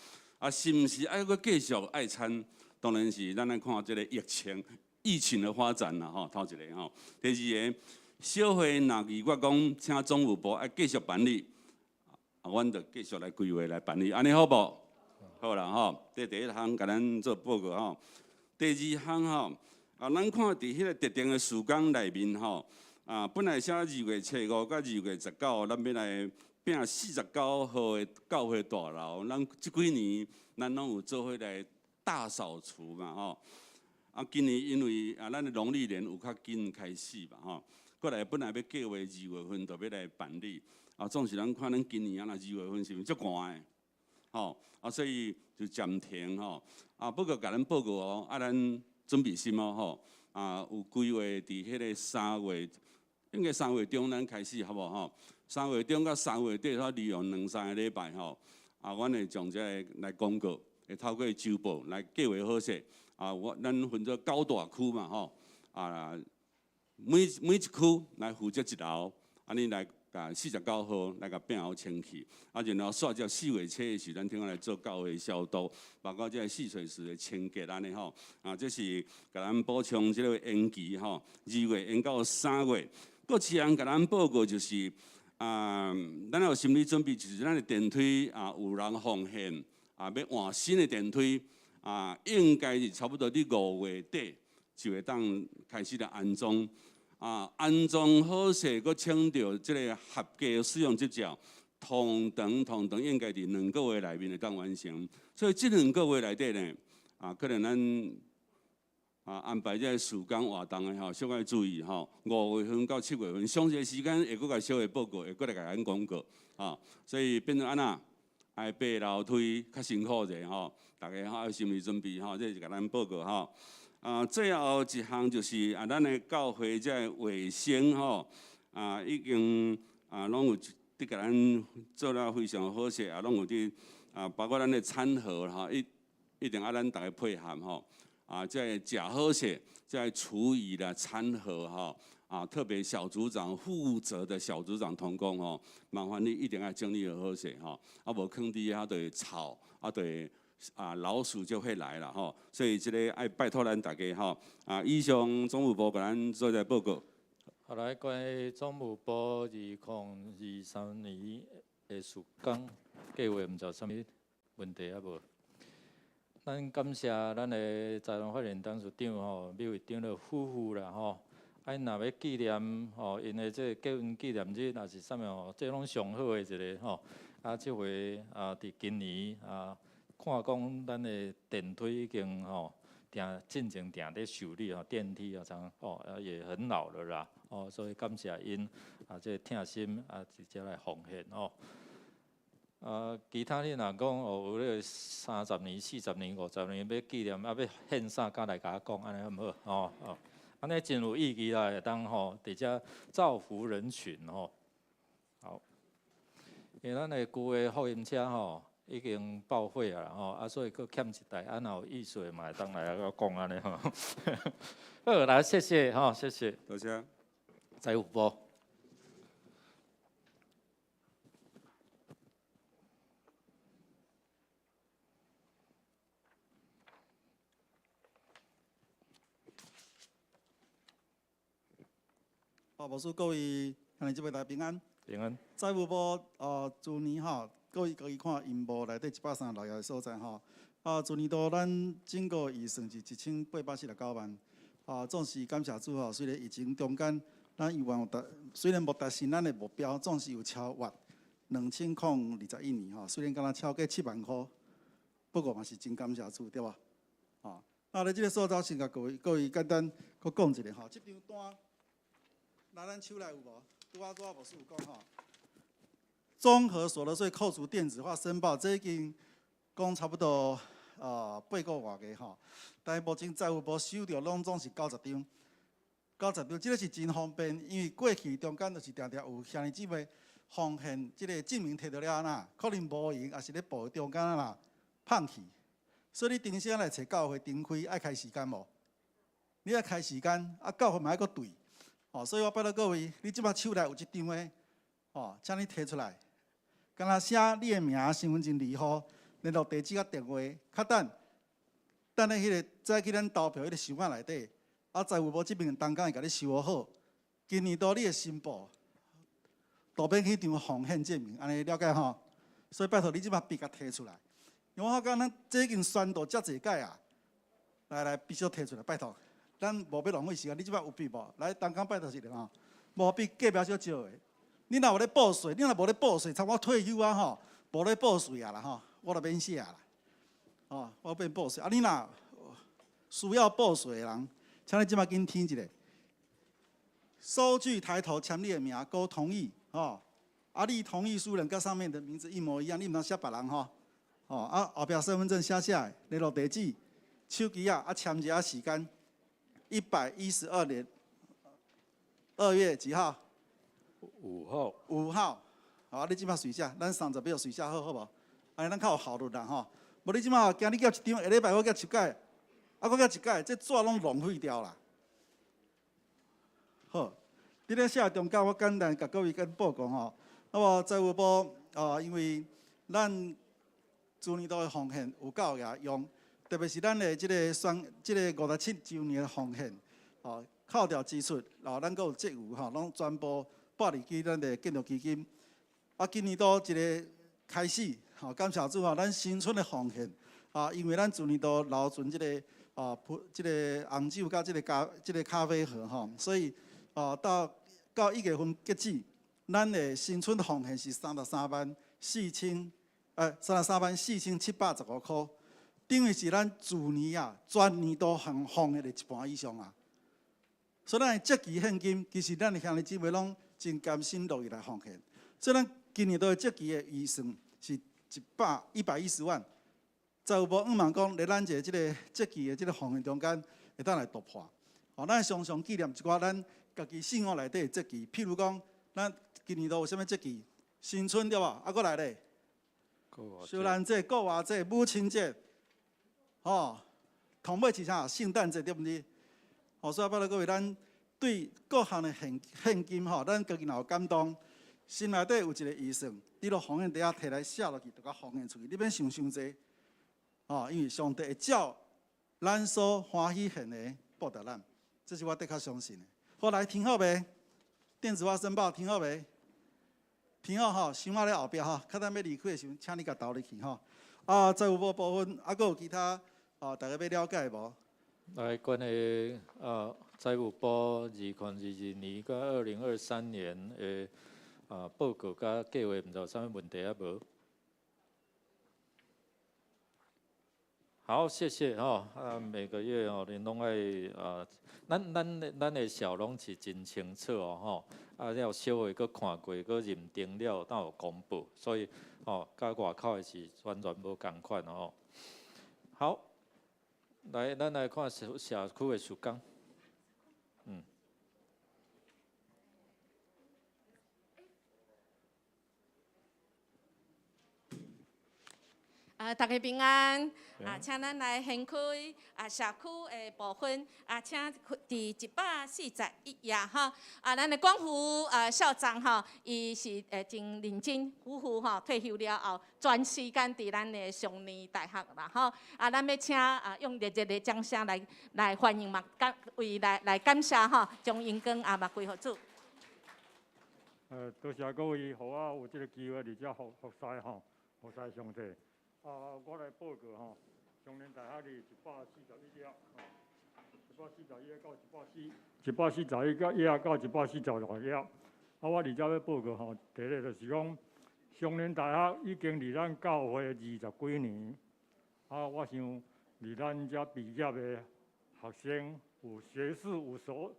是毋是爱搁继续爱餐？当然是咱来看这个疫情的发展啦头一个第二个小会若如果讲请总务部爱继续办理阮就继续来规划来办理，安尼好无？好啦第一项甲咱做报告第二项咱看伫迄个特定的事工内面本来写2月15到2月19，咱要来拼49号的教会大楼，咱即几年咱拢有做伙来大扫除嘛今年因为咱的农历年有较紧开始嘛过来本来要计划2月份就要来办理总是咱看咱今年2月份是毋是足寒的所以就暂停不过甲咱报告咱准备心有规划伫迄个3月，应该3月中咱开始好无3月中到3月底，利用2-3个礼拜阮会将这个来公告，会透过周报来计划好势咱分做9大区嘛每一区来负责1楼，安尼来。49号来甲变好清气，然后煞叫4月初的时，咱听讲来做教会消毒，包括这戏水池的清洁安尼这是甲咱补充这个延期2月延到3月。搁一项甲咱报告就是咱有心理准备，就是咱的电梯有人奉献要换新的电梯应该是差不多伫5月底就会当开始来安装安装好势，佮请到即个合格使用执照，通常应该伫2个月内面会当完成。所以即2个月内底呢，可能咱安排这个时间活动的吼，小可注意吼，5月份到7月份，详细时间会佫甲小个报告，会佫来甲咱讲过所以变做安那，爱爬楼梯较辛苦者吼，大家有心理准备这是甲咱报告最后一项就是咱的教会这卫生已经拢有伫甲咱做了非常好势拢有伫包括咱的餐盒一定要咱大家配合这假好势，这厨余啦、餐盒特别小组长负责的小组长同工麻烦你一定要整理好势无坑伫遐就会吵就会老鼠就会来了所以这个爱拜托咱大家以上总务部甲咱做个报告。好，来关于总务部2023年的施工计划，毋知有啥物问题啊无？咱感谢咱的财团法人董事长美惠长的夫妇啦因若要纪念因的这结婚纪念日，若是啥物这拢上好的一个这回伫今年看讲咱的电梯已经进前定在修理电梯也很老了啦所以感谢因这疼心直接来奉献其他你若讲有迄个30年、40年、50年要纪念要献啥，敢来甲我讲，安尼好唔好？安尼真有意义啦，会当伫遮造福人群好，因为咱的旧的福音车已经报废啊所以佫欠一台，若有意思的嘛会当来甲我讲安尼好，来谢谢谢谢，多谢。财务部。牧师各位兄弟姊妹大家平安。平安。财务部去年各位可以看银幕内底136页的所在去年度咱整个预算是1849万总是感谢主虽然疫情中间咱希望虽然无达成咱的目标，总是有超越2021年虽然敢若超过7万块，不过嘛是真感谢主对吧？那咧这个所在先甲各位简单佫讲一下这张单。拿咱手内有无？拄啊牧师有讲综合所得税扣除电子化申报，这已经讲差不多8个月个但是目前财务部收到拢总是90张，90张，这个是真方便，因为过去中间就是常常有兄弟姊妹奉献这个证明摕到了可能无用，也是咧报中间放弃，所以你定时来找教会订开爱开时间无？你爱开时间教会嘛爱佫对。所以我拜托各位，你即摆手内有一张的，请你摕出来，敢若写你的名、身份证字号、联络地址甲电话，较等咧迄个再去咱投票迄个箱仔内底，财务部这边当工会甲你收好。今年度你的申报，大便去张奉献证明，安尼了解所以拜托你即摆笔甲摕出来，因为我讲咱这已经宣导遮济届来必须摕出来，拜托。咱无要浪费时间，你即摆有笔无？来，当工拜托一下无笔计表小少的。你若有咧报税，你若无咧报税，像我退休无咧报税啦我就免写啦我免报税。你若需要报税的人，请你即摆紧听一下。收据抬头签你的名，勾同意你同意书人跟上面的名字一模一样，你毋通写别人后壁身份证写下来，联络地址、手机签一下时间。112年2月几号？5号。5号，你即摆随写，咱30秒随写好无？安尼咱较有效率啦无你即摆今日夹一张，下礼拜我夹10届，我夹1届，这纸拢浪费掉啦。好，伫咧写中间，我简单甲各位报告财务部因为咱去年度的奉献有够也用。特别是咱的这个57周年的奉献，扣掉支出，咱阁有债务拢全部拨入去咱的建筑基金。今年度一个开始，感谢主咱新春的奉献，因为咱去年度留存这个红酒甲这个咖啡盒所以到1月份截止，咱的新春奉献是334715块，等于是咱去年啊全年度奉献的一半以上啊。所以咱的节期现金，其实咱的兄弟姊妹拢真甘心乐意来奉献。所以咱今年度的节期的预算是110万。再有无毋茫讲，在咱即个节期的即个奉献中间，会当来突破。咱常常纪念一寡咱家己生活内底的节期，譬如讲，咱今年度有啥物节期？新春对无？搁来咧，小兰节、国华节、母亲节，同尾是啥？圣诞节对毋对？所以拜托各位，咱对各项的现金咱家己若有感动，心内底有一个预算，你落奉献底下摕来写落去，就甲奉献出去，你免想伤济。因为上帝会照咱所欢喜献的报答咱，这是我的确相信的。好，来听好未？电子化申报听好未？听好想仔咧后壁较等要离开的时候，请你甲投入去再有无部分搁有其他大家要了解无？来，关于财务部2022年甲2023年的报告甲计划，毋知有啥物问题啊无？好，谢谢每个月恁拢爱咱的小拢是真清楚了稍微搁看过，搁认定了，才有公布，所以甲外口的是完全无共款好，来，咱来看社区的时间。大家平安请咱来掀开社区的部分请第141页咱的光复校长伊是真认真夫妇退休了后，全时间伫咱的上年大学啦咱要请用热烈的掌声来欢迎嘛，为来感谢将阳光嘛归互主。多谢各位，互我有这个机会伫遮服侍服侍上帝。我来报告中年大学里141页，141到141页到146页。我伫遮要报告第一个就是讲，中年大学已经离咱教会20几年。我想离咱遮毕业的学生有学士、有硕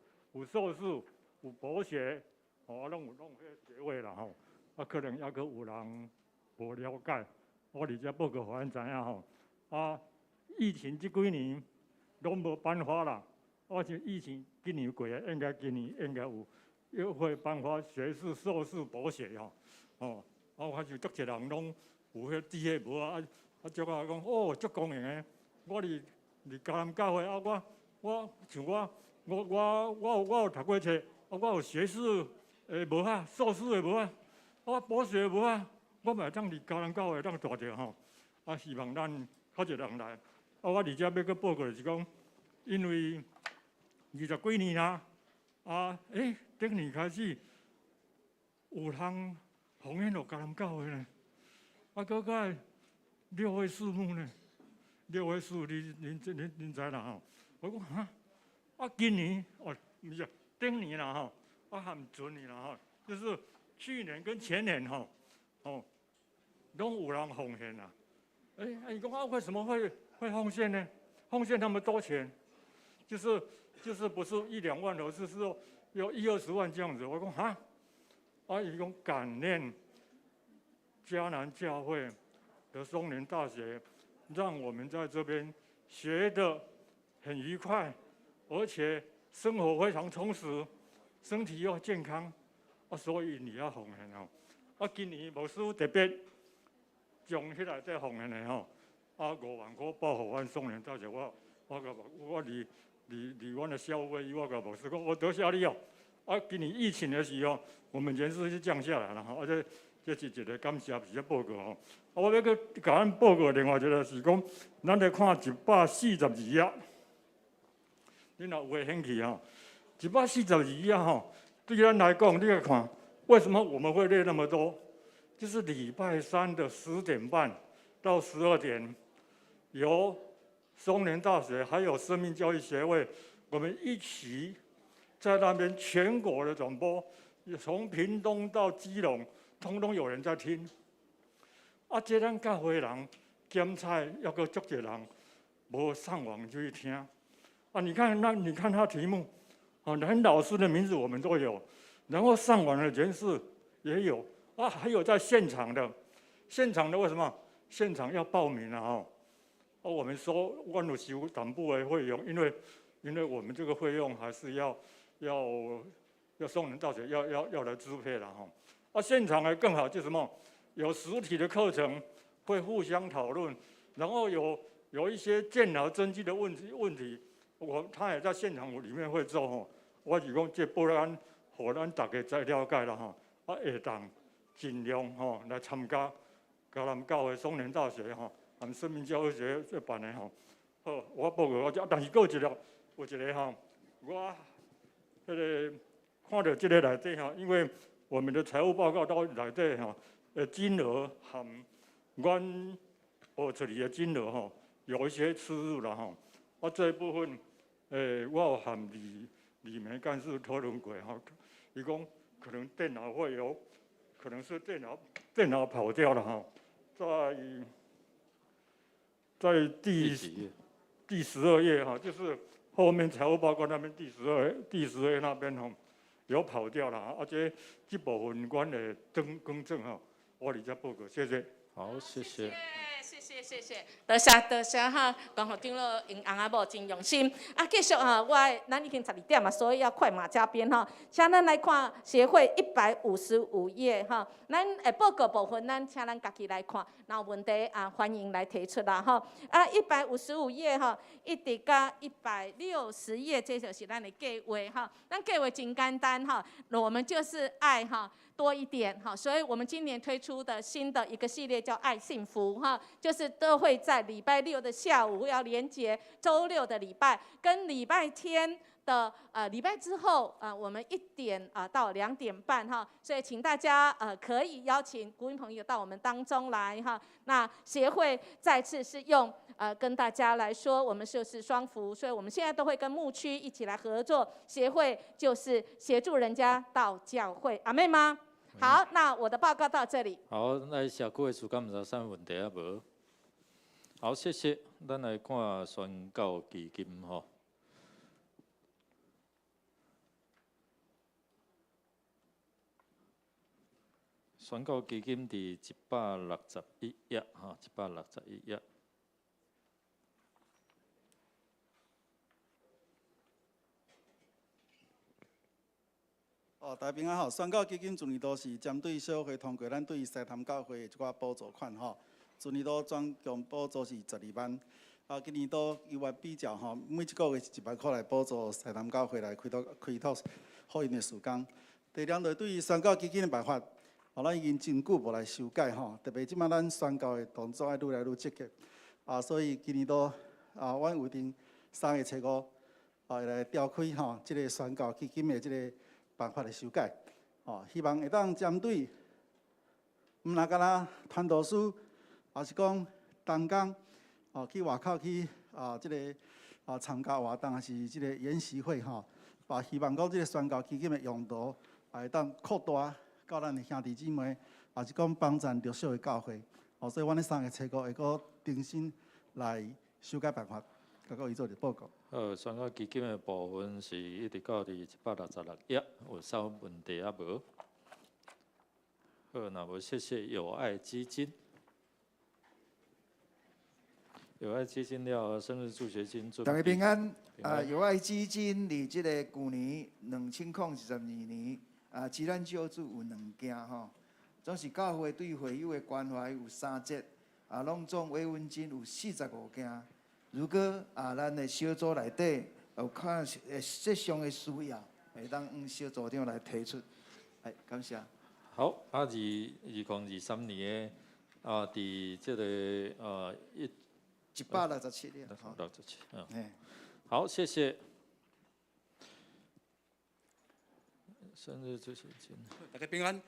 士、有博士，拢有迄个学位啦可能还阁有人无了解。我伫遮报告，互咱知影疫情这几年拢无颁发啦。我想疫情今年过应该今年应该又会颁发学士、硕士、博士我看就足侪人拢有迄知识无足讲足公平的。我伫嘉南教会我像我有读过册，我有学士的无硕士的无博士的无我嘛当伫嘉南教会当大着希望咱较侪人来。我伫遮要阁报告就是讲，因为20几年啦，顶年开始有人奉献落嘉南教会呢，搁个6位数目呢，6位数恁知啦我讲今年毋是顶年啦含前年啦就是去年跟前年拢有人奉献啦。你讲为什么会奉献呢？奉献那么多钱，就是不是1、2万，而是说有20万这样子。我讲伊讲感念嘉南教会的松年大学，让我们在这边学得很愉快，而且生活非常充实，身体又健康所以你要奉献今年牧师特别将迄内底奉献的5万块报互阮松年大学。我离阮的校委，我甲牧师讲，我多谢你今年疫情的时候，我们人数是降下来了这是一个感谢，是一个报告我要去甲咱报告另外一个是讲，咱来看142页，恁若有会兴趣142页对咱来讲，你来看为什么我们会列那么多？就是礼拜3的10点半到12点，由松年大学还有生命教育协会，我们一起在那边全国的转播，从屏东到基隆，通通有人在听。啊，这咱教会人检菜要个足多人，无上网就去听。啊，你看他题目，啊，连老师的名字我们都有，然后上网的人士也有，啊，还有在现场的为什么？现场要报名啊！哦，我们说万鲁西党部的费用，因为我们这个费用还是要送人到学，要来支配了哈。啊，现场还更好，就是什么？有实体的课程，会互相讨论，然后有一些健脑增肌的问题，他也在现场里面会做哈。我是讲这不然，互咱大家再了解了哈。啊，下当尽量吼来参加。甲咱教会松年大学吼，含生命教育学这办的吼，好，我报告我这，但是有一个吼，我迄个看到这个内底吼，因为我们的财务报告到内底吼，金额含阮报出去的金额吼，有一些出入啦吼，啊这一部分，我有含里面干事讨论过吼，伊讲可能电脑会有，可能是电脑跑掉了吼。在第12页哈，就是后面财务报告那边第12页那边哈，有跑掉了，而且这部分我的更正哈，我嚟只报告，谢谢。好，谢谢。谢谢，多谢哈，讲好长老因翁仔某真用心。啊，继续哈，咱已经12点嘛，所以要快马加鞭哈。请咱来看协会155页哈，咱报告部分，请咱家己来看，若有问题啊，欢迎来提出啦哈。啊，155页哈，一直到160页，这就是咱的计划哈。咱计划真简单哈，我们就是爱哈。多一点哈，所以我们今年推出的新的一个系列叫爱幸福哈，就是都会在礼拜六的下午要连结周六的礼拜跟礼拜天的礼拜之后我们1点到2点半哈，所以请大家可以邀请国民朋友到我们当中来哈。那协会再次是用跟大家来说，我们就是双福，所以我们现在都会跟牧区一起来合作，协会就是协助人家到教会，阿妹吗？好，那我的报告到这里。好，咱社区的事敢毋知啥问题啊无？好，谢谢。咱来看宣教基金吼。宣教基金伫161页哈，161页。大家平安好，宣教基金今年都是针对小会通过咱对西潭教会的一寡补助款吼，今年都总共补助是12万。今年都优越比较吼，每一个月是1万块来补助西潭教会来开拓福音的事工。第二就是对于宣教基金的办法，咱已经真久无来修改吼，特别即摆咱宣教的动作要愈来愈积极。所以今年都阮有定3月初5会来召开吼，即个宣教基金的即个办法的修改，希望会当针对，毋那干那传道书，也是讲同工，去外口去即个参加活动，还是即个研习会吼，希望讲即个宣教基金的用途，会当扩大到咱的兄弟姊妹，也是讲帮助弱小的教会，所以阮咧3月初5会阁重新来修改办法，甲各位做一个报告。宣教基金的部分是一直到第166页，有啥问题啊无？好，那无谢谢友爱基金。友爱基金了，生日助学金。大家平安。友爱基金伫即个去年2022年自然救助有2件吼，总是教会对会友的关怀有3节，拢总慰问金有45件。如果咱的小组内底有看适上的需要，会当小组长来提出。感谢。好，2023年的伫这个167页。167，好，谢谢。生日助学金。大家平安。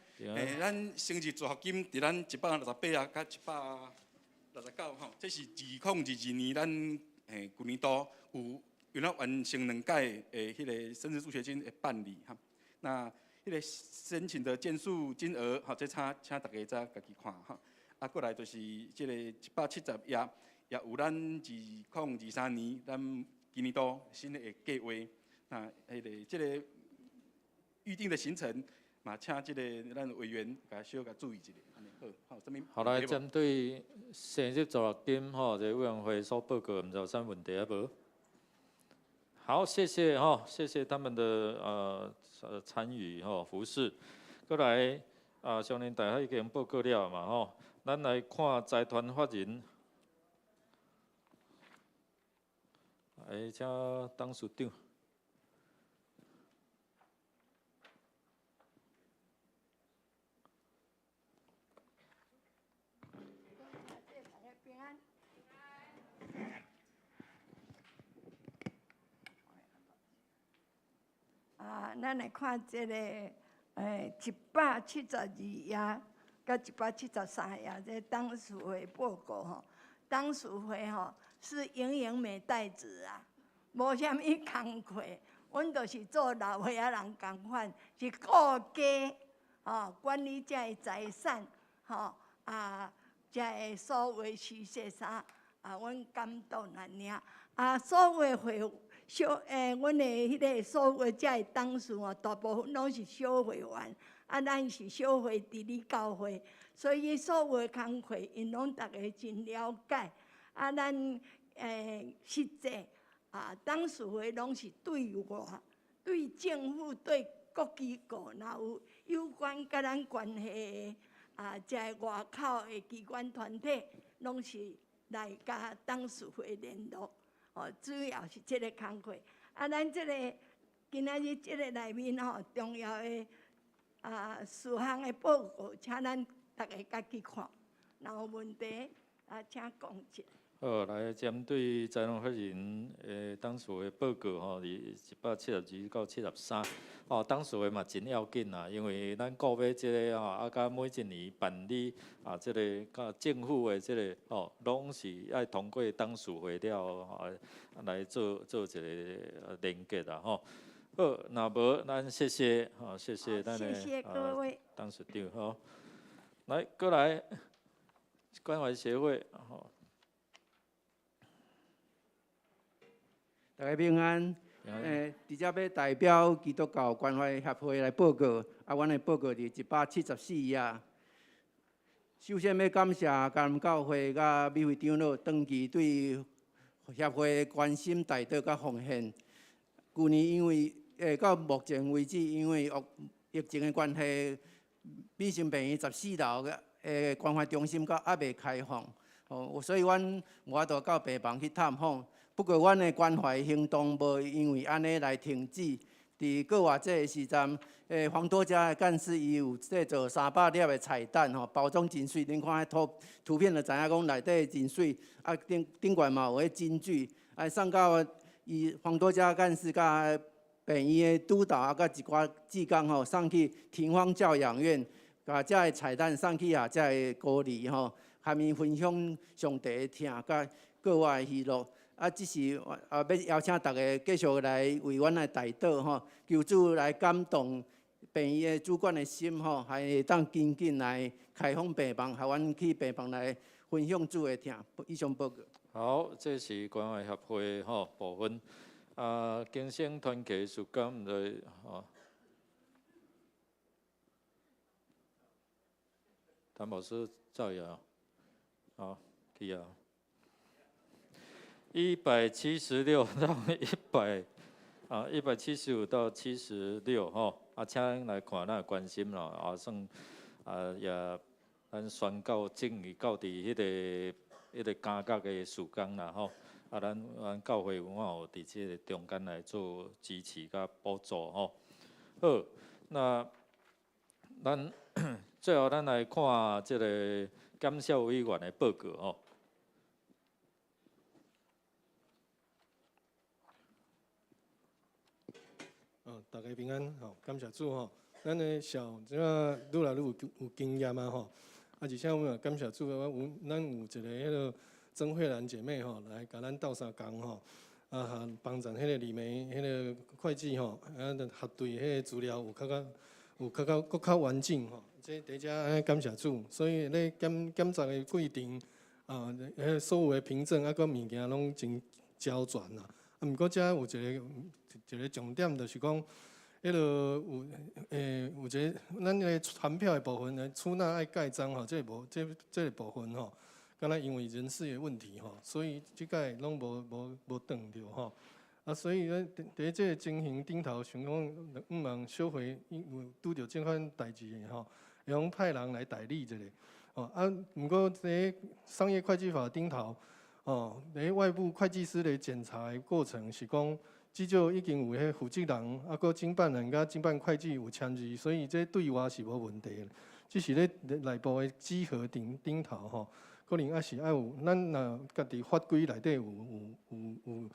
咱生日助学金伫咱168啊，甲169吼，这是2022年咱去年度有有了完成2届诶，迄个生日助学金的办理哈。那迄个申请的件数金额，好，这请大家再家己看哈。啊，过来就是即个170页，也有咱2023年咱今年度新的计划。那即个预定的行程，嘛，请即个咱委员小甲注意一下。好，什么？好，来针对生日助学金吼，这委员会所报告，唔知有啥问题啊无？好，谢谢哈，谢谢他们的参与哈，服侍。过来少年大学已经报告了嘛吼，咱来看财团法人，来请董事长。咱来看这个172页到173页，这董事会报告吼。董事会吼是营营美代子啊，无啥物工课，阮就是做老岁仔人共款，是顾家吼，管理遮的财产吼遮的所有事实啥阮感动安尔所有会。阮的迄个所有遮的董事哦，大部分拢是小会员，咱是小会治理教会，所以所有的工课因拢大家真了解。咱实际董事会拢是对外、对政府、对各机构，若有关甲咱关系的遮外口的机关团体，拢是来甲董事会联络。主要是这个工课。咱这个今仔日这个内面重要的事项的报告，请咱大家家己看。若有问题请讲一下。好，来针对财团法人董事会报告吼，伫172到73，董事会嘛真要紧啦，因为咱顾要这个甲每一年办理这个甲政府的这个拢是爱通过董事会了来做一个连结啦吼。好，若无咱谢谢谢谢咱的董事长吼。来，过来关怀协会吼。大家平安。伫遮要代表基督教关怀协会来报告，阮的报告伫174页。首先要感谢嘉南教会甲美会长老长期对协会的关心、带导甲奉献。去年因为到目前为止，因为疫情的关系，美心病院14楼的关怀中心还未开放，所以阮无法度到病房去探访。不过，阮的关怀行动无因为安尼来停止。伫国外这个时阵，黄多家的干事伊有制作300粒的彩蛋包装真水。恁看图片就知影讲内底真水，顶悬嘛有迄金句，送到伊黄多家干事甲病院的督导甲一寡志工送去天芳教养院，甲遮的彩蛋送去遮的鼓励下面分享上帝的听甲国外的喜乐。即是要邀请大家继续来为阮来代祷求主来感动病院的主管的心还会当紧紧来开放病房，互阮去病房来分享主的听。以上报告。好，这是关怀协会部分经生团契事工的谭老师造谣，好，去啊。176到175到76请来看咱关心啦，算也咱宣告正义到伫迄个感觉的事工啦咱教会有伫即个中间来做支持甲补助好，那咱最后咱来看即个感谢委员的报告大家平安，感谢主咱的小愈来愈有经验而且我们感谢主，咱有一个迄个曾慧兰姐妹来甲咱斗相共帮咱迄个李梅迄个会计吼，核对迄个资料搁较完整吼。这第一只感谢主，所以咧检查的过程所有的凭证搁物件拢真胶全啦。毋过遮有一个重点，就是讲。迄落有一个咱个传票的部分，出纳爱盖章吼，这个部分吼，敢若因为人事的问题吼，所以即届拢无转着吼。所以咧，伫即个情形顶头，想讲望小会有拄着即款代志的吼，会用派人来代理一下。毋过伫商业会计法顶头，伫外部会计师的检查的过程是讲。至少已经有迄负责人，搁经办人甲经办会计有签字，所以这对外是无问题的。只是咧内部的稽核顶头吼，可能还是爱有咱若家己法规内底有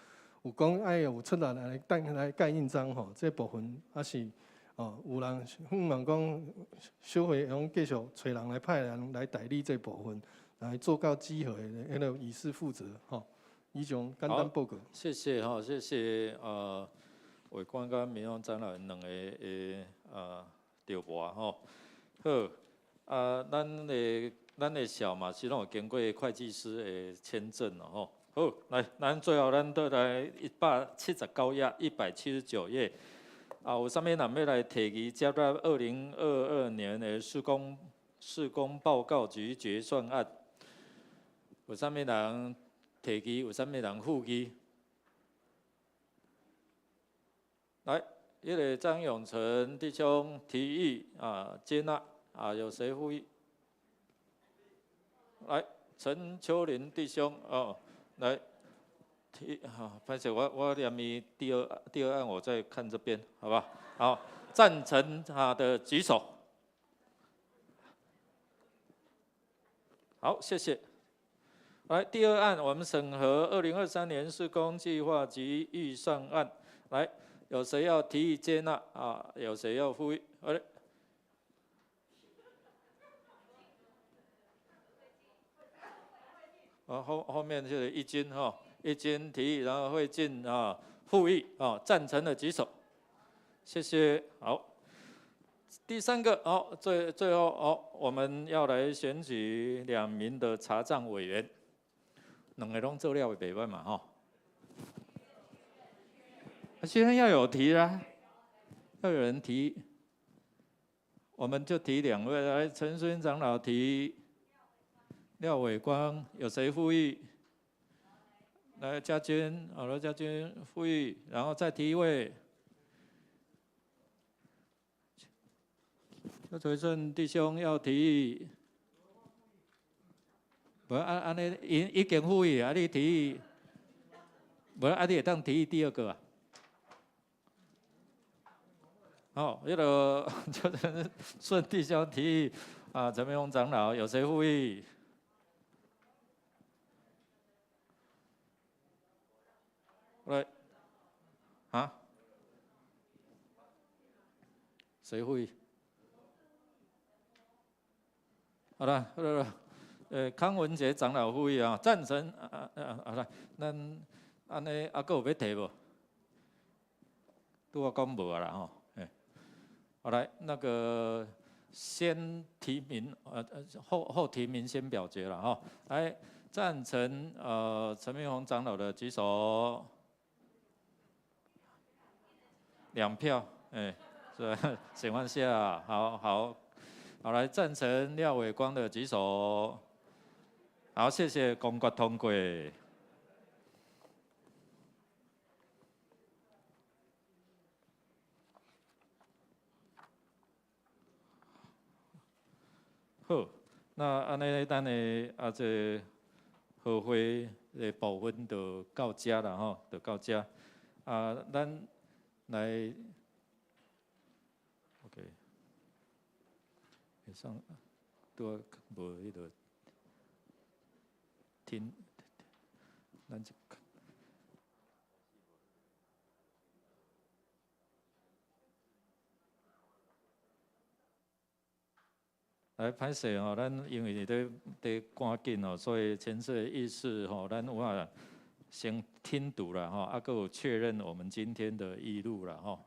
讲爱有出来盖印章吼，这部分还是有人希望讲小会用继续找人来派人来代理这部分，来做到稽核的迄个以示负责吼。以上简单报告。谢谢哈，谢谢伟官跟民用长老两个调拨吼。好咱的小嘛是拢有经过会计师的签证了吼。好，来，咱最后咱倒来179页179页有啥物人要来提议接纳2022年的施工报告及决算案？有啥物人？提议有啥物人附议？来，迄个张永成弟兄提议接纳有谁附议？来，陈秋林弟兄来提抱歉，我念伊第二案，我再看这边，好吧？好，赞成的举手。好，谢谢。来，第二案，我们审核2023年施工计划及预算案。来，有谁要提议接纳有谁要附议？后面就是一军一军提议，然后会进附议赞成的举手，谢谢。好，第三个最后我们要来选举2名的查账委员。2个拢做了袂歹嘛吼，现在要有提啦，要有人提，我们就提2位来，陈孙长老提，廖伟光有谁附议？来，家军，罗家军附议，然后再提1位，邱垂顺弟兄要提议。无安尼已经附议你提议，无你会当提议第2个迄个就是顺弟兄提议陈明宏长老有谁附议？来，谁附议？好了。康文杰长老附议赞成好啦，咱安尼还有要提无？拄我讲无啦吼，好来，那个先提名后提名先表决了哈。来，赞成陈明宏长老的举手，2票，是情况下，好，来赞成廖伟光的举手。好，谢谢，公决通过。好，那安尼咱的这和会的部分就到这了吼，就到这。咱来 ，OK， 上都无迄个。听，咱就来歹势咱因为在赶紧所以前次议事咱有先听读了吼，啊，还有确认我们今天的议录了吼。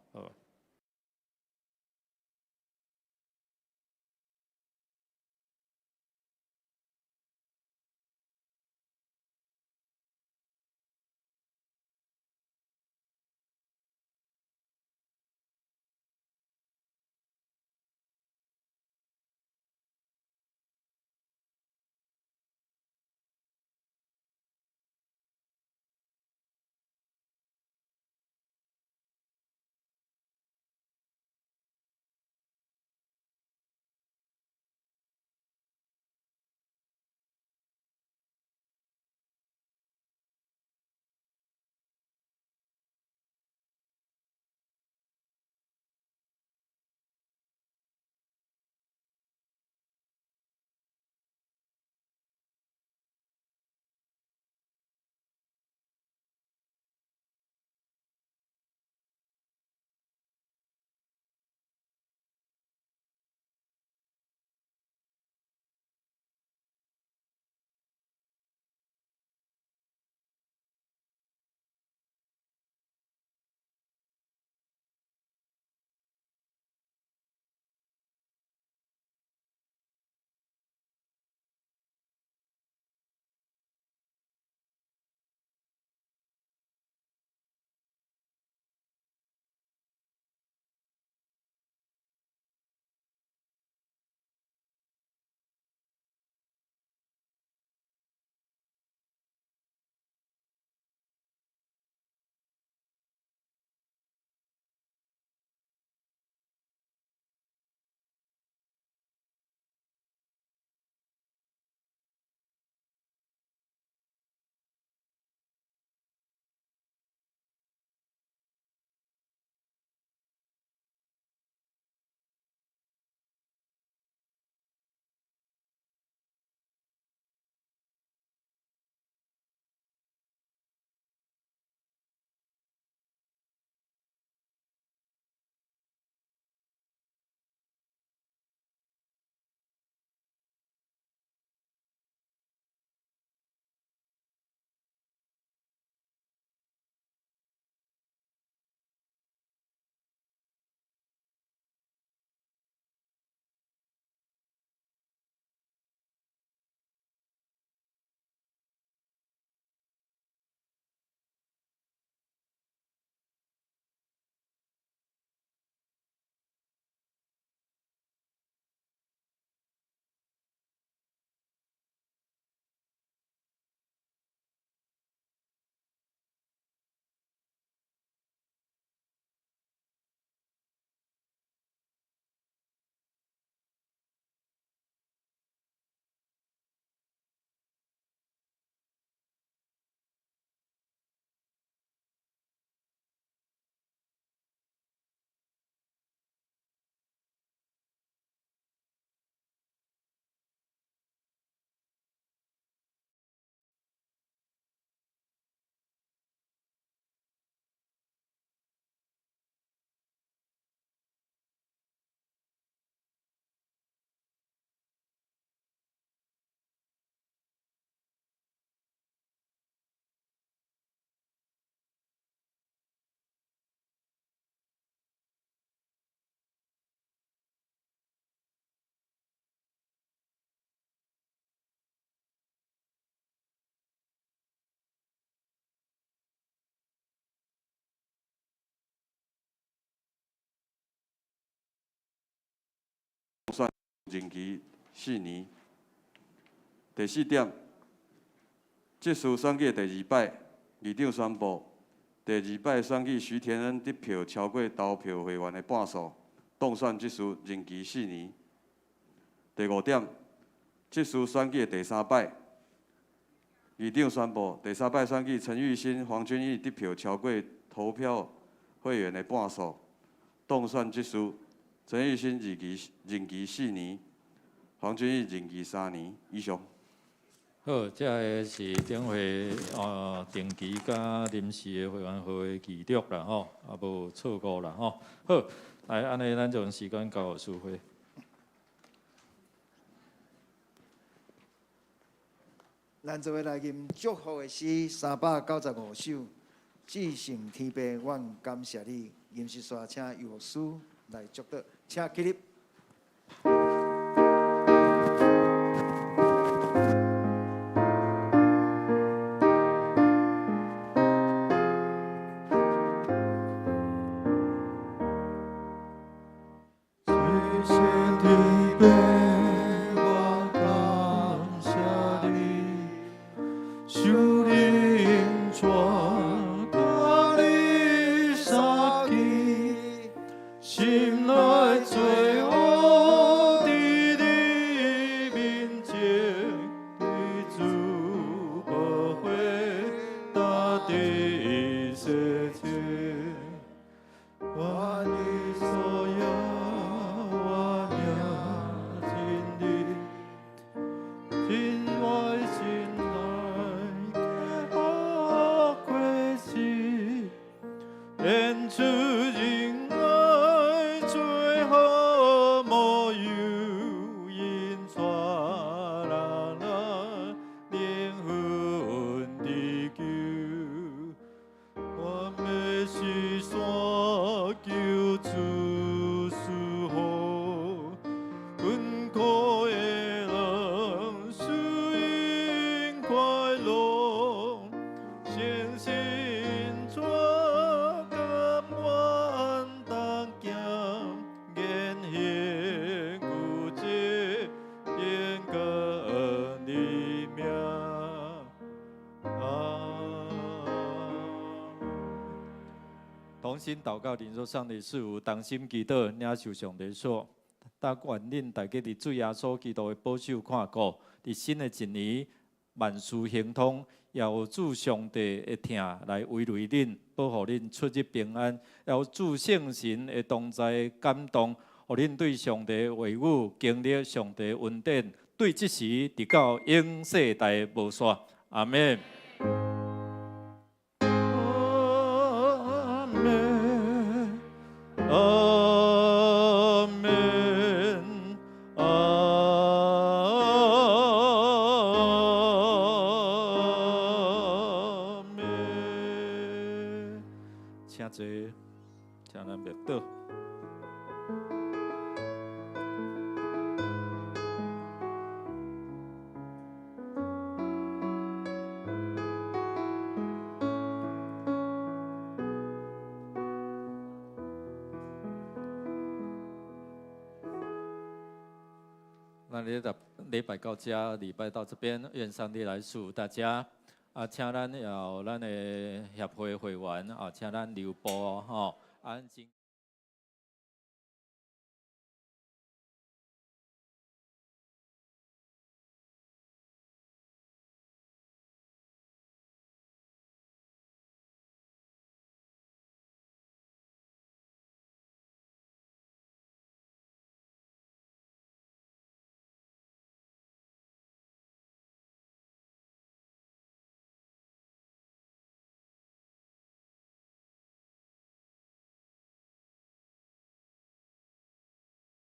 算任期4年。第4点，这次选举第2摆，议长宣布，第2摆选举徐天恩得票超过投票会员的半数，当选这次任期4年。第5点，这次选举第3摆，议长宣布，第3摆选举陈玉新、黄俊义得票超过投票会员的半数，当选这次。陈玉新任期4年，黄俊义任期3年以上。好，这个是顶会定期甲临时的会员会记录啦吼，啊无错误啦吼。好，来安尼咱就用时间交互苏辉。咱做伙来吟祝福的诗395首。至圣天父，阮感谢你。吟诗刷，请药师来祝祷，请起立。同心祷告，领受上帝赐福，同心祈祷，领受上帝所。但愿恁大家伫主耶稣基督的保守看顾，伫新的一年万事亨通，也有主上帝的疼来慰慰恁，保护恁出入平安，也有主圣神的同在感动，互恁对上帝的话语经历上帝的恩典，对即时直到永世代无煞。阿门。阿门，阿门。请坐，请咱默祷。那礼拜到这，礼拜到这边，愿上帝来祝福大家。请咱有咱的协会会员请咱留步吼，安静。